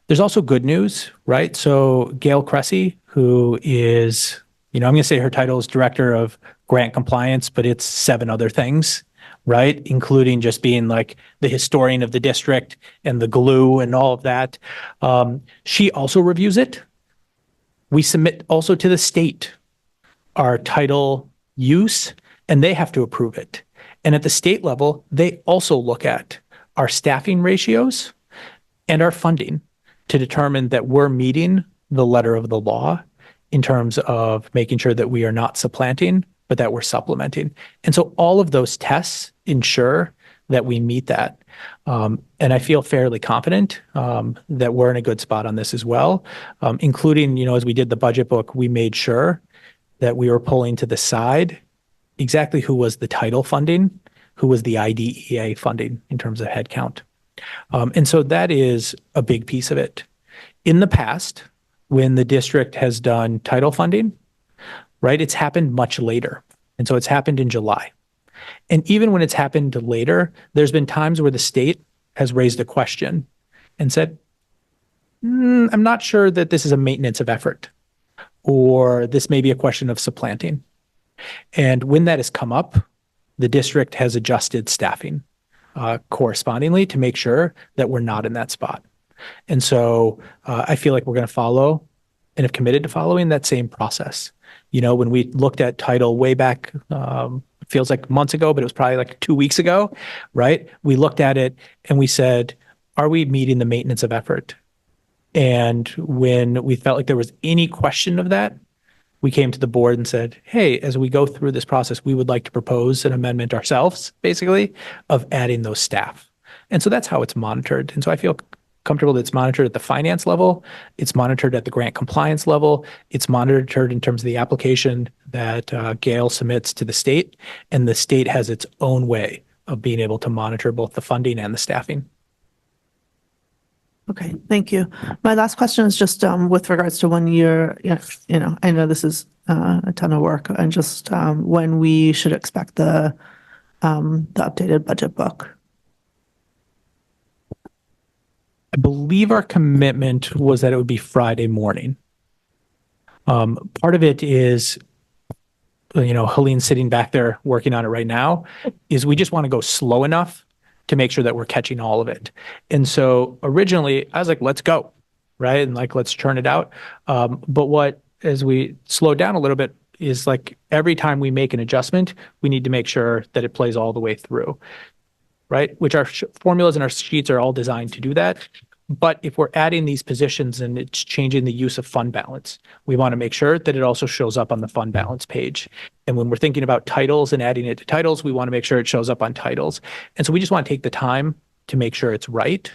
There's also good news, right? So Gail Cressy, who is, I'm going to say her title is Director of Grant Compliance, but it's 7 other things, right? Including just being like the historian of the district and the glue and all of that. She also reviews it. We submit also to the state our title use, and they have to approve it. And at the state level, they also look at our staffing ratios and our funding to determine that we're meeting the letter of the law in terms of making sure that we are not supplanting, but that we're supplementing. And so all of those tests ensure that we meet that. And I feel fairly confident that we're in a good spot on this as well, including, as we did the budget book, we made sure that we were pulling to the side exactly who was the title funding, who was the IDEA funding in terms of headcount. And so that is a big piece of it. In the past, when the district has done title funding, right, it's happened much later. And so it's happened in July. And even when it's happened later, there's been times where the state has raised a question and said, I'm not sure that this is a maintenance of effort, or this may be a question of supplanting. And when that has come up, the district has adjusted staffing correspondingly to make sure that we're not in that spot. And so I feel like we're going to follow and have committed to following that same process. When we looked at title way back, it feels like months ago, but it was probably like 2 weeks ago, right? We looked at it and we said, are we meeting the maintenance of effort? And when we felt like there was any question of that, we came to the board and said, hey, as we go through this process, we would like to propose an amendment ourselves, basically, of adding those staff. And so that's how it's monitored. And so I feel comfortable that it's monitored at the finance level, it's monitored at the grant compliance level, it's monitored in terms of the application that Gail submits to the state, and the state has its own way of being able to monitor both the funding and the staffing. Okay, thank you. My last question is just with regards to 1 year. I know this is a ton of work, and just when we should expect the updated budget book. I believe our commitment was that it would be Friday morning. Part of it is, Helene's sitting back there working on it right now, is we just want to go slow enough to make sure that we're catching all of it. And so originally I was like, let's go, right? And like, let's churn it out. But as we slow down a little bit, is like every time we make an adjustment, we need to make sure that it plays all the way through, right? Which our formulas and our sheets are all designed to do that. But if we're adding these positions and it's changing the use of fund balance, we want to make sure that it also shows up on the fund balance page. And when we're thinking about titles and adding it to titles, we want to make sure it shows up on titles. And so we just want to take the time to make sure it's right.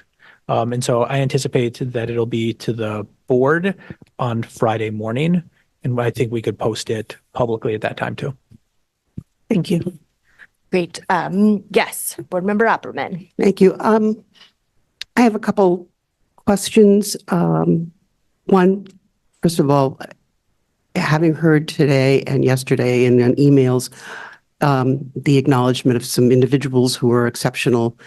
And so I anticipate that it'll be to the board on Friday morning. And I think we could post it publicly at that time too. Thank you. Great. Yes, Board Member Opperman. Thank you. I have a couple questions. One, first of all, having heard today and yesterday and in emails, the acknowledgement of some individuals who are exceptional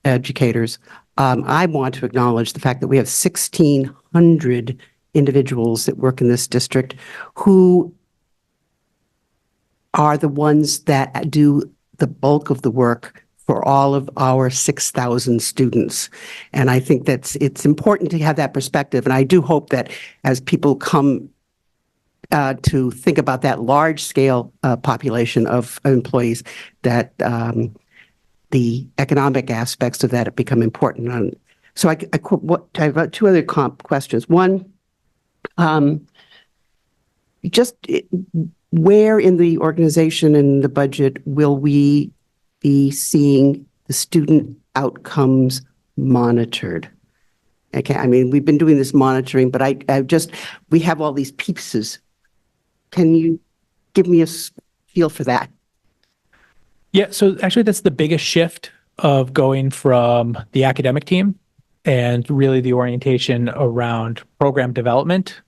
educators, I want to acknowledge the fact that we have 1,600 individuals that work in this district who are the ones that do the bulk of the work for all of our 6,000 students. And I think it's important to have that perspective. And I do hope that as people come to think about that large scale population of employees, that the economic aspects of that have become important. So I have two other questions. One, where in the organization and the budget will we be seeing the student outcomes monitored? Okay, I mean, we've been doing this monitoring, but we have all these pieces. Can you give me a feel for that? Yeah, so actually that's the biggest shift of going from the academic team and really the orientation around program development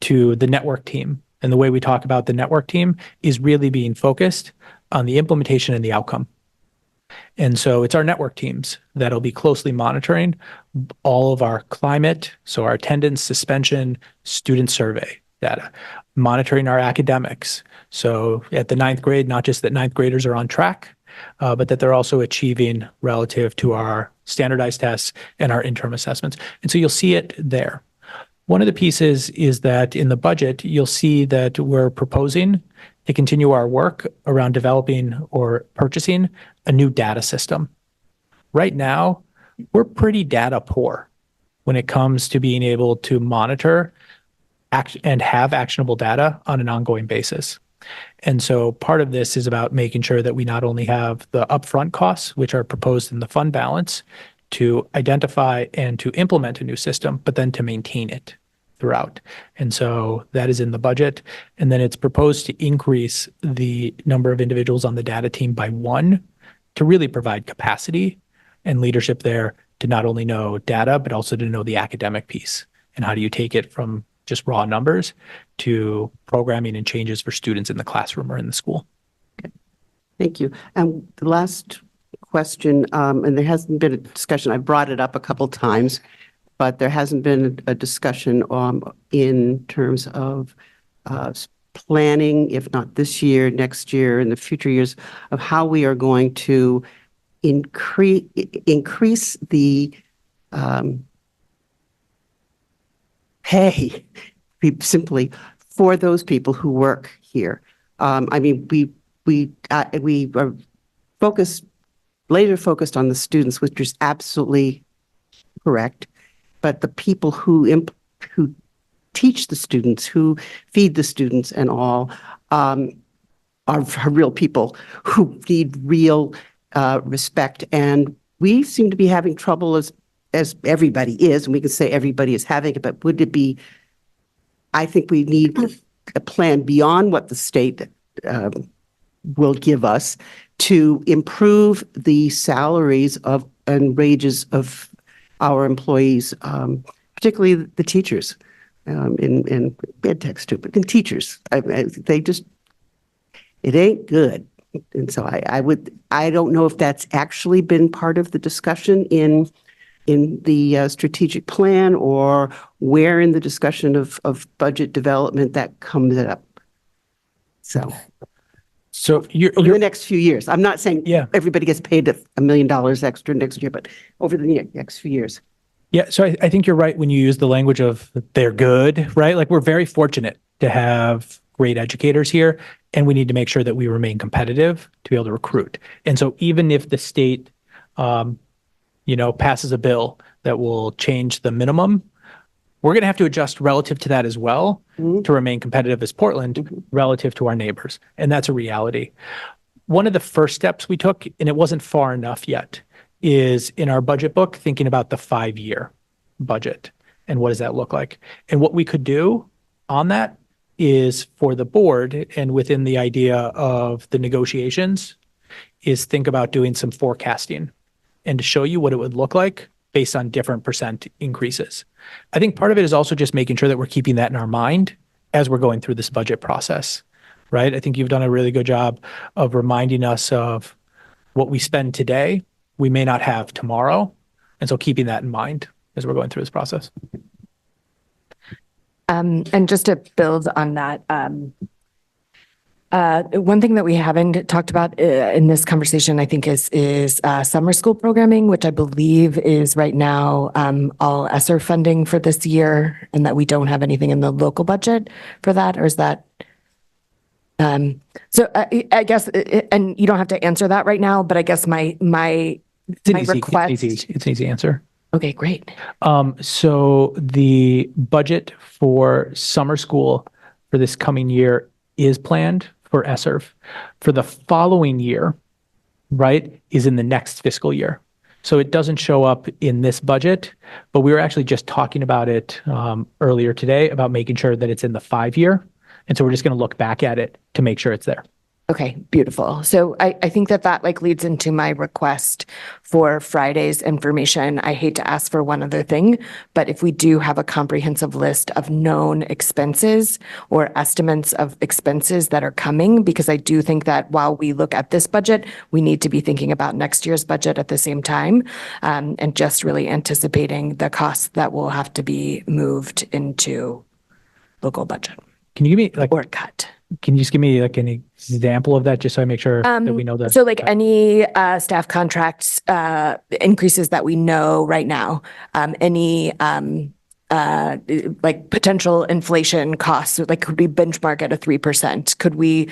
to the network team. And the way we talk about the network team is really being focused on the implementation and the outcome. And so it's our network teams that'll be closely monitoring all of our climate, so our attendance, suspension, student survey data, monitoring our academics. So at the 9th grade, not just that 9th graders are on track, but that they're also achieving relative to our standardized tests and our interim assessments. And so you'll see it there. One of the pieces is that in the budget, you'll see that we're proposing to continue our work around developing or purchasing a new data system. Right now, we're pretty data poor when it comes to being able to monitor and have actionable data on an ongoing basis. And so part of this is about making sure that we not only have the upfront costs, which are proposed in the fund balance, to identify and to implement a new system, but then to maintain it throughout. And so that is in the budget. And then it's proposed to increase the number of individuals on the data team by 1 to really provide capacity and leadership there to not only know data, but also to know the academic piece. And how do you take it from just raw numbers to programming and changes for students in the classroom or in the school? Thank you. And the last question, and there hasn't been a discussion, I brought it up a couple times, but there hasn't been a discussion in terms of planning, if not this year, next year, and the future years, of how we are going to increase the pay, simply, for those people who work here. I mean, we are laser focused on the students, which is absolutely correct. But the people who teach the students, who feed the students and all, are real people who need real respect. And we seem to be having trouble, as everybody is, and we can say everybody is having it, but would it be, I think we need a plan beyond what the state will give us to improve the salaries and wages of our employees, particularly the teachers, in ed tech too, but in teachers. It ain't good. And so I don't know if that's actually been part of the discussion in in the strategic plan, or where in the discussion of budget development that comes up? So over the next few years. I'm not saying everybody gets paid $1 million extra next year, but over the next few years. Yeah, so I think you're right when you use the language of they're good, right? Like we're very fortunate to have great educators here, and we need to make sure that we remain competitive to be able to recruit. And so even if the state, passes a bill that will change the minimum, we're going to have to adjust relative to that as well to remain competitive as Portland relative to our neighbors. And that's a reality. One of the first steps we took, and it wasn't far enough yet, is in our budget book, thinking about the 5-year budget and what does that look like. And what we could do on that is for the board, and within the idea of the negotiations, is think about doing some forecasting and to show you what it would look like based on different percent increases. I think part of it is also just making sure that we're keeping that in our mind as we're going through this budget process, right? I think you've done a really good job of reminding us of what we spend today, we may not have tomorrow. And so keeping that in mind as we're going through this process. And just to build on that, one thing that we haven't talked about in this conversation, I think, is summer school programming, which I believe is right now all ESSER funding for this year, and that we don't have anything in the local budget for that, or is that? So I guess, and you don't have to answer that right now, but I guess my request. It's an easy answer. Okay, great. So the budget for summer school for this coming year is planned for ESSER. For the following year, right, is in the next fiscal year. So it doesn't show up in this budget, but we were actually just talking about it earlier today about making sure that it's in the 5-year. And so we're just going to look back at it to make sure it's there. Okay, beautiful. So I think that like leads into my request for Friday's information. I hate to ask for one other thing, but if we do have a comprehensive list of known expenses or estimates of expenses that are coming, because I do think that while we look at this budget, we need to be thinking about next year's budget at the same time, and just really anticipating the costs that will have to be moved into local budget. Can you give me or cut? Can you just give me like an example of that, just so I make sure that we know that? So like any staff contracts increases that we know right now, any like potential inflation costs, like could we benchmark at a 3%? Could we,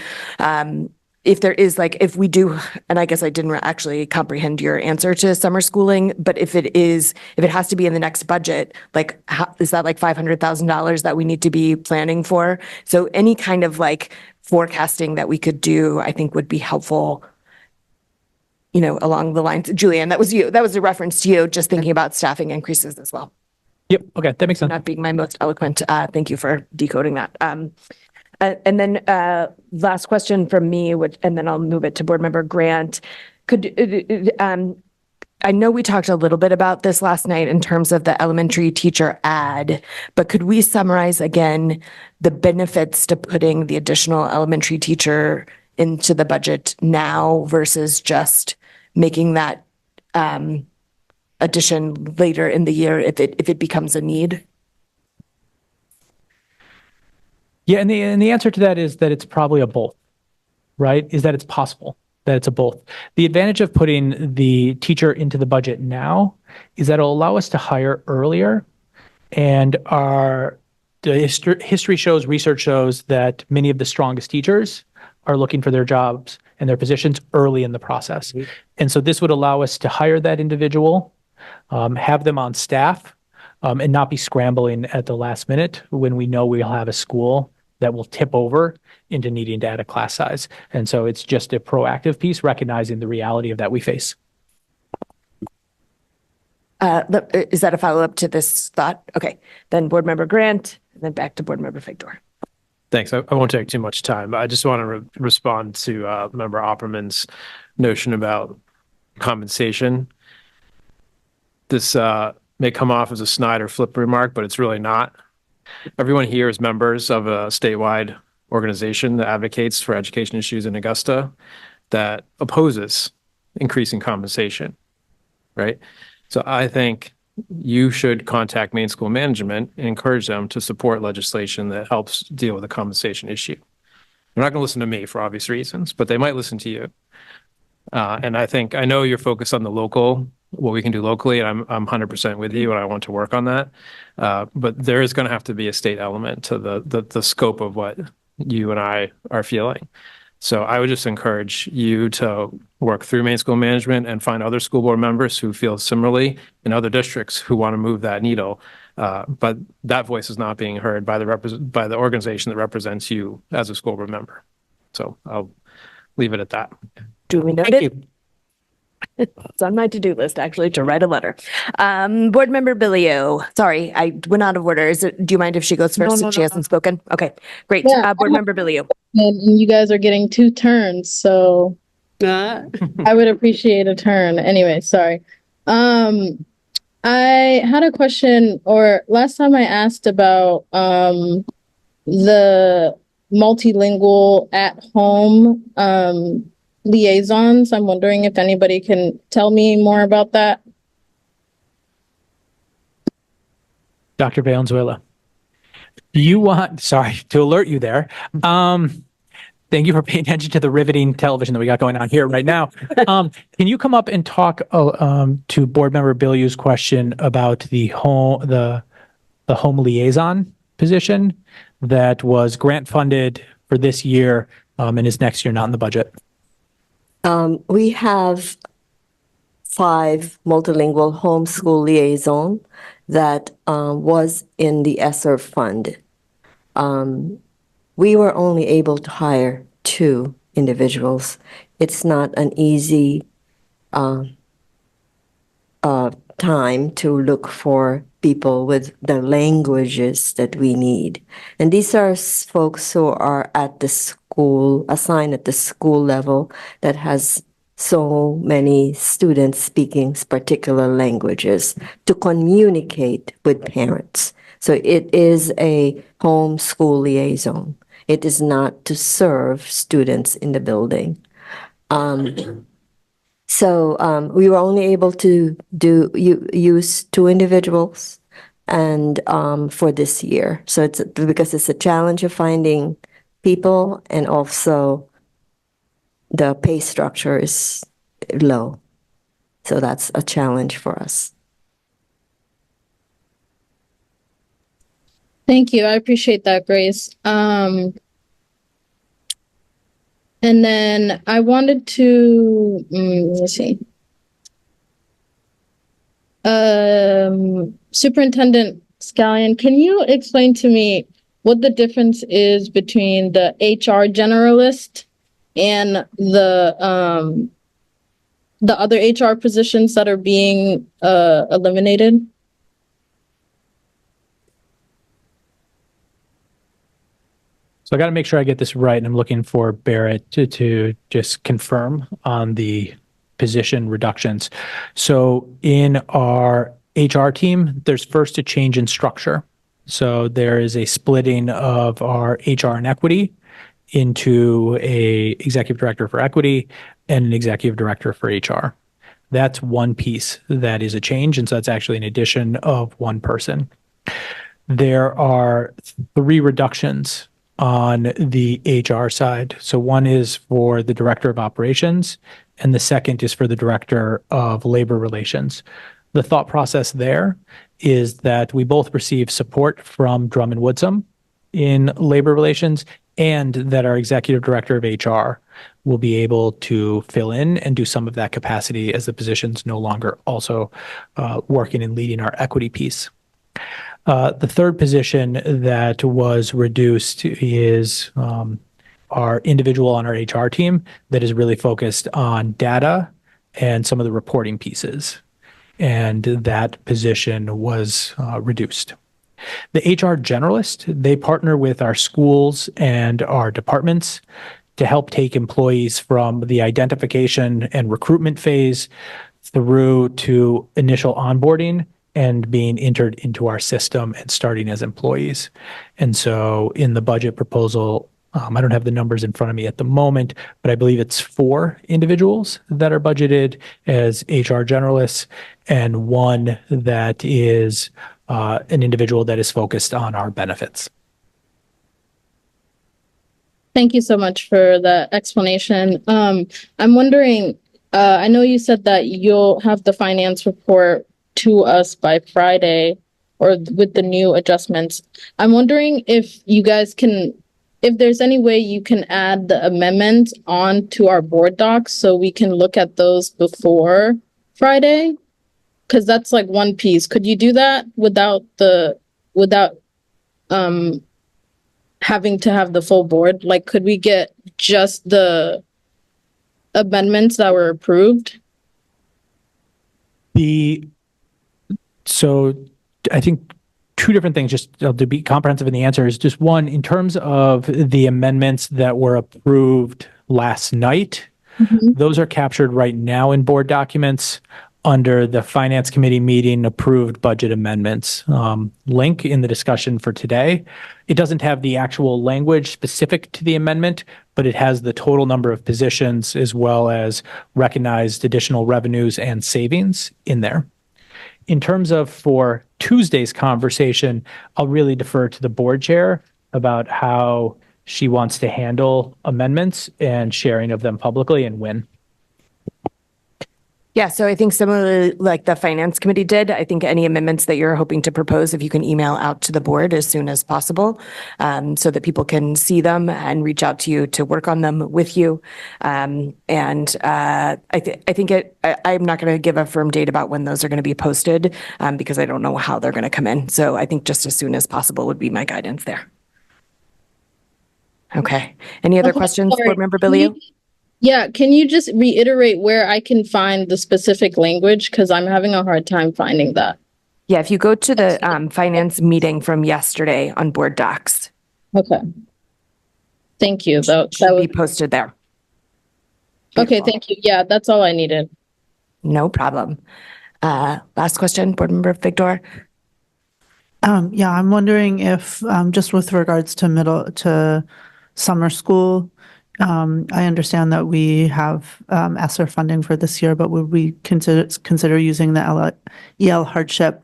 if there is like, if we do, and I guess I didn't actually comprehend your answer to summer schooling, but if it has to be in the next budget, like is that like $500,000 that we need to be planning for? So any kind of like forecasting that we could do, I think would be helpful, along the lines. Julianne, that was you. That was a reference to you, just thinking about staffing increases as well. Yep. Okay. That makes sense. Not being my most eloquent. Thank you for decoding that. And then last question from me, and then I'll move it to Board Member Grant. I know we talked a little bit about this last night in terms of the elementary teacher ad, but could we summarize again the benefits to putting the additional elementary teacher into the budget now versus just making that addition later in the year if it becomes a need? Yeah, and the answer to that is that it's probably a both, right? Is that it's possible that it's a both. The advantage of putting the teacher into the budget now is that it'll allow us to hire earlier, and the history shows, research shows that many of the strongest teachers are looking for their jobs and their positions early in the process. Mm-hmm. And so this would allow us to hire that individual, have them on staff, and not be scrambling at the last minute when we know we'll have a school that will tip over into needing to add a class size. And so it's just a proactive piece, recognizing the reality of that we face. Is that a follow-up to this thought? Okay, then Board Member Grant, and then back to Board Member Figdor. Thanks. I won't take too much time. I just want to respond to Member Opperman's notion about compensation. This may come off as a snide or flip remark, but it's really not. Everyone here is members of a statewide organization that advocates for education issues in Augusta that opposes increasing compensation, right? So I think you should contact Maine School Management and encourage them to support legislation that helps deal with the compensation issue. They're not going to listen to me for obvious reasons, but they might listen to you. And I know you're focused on the local, what we can do locally, and I'm 100% with you, and I want to work on that. But there is going to have to be a state element to the scope of what you and I are feeling. So I would just encourage you to work through Maine School Management and find other school board members who feel similarly in other districts who want to move that needle. But that voice is not being heard by the organization that represents you as a school board member. So I'll leave it at that. Duly noted. It's on my to-do list, actually, to write a letter. Board Member Billio. Sorry, I went out of order. Do you mind if she goes first since she hasn't spoken? Okay, great. Yeah, Board Member Billio. And you guys are getting 2 turns, so I would appreciate a turn. Anyway, sorry. I had a question, or last time I asked about the multilingual at home liaisons. I'm wondering if anybody can tell me more about that. Dr. Valenzuela, sorry to alert you there. Thank you for paying attention to the riveting television that we got going on here right now. Can you come up and talk to Board Member Billio's question about the home liaison position that was grant funded for this year and is next year not in the budget? We have 5 multilingual homeschool liaison that was in the ESSER fund. We were only able to hire 2 individuals. It's not an easy time to look for people with the languages that we need. And these are folks who are at the school, assigned at the school level, that has so many students speaking particular languages to communicate with parents. So it is a homeschool liaison. It is not to serve students in the building. So we were only able to use 2 individuals and for this year. So it's because it's a challenge of finding people, and also the pay structure is low. So that's a challenge for us. Thank you. I appreciate that, Grace. And then I wanted to, let's see. Superintendent Scallion, can you explain to me what the difference is between the HR generalist and the other HR positions that are being eliminated? So I got to make sure I get this right, and I'm looking for Barrett to just confirm on the position reductions. So in our HR team, there's first a change in structure. So there is a splitting of our HR and equity into a executive director for equity and an executive director for HR. That's one piece that is a change, and so that's actually an addition of 1 person. There are 3 reductions on the HR side. So one is for the director of operations, and the second is for the director of labor relations. The thought process there is that we both receive support from Drummond Woodsum in labor relations, and that our executive director of HR will be able to fill in and do some of that capacity as the position's no longer also working and leading our equity piece. The third position that was reduced is our individual on our HR team that is really focused on data and some of the reporting pieces. And that position was reduced. The HR generalist, they partner with our schools and our departments to help take employees from the identification and recruitment phase through to initial onboarding and being entered into our system and starting as employees. And so in the budget proposal I don't have the numbers in front of me at the moment, but I believe it's 4 individuals that are budgeted as HR generalists and 1 that is an individual that is focused on our benefits. Thank you so much for the explanation. I'm wondering, I know you said that you'll have the finance report to us by Friday or with the new adjustments. I'm wondering if you guys can, if there's any way you can add the amendments onto our board docs so we can look at those before Friday? Because that's like one piece. Could you do that without having to have the full board? Like, could we get just the amendments that were approved? So I think 2 different things, just to be comprehensive in the answer, is just 1, in terms of the amendments that were approved last night, those are captured right now in board documents under the Finance Committee meeting approved budget amendments link in the discussion for today. It doesn't have the actual language specific to the amendment, but it has the total number of positions as well as recognized additional revenues and savings in there. In terms of for Tuesday's conversation, I'll really defer to the board chair about how she wants to handle amendments and sharing of them publicly and when. Yeah, so I think similarly like the Finance Committee did, I think any amendments that you're hoping to propose, if you can email out to the board as soon as possible, so that people can see them and reach out to you to work on them with you. I think I'm not going to give a firm date about when those are going to be posted because I don't know how they're going to come in. So I think just as soon as possible would be my guidance there. Okay. Any other questions, Board Member Billiou? Yeah, can you just reiterate where I can find the specific language? Because I'm having a hard time finding that. Yeah, if you go to the finance meeting from yesterday on board docs. Okay. Thank you. That would be posted there. Okay, thank you. Yeah, that's all I needed. No problem. Last question, Board Member Victor. Yeah, I'm wondering if just with regards to summer school, I understand that we have ESSER funding for this year, but would we consider using the EL hardship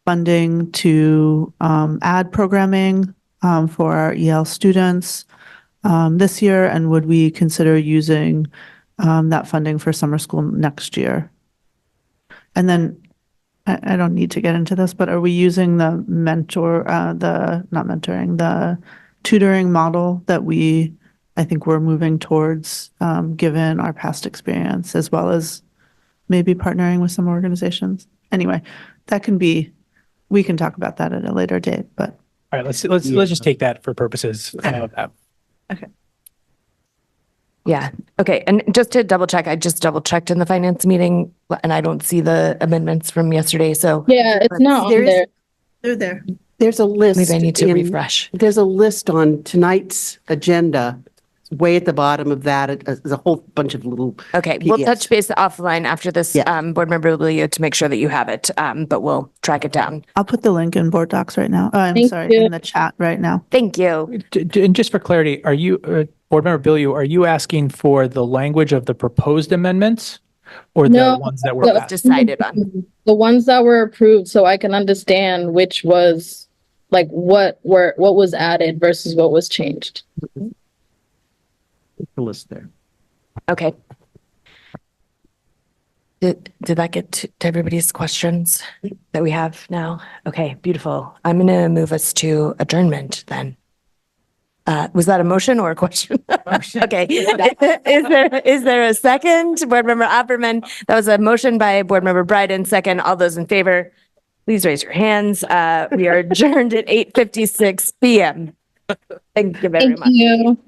funding to add programming for our EL students this year? And would we consider using that funding for summer school next year? And then I don't need to get into this, but are we using the the tutoring model that I think we're moving towards, given our past experience, as well as maybe partnering with some organizations. Anyway, we can talk about that at a later date, but. All right, let's just take that for purposes of that. Okay. Yeah. Okay. And just to double check, I just double checked in the finance meeting and I don't see the amendments from yesterday. So yeah, it's not on there. They're there. There's a list. Maybe I need to refresh. There's a list on tonight's agenda. Way at the bottom of that, there's a whole bunch of little. Okay, we'll touch base offline after this, Board Member Billiou, to make sure that you have it, but we'll track it down. I'll put the link in board docs right now. In the chat right now. Thank you. And just for clarity, are you, Board Member Billiou, are you asking for the language of the proposed amendments or the ones that were decided on? The ones that were approved, so I can understand which was like what was added versus what was changed. The list there. Okay. Did that get to everybody's questions that we have now? Okay, beautiful. I'm going to move us to adjournment then. Was that a motion or a question? Motion. Okay. Is there a second? Board Member Opperman. That was a motion by Board Member Bryden. Second. All those in favor, please raise your hands. We are adjourned at 8:56 p.m. Thank you very much. Thank you.